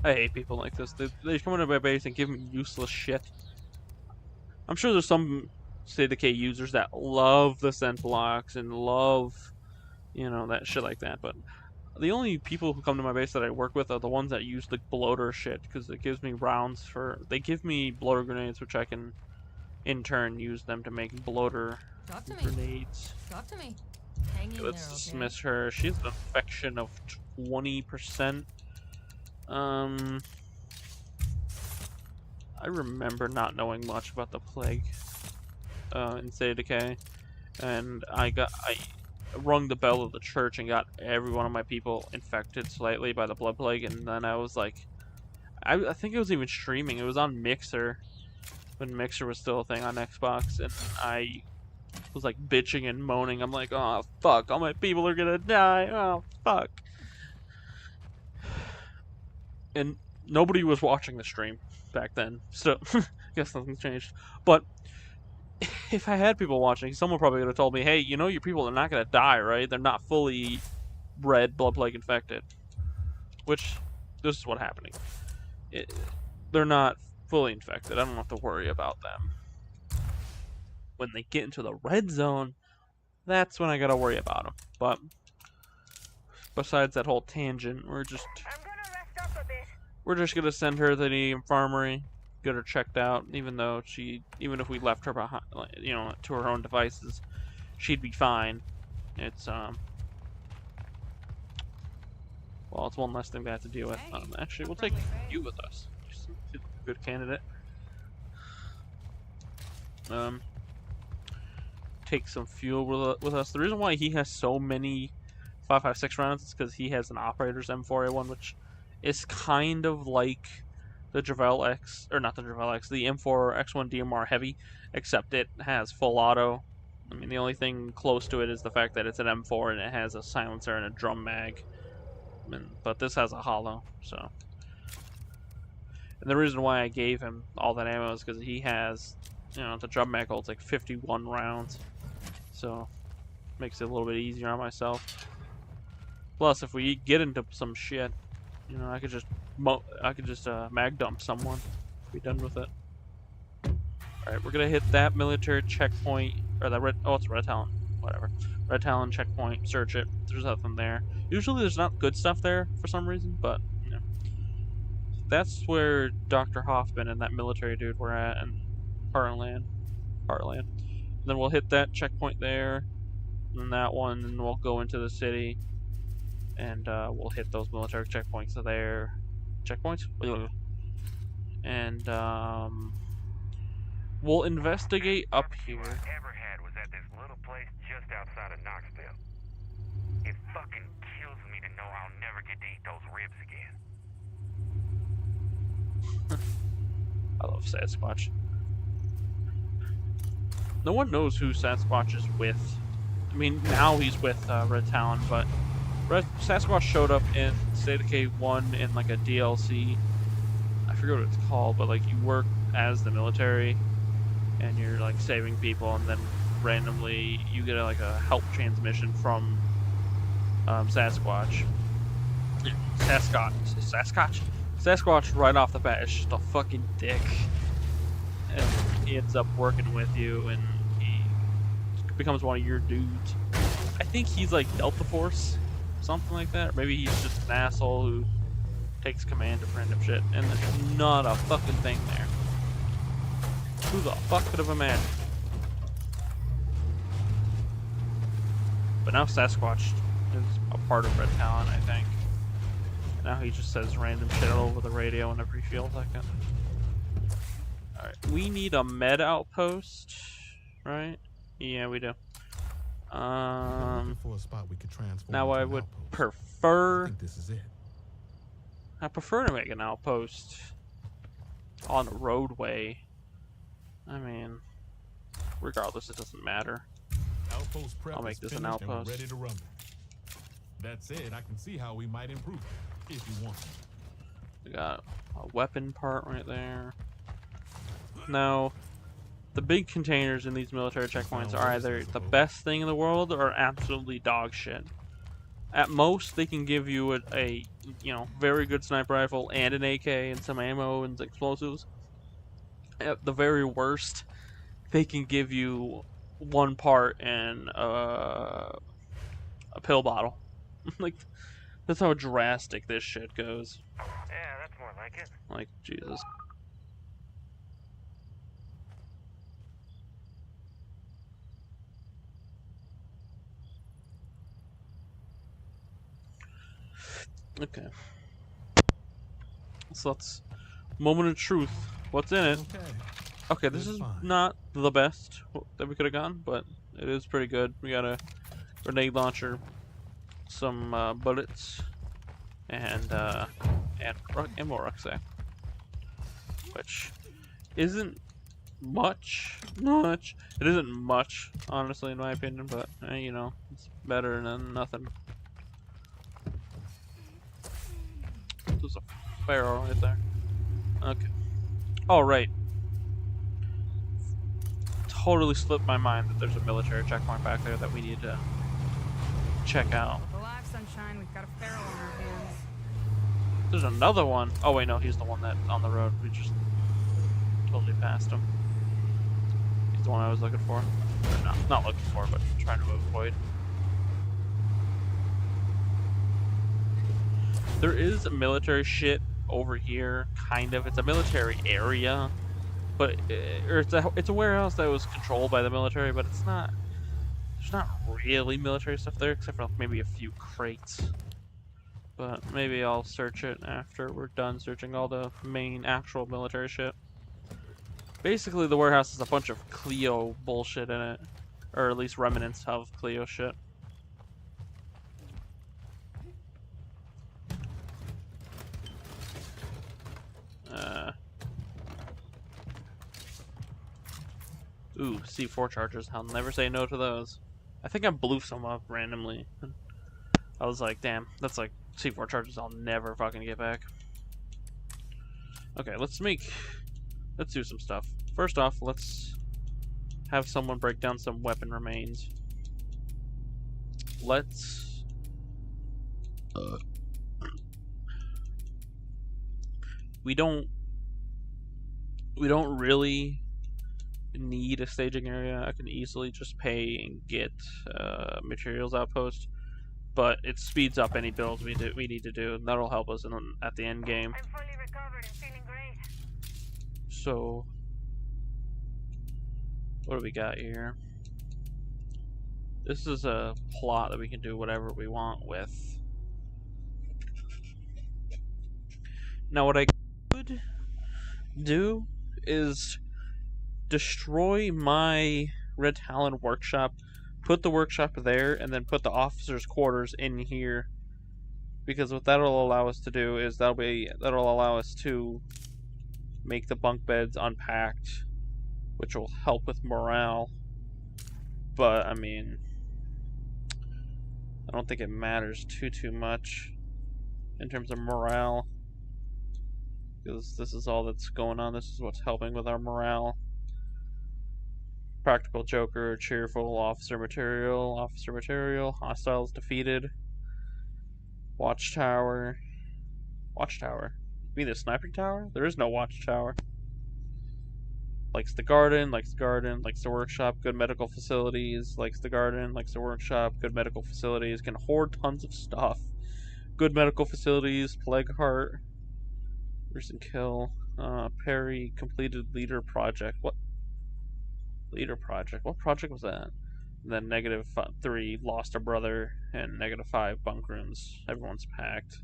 I hate people like this. They come into my base and give me useless shit. I'm sure there's some State of Decay users that love the scent blocks and love, you know, that shit like that. But the only people who come to my base that I work with are the ones that use the bloater shit because it gives me rounds for. They give me bloater grenades, which I can, in turn, use them to make bloater Talk to me. grenades. Talk to me. Hang in Let's there, okay? dismiss her. She has an infection of 20%. I remember not knowing much about the plague in State of Decay, and I rung the bell of the church and got every one of my people infected slightly by the blood plague, and then I was like, I think it was even streaming. It was on Mixer when Mixer was still a thing on Xbox, and I was like bitching and moaning. I'm like, oh fuck, all my people are gonna die. Oh fuck. And nobody was watching the stream back then, so guess nothing's changed. But if I had people watching, someone probably would have told me, hey, you know your people are not gonna die, right? They're not fully red blood plague infected. Which, this is what's happening. They're not fully infected. I don't have to worry about them. When they get into the red zone, that's when I gotta worry about them. But besides that whole tangent, we're just gonna send her to the infirmary, get her checked out. Even if we left her behind, you know, to her own devices, she'd be fine. It's well, it's one less thing we have to deal with. Actually, we'll take you with us. She's a good candidate. Take some fuel with us. The reason why he has so many 5.56 rounds is because he has an operator's M4A1, which is kind of like the Javel X, or not the Javel X, the M4 X1 DMR Heavy, except it has full auto. I mean, the only thing close to it is the fact that it's an M4 and it has a silencer and a drum mag. But this has a hollow, so. And the reason why I gave him all that ammo is because he has, you know, the drum mag holds like 51 rounds. So, makes it a little bit easier on myself. Plus, if we get into some shit, you know, I could just mag dump someone. Be done with it. Alright, we're gonna hit that military checkpoint, or that red, oh, it's Red Talon, whatever. Red Talon checkpoint, search it, there's nothing there. Usually there's not good stuff there for some reason, but, you know. That's where Dr. Hoffman and that military dude were at in Heartland. Then we'll hit that checkpoint there, and that one, and we'll go into the city, and we'll hit those military checkpoints there. Checkpoints? And, we'll investigate up here. I ever had was at this little place just outside of Knoxville. It fucking kills me to know I'll never get to eat those ribs again. I love Sasquatch. No one knows who Sasquatch is with. I mean, now he's with Red Talon, but Sasquatch showed up in State of Decay 1 in like a DLC. I forget what it's called, but like you work as the military and you're like saving people, and then randomly you get like a help transmission from Sasquatch. Sasquatch right off the bat is just a fucking dick, and he ends up working with you, and he becomes one of your dudes. I think he's like Delta Force, something like that, or maybe he's just an asshole who takes command of random shit, and there's not a fucking thing there. Who the fuck could have imagined? But now Sasquatch is a part of Red Talon, I think. And now he just says random shit all over the radio whenever he feels like it. Alright, we need a med outpost, right? Yeah, we do. Looking for a spot we could transform Now into I an would outpost. I prefer... think this is it. I prefer to make an outpost on a roadway. I mean, regardless, it doesn't matter. Outpost prep I'll make is this an finished and we're outpost. ready to rumble. That said, I can see how we might improve it, if you want. We got a weapon part right there. Now, the big containers in these military checkpoints are either the best thing in the world or absolutely dog shit. At most, they can give you a you know, very good sniper rifle and an AK and some ammo and explosives. At the very worst, they can give you one part and a pill bottle. Like, that's how drastic this shit goes. Yeah, that's more like it. Like, Jesus. Okay. So that's moment of truth. What's in it? Okay. Okay, this It's is fine. not the best that we could have gotten, but it is pretty good. We got a grenade launcher, some bullets, and ammo rucksack, which isn't much. It isn't much, honestly, in my opinion, but you know, it's better than nothing. There's a barrel right there. Okay. All right. Totally slipped my mind that there's a military checkpoint back there that we need to check out. Alive, sunshine. We've got a feral on our hands. There's another one. Oh wait, no, he's the one that's on the road. We just totally passed him. He's the one I was looking for. Or no, not looking for, but trying to avoid. There is military shit over here, kind of. It's a military area, but it's a warehouse that was controlled by the military, but it's not. There's not really military stuff there, except for maybe a few crates. But maybe I'll search it after we're done searching all the main actual military shit. Basically, the warehouse has a bunch of Clio bullshit in it, or at least remnants of Clio shit. Ooh, C4 chargers. I'll never say no to those. I think I blew some up randomly. I was like, damn, that's like C4 chargers I'll never fucking get back. Okay, let's do some stuff. First off, let's have someone break down some weapon remains. Let's... we don't we don't really need a staging area. I can easily just pay and get materials outpost, but it speeds up any builds we need to do, and that'll help us at the end game. I'm fully recovered and feeling great. So, what do we got here? This is a plot that we can do whatever we want with. Now, what I could do is destroy my Red Talon workshop, put the workshop there, and then put the officers' quarters in here. Because what that'll allow us to do is that'll allow us to make the bunk beds unpacked, which will help with morale. But I mean, I don't think it matters too much in terms of morale, because this is all that's going on. This is what's helping with our morale. Practical Joker, cheerful, officer material, hostiles defeated, watchtower. You mean the sniping tower? There is no watchtower. Likes the garden, likes the workshop, good medical facilities, likes the garden, likes the workshop, good medical facilities, can hoard tons of stuff. Good medical facilities, plague heart, recent kill, Perry, completed leader project. What? Leader project? What project was that? And then -3, lost a brother, and -5, bunk rooms. Everyone's packed.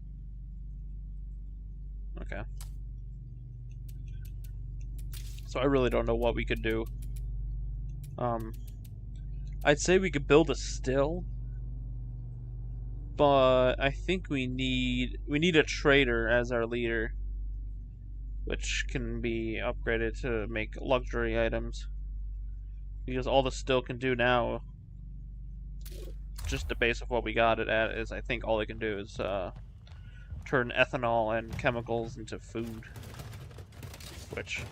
Okay. So I really don't know what we could do. I'd say we could build a still, but I think we need a trader as our leader, which can be upgraded to make luxury items. Because all the still can do now, just the base of what we got it at, is I think all it can do is turn ethanol and chemicals into food, which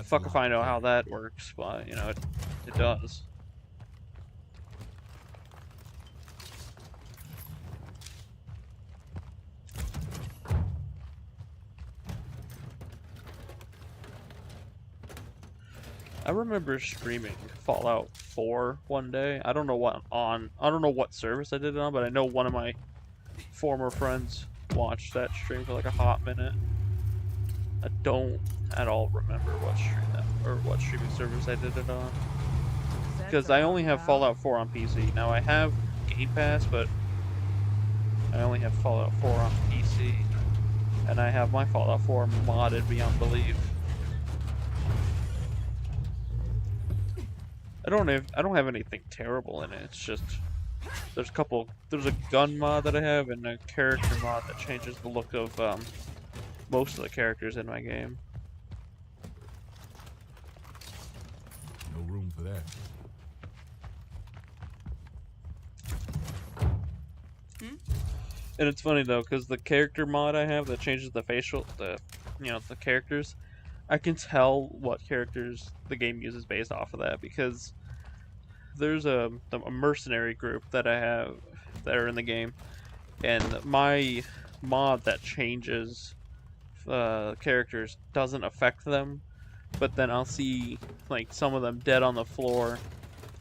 fuck if I know how that works, but you know it does. I remember streaming Fallout 4 one day. I don't know what service I did it on, but I know one of my former friends watched that stream for like a hot minute. I don't at all remember what streaming service I did it on, because I only have Fallout 4 on PC. Now I have Game Pass, but I only have Fallout 4 on PC, and I have my Fallout 4 modded beyond belief. I don't have anything terrible in it. It's just there's a gun mod that I have and a character mod that changes the look of most of the characters in my game. No room for that. And it's funny though, because the character mod I have that changes the the characters, I can tell what characters the game uses based off of that, because there's a mercenary group that I have that are in the game, and my mod that changes characters doesn't affect them, but then I'll see like some of them dead on the floor.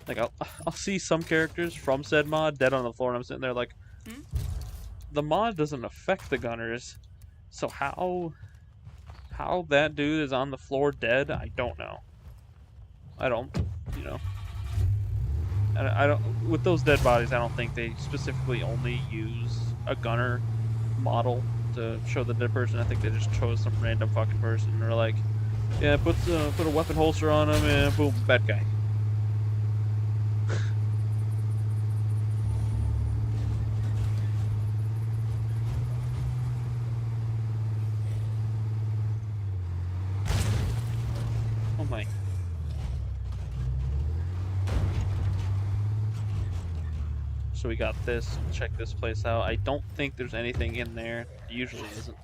Like I'll see some characters from said mod dead on the floor, and I'm sitting there like, the mod doesn't affect the gunners, so how that dude is on the floor dead, I don't know. And I don't, with those dead bodies, I don't think they specifically only use a gunner model to show the dead person. I think they just chose some random fucking person, and they're like, yeah, put a weapon holster on him, and boom, bad guy. Oh my. So we got this. Check this place out. I don't think there's anything in there. It usually isn't.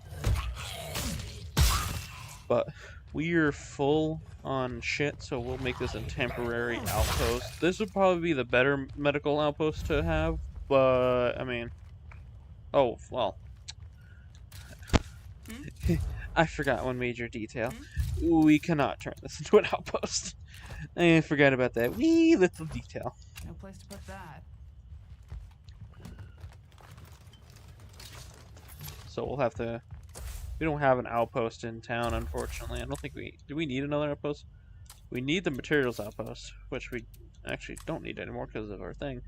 But we're full on shit, so we'll make this a temporary outpost. This would probably be the better medical outpost to have, but I mean, oh well. I forgot one major detail. We cannot turn this into an outpost. I forgot about that wee little detail. No place to put that. So we'll have to... We don't have an outpost in town, unfortunately. I don't think we... Do we need another outpost? We need the materials outpost, which we actually don't need anymore because of our thing.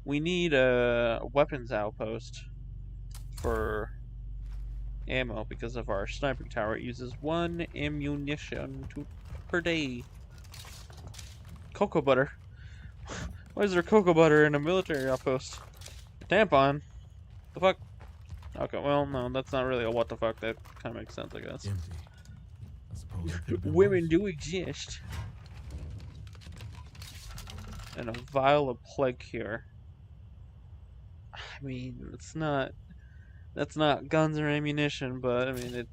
We need a weapons outpost for ammo because of our sniping tower. It uses 1 ammunition per day. Cocoa butter. Why is there cocoa butter in a military outpost? A tampon? The fuck? Okay, well, no, that's not really a what the fuck. That kind of makes sense, I guess. Empty. I suppose it could've been Women worse. do exist. And a vial of plague cure. I mean, it's not... That's not guns or ammunition, but, I mean, it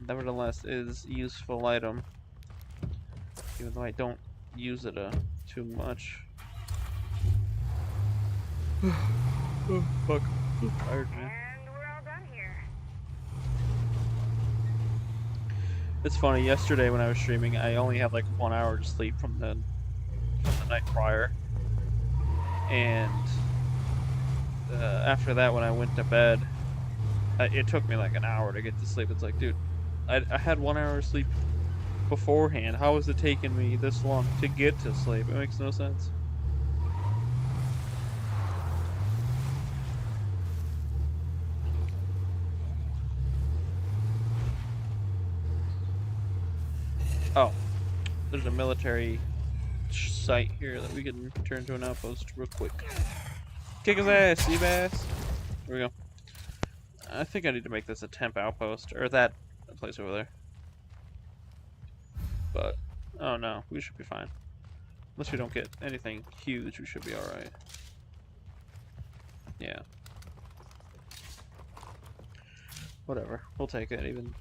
nevertheless is a useful item. Even though I don't use it too much. Oh, fuck. I'm tired, man. And we're all done here. It's funny, yesterday when I was streaming, I only had like 1 hour to sleep from the night prior. And after that, when I went to bed, it took me like an hour to get to sleep. It's like, dude, I had 1 hour of sleep beforehand. How is it taking me this long to get to sleep? It makes no sense. Oh, there's a military site here that we can turn to an outpost real quick. Kick his ass, Seabass. Here we go. I think I need to make this a temp outpost, or that place over there. But, oh no, we should be fine. Unless we don't get anything huge, we should be alright. Yeah. Whatever, we'll take it, even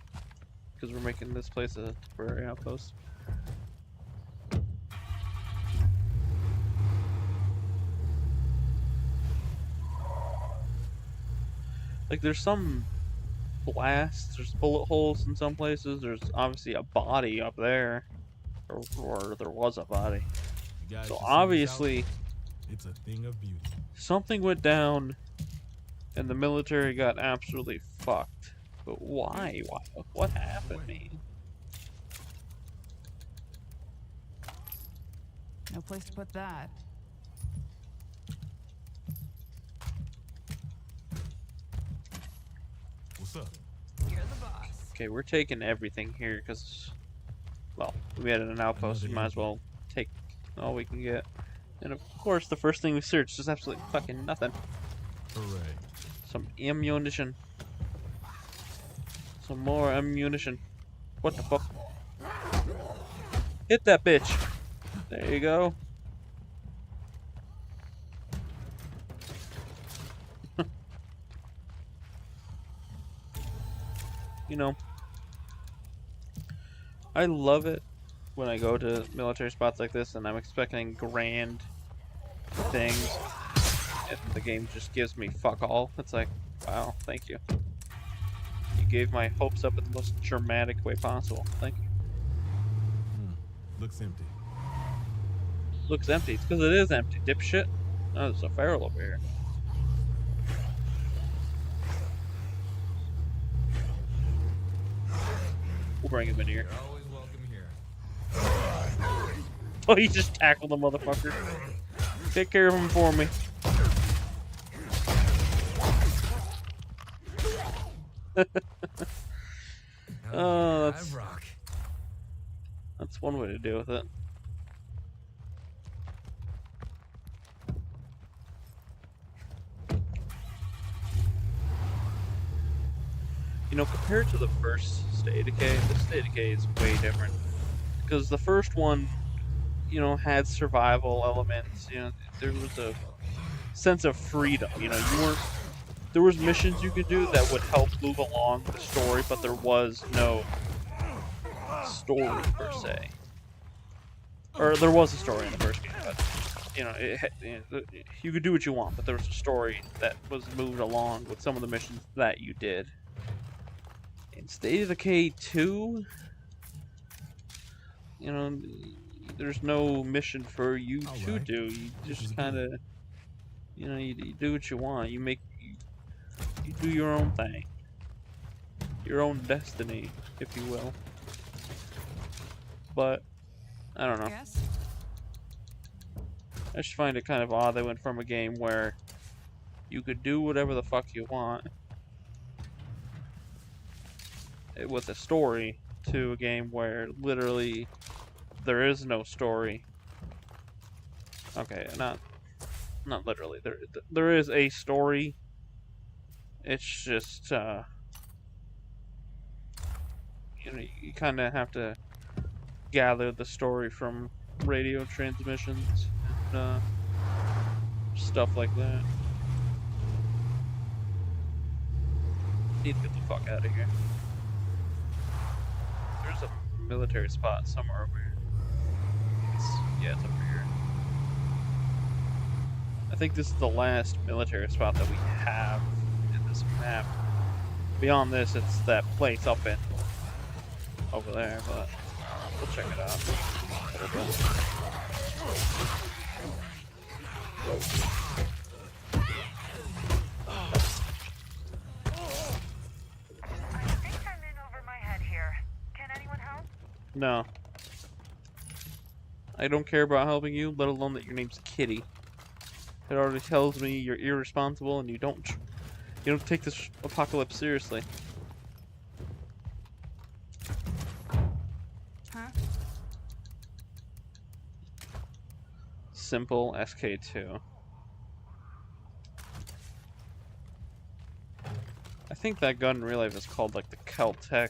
because we're making this place a temporary outpost. Like, there's some blasts, there's bullet holes in some places, there's obviously a body up there. Or there was a body. You guys So should see this obviously, outfit. It's a thing of beauty. something went down and the military got absolutely fucked. But why? Why? What happened, man? No place to put that. What's up? You're the boss. Okay, we're taking everything here because, well, we had an outpost. We might as well take all we can get. And of course, the first thing we searched is absolutely fucking nothing. Hooray. Some ammunition. Some more ammunition. What the fuck? Hit that bitch. There you go. You know, I love it when I go to military spots like this and I'm expecting grand things and the game just gives me fuck all. It's like, wow, thank you. You gave my hopes up in the most dramatic way possible. Thank you. Looks empty. Looks empty. It's because it is empty, dipshit. Oh, there's a feral over here. We'll bring him in here. You're always welcome here. Oh, he just tackled the motherfucker. Take care of him for me. Oh, that's one way to deal with it. You know, compared to the first State of Decay, this State of Decay is way different. Because the first one, you know, had survival elements. You know, there was a sense of freedom. You know, you weren't. There was missions you could do that would help move along the story, but there was no story per se. Or there was a story in the first game, but you know, you could do what you want, but there was a story that was moved along with some of the missions that you did. In State of Decay 2, you know, there's no mission for you to Alright. do. You This is just good. kind of, you know, you do what you want. You do your own thing. Your own destiny, if you will. But, I don't know. Yes? I just find it kind of odd they went from a game where you could do whatever the fuck you want with a story to a game where literally there is no story. Okay, not literally. There is a story. It's just you know, you kind of have to gather the story from radio transmissions and stuff like that. Need to get the fuck out of here. There's a military spot somewhere over here. Yeah, it's over here. I think this is the last military spot that we have in this map. Beyond this, it's that place up in over there, but we'll check it out. I think I'm in over my head here. Can anyone help? No. I don't care about helping you, let alone that your name's Kitty. It already tells me you're irresponsible and you don't take this apocalypse seriously. Huh? Simple SK2. I think that gun in real life is called like the Caltech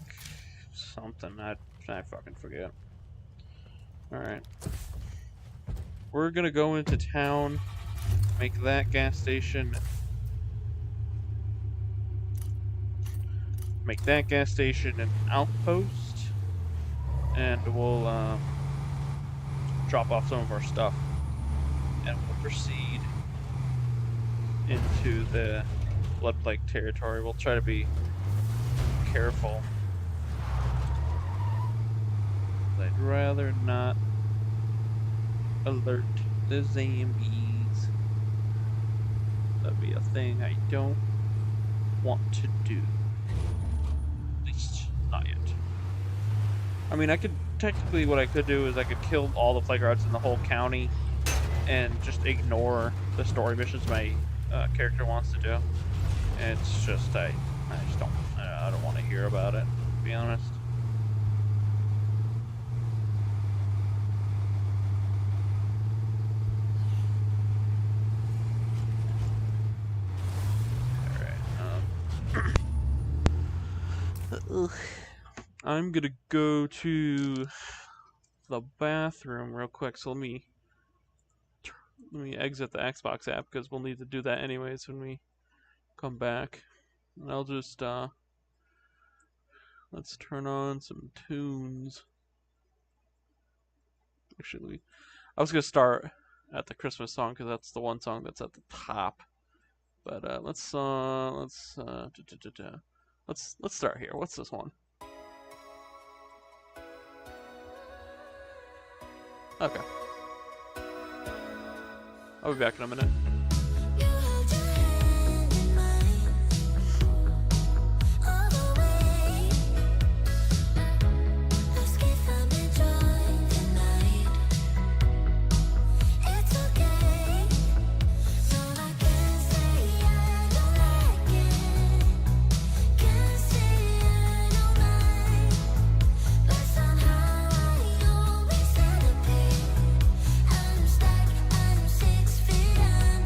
something. I fucking forget. Alright. We're gonna go into town, make that gas station. Make that gas station an outpost, and we'll drop off some of our stuff, and we'll proceed into the Blood Plague territory. We'll try to be careful. I'd rather not alert the zombies. That'd be a thing I don't want to do. At least not yet. I mean, I could technically, what I could do is I could kill all the plague guards in the whole county and just ignore the story missions my character wants to do. It's just I just don't want to hear about it, to be honest. I'm gonna go to the bathroom real quick, so let me exit the Xbox app because we'll need to do that anyways when we come back. And I'll just let's turn on some tunes. Actually, I was gonna start at the Christmas song because that's the one song that's at the top. But let's start here. What's this one? Okay. I'll be back in a minute. I'm stuck, I'm 6 feet under.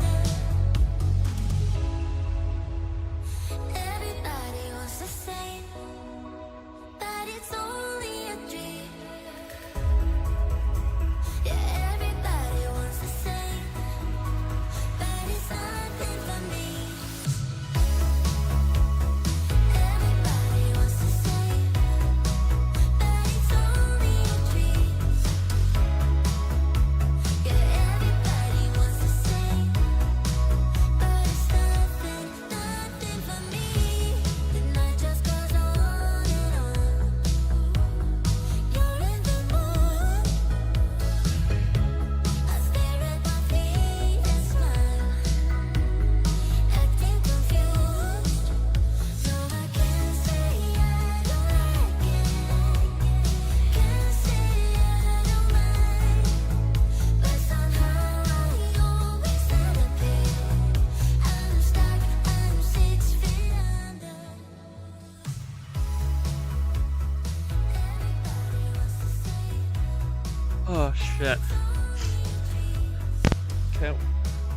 cat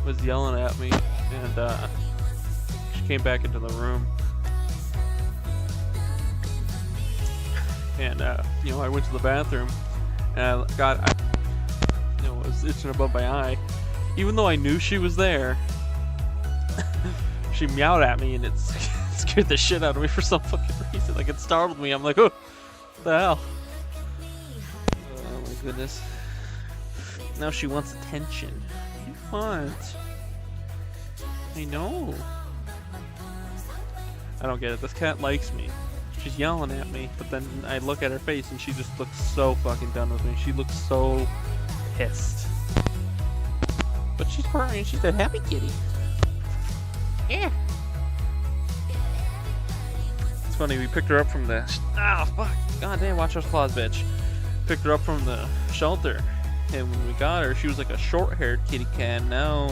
was yelling at me, and she came back into the room. And you know, I went to the bathroom, and I was itching above my eye. Even though I knew she was there, she meowed at me, and it scared the shit out of me for some fucking reason. Like, it startled me. I'm like, oh, what the hell? Oh my goodness. Now she wants attention. What do you want? I know. I don't get it. This cat likes me. She's yelling at me, but then I look at her face and she just looks so fucking done with me. She looks so pissed. But she's purring and she's a happy kitty. Yeah. It's funny, we picked her up from the... fuck. God damn, watch those claws, bitch. Picked her up from the shelter. And when we got her, she was like a short-haired kitty cat. Now...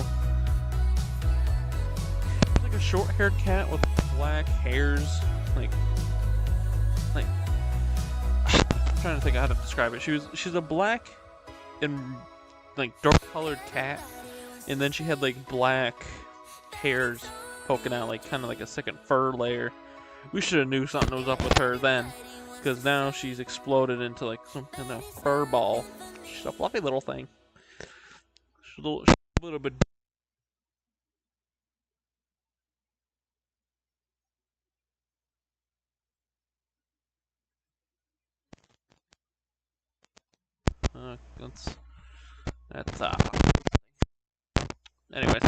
she's like a short-haired cat with black hairs. Like... I'm trying to think of how to describe it. She's a black and like dark colored cat, and then she had like black hairs poking out, like kind of like a second fur layer. We should have knew something was up with her then, because now she's exploded into like some kind of fur ball. She's a fluffy little thing. She's a little bit. That's anyways,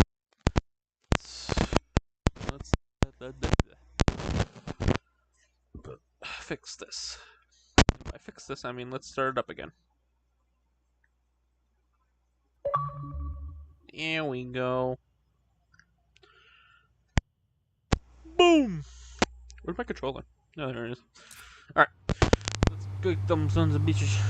let's fix this. If I fix this, I mean let's start it up again. There we go. Boom! Where's my controller? Oh, there it is. Alright. Let's go, them sons of bitches.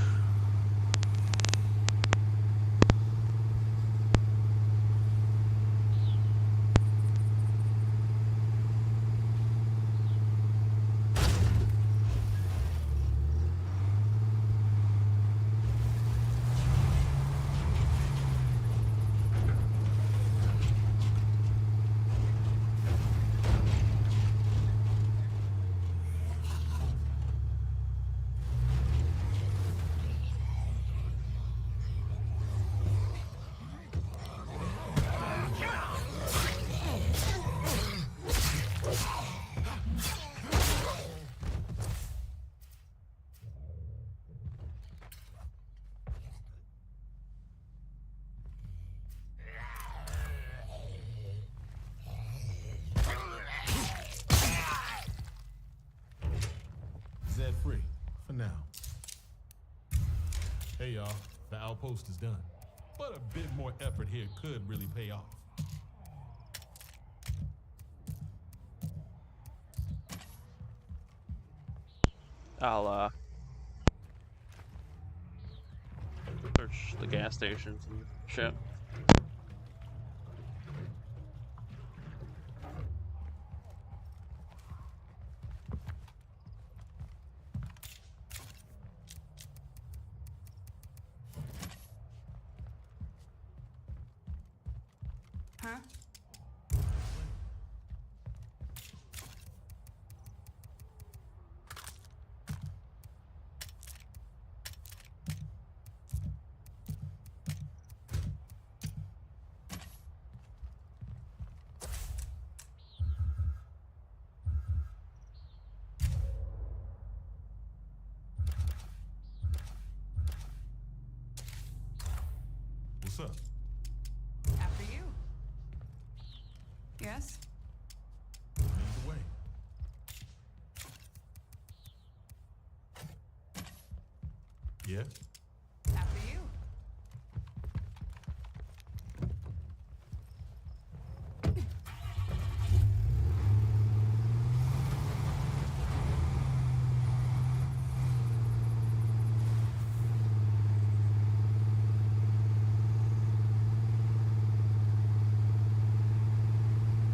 Free for now. Hey y'all, the outpost is done, but a bit more effort here could really pay off. I'll search the gas stations and shit. Huh? What's up? After you. Yes? Lead the way. Yeah? After you.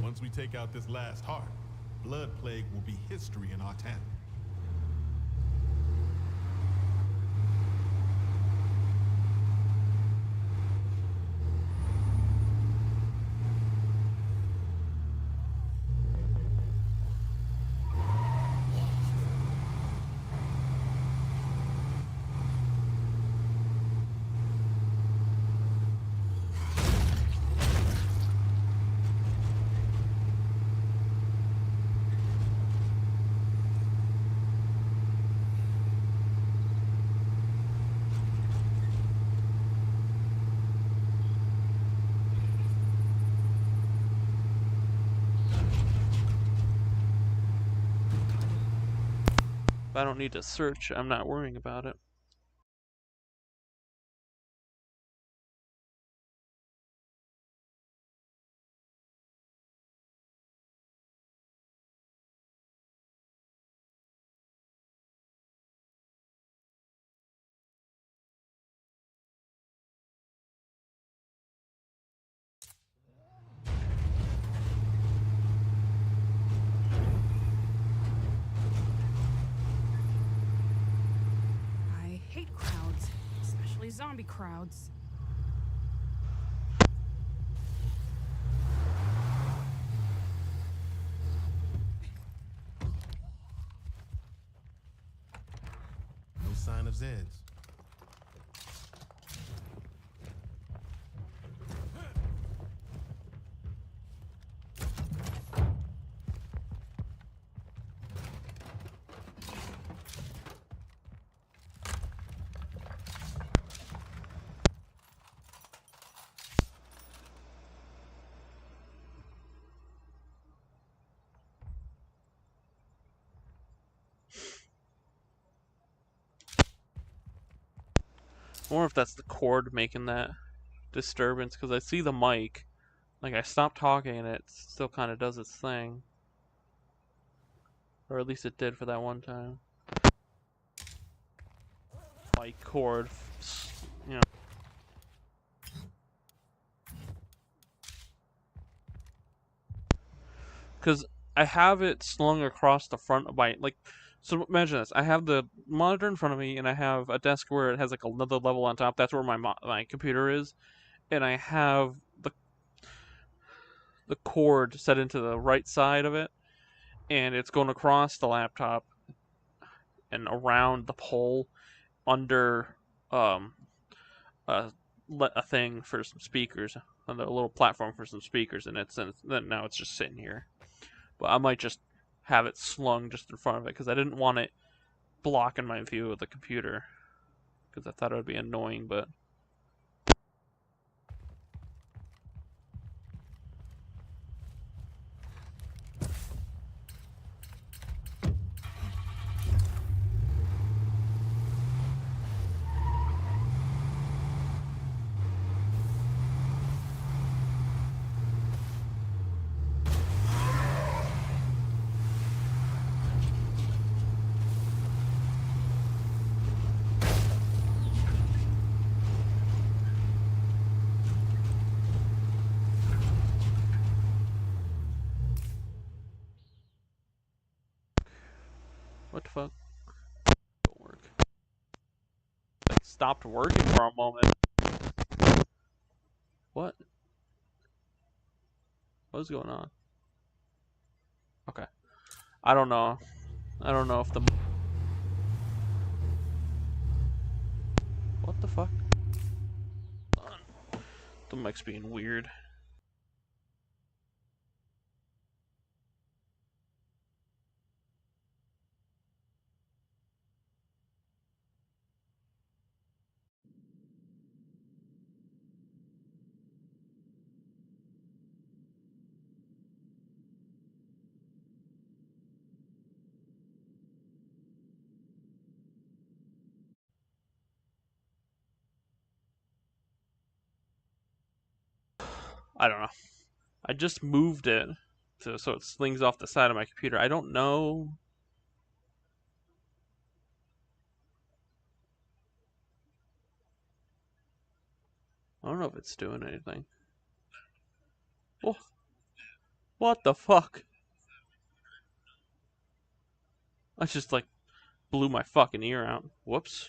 Once we take out this last heart, Blood Plague will be history in our town. I don't need to search, I'm not worrying about it. I hate crowds, especially zombie crowds. No sign of Zeds. I wonder if that's the cord making that disturbance, because I see the mic. Like, I stopped talking and it still kind of does its thing. Or at least it did for that one time. Mic cord, you know. Because I have it slung across the front of my, like, so imagine this. I have the monitor in front of me, and I have a desk where it has, like, another level on top. That's where my computer is. And I have the cord set into the right side of it, and it's going across the laptop and around the pole under a thing for some speakers, on the little platform for some speakers, and then now it's just sitting here. But I might just have it slung just in front of it, because I didn't want it blocking my view of the computer, because I thought it would be annoying. But what the fuck? Don't work. Like, stopped working for a moment. What? What is going on? Okay. I don't know. I don't know if the... What the fuck? The mic's being weird. I don't know. I just moved it so it slings off the side of my computer. I don't know. I don't know if it's doing anything. Oh, what the fuck? I just, like, blew my fucking ear out. Whoops.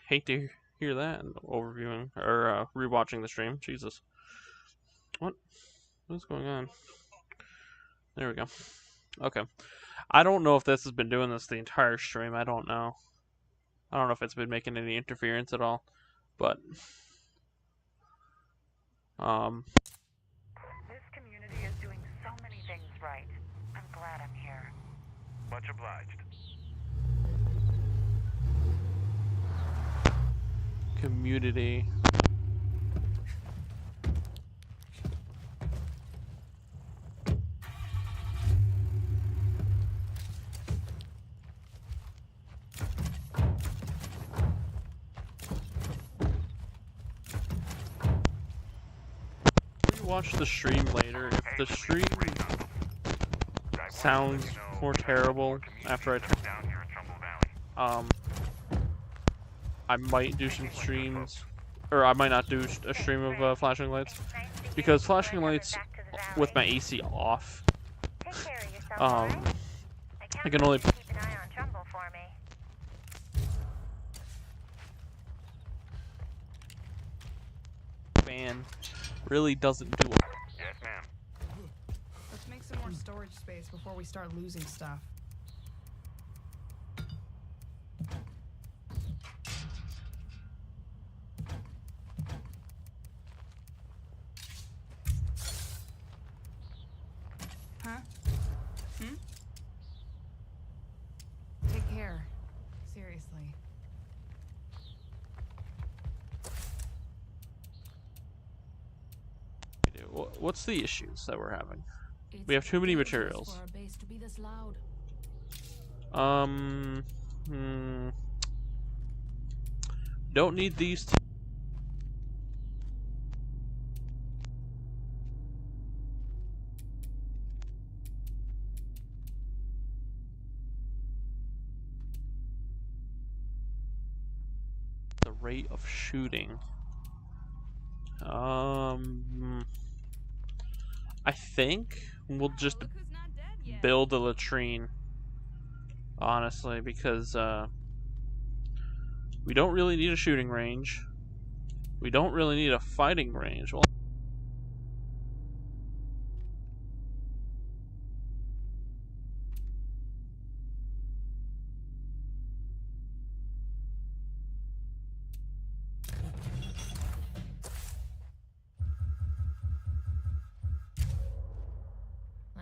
Hate to hear that. Overviewing or rewatching the stream. Jesus. What's going on? There we go. Okay. I don't know if this has been doing this the entire stream. I don't know. I don't know if it's been making any interference at all. But This community is doing so many things right. I'm glad I'm here. Much obliged. community. watch the stream later, if the stream sounds more terrible after I turn, I might do some streams, or I might not do a stream of flashing lights, because flashing lights with my AC off, I can only. Keep an eye on Trumbull for me. Fan really doesn't do it. Yes, ma'am. Let's make some more storage space before we start losing stuff. Huh? Take care. Seriously. What's the issues that we're having? It's We have too many dangerous materials. for our base to be this loud. Don't need these. The rate of shooting. I think we'll just Look who's not dead yet. build a latrine. Honestly, because we don't really need a shooting range. We don't really need a fighting range. Well,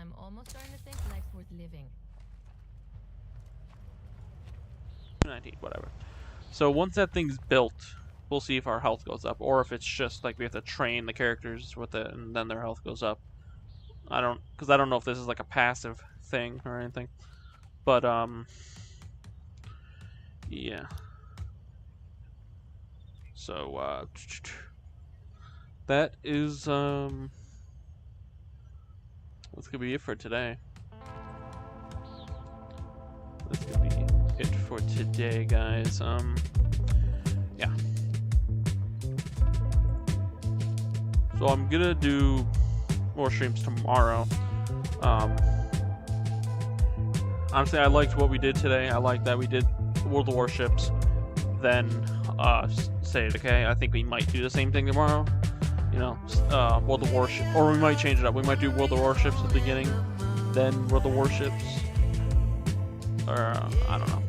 I'm almost starting to think life's worth living. 19, whatever. So once that thing's built, we'll see if our health goes up, or if it's just like we have to train the characters with it, and then their health goes up. Because I don't know if this is like a passive thing or anything. But yeah. So that is that's gonna be it for today. That's gonna be it for today, guys. Yeah. So I'm gonna do more streams tomorrow. Honestly, I liked what we did today. I like that we did World of Warships, then say Decay. I think we might do the same thing tomorrow. You know, World of Warships, or we might change it up. We might do World of Warships at the beginning, then World of Warships, or I don't know.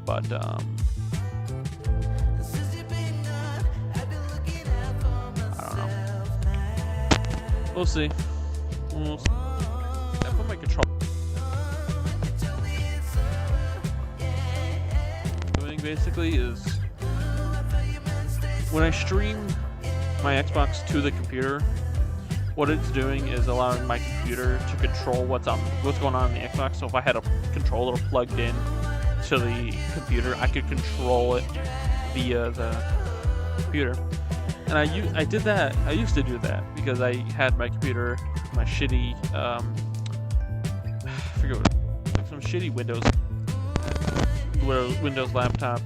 But I don't know. We'll see. We'll see. I put my control. Doing basically is when I stream my Xbox to the computer, what it's doing is allowing my computer to control what's going on in the Xbox. So if I had a controller plugged in to the computer, I could control it via the computer. And I did that. I used to do that because I had my computer, my shitty I forget what, some shitty Windows laptop,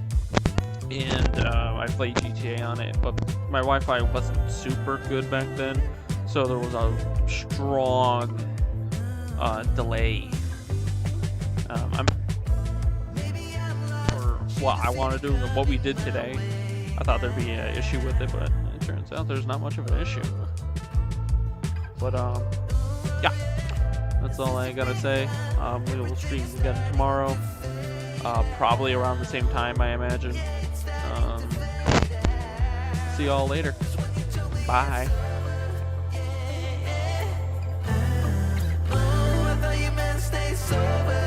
and I played GTA on it, but my Wi-Fi wasn't super good back then, so there was a strong delay. For what I want to do and what we did today, I thought there'd be an issue with it, but it turns out there's not much of an issue. But yeah, that's all I gotta say. We will stream again tomorrow, probably around the same time, I imagine. See y'all later. Bye. I thought you meant stay sober.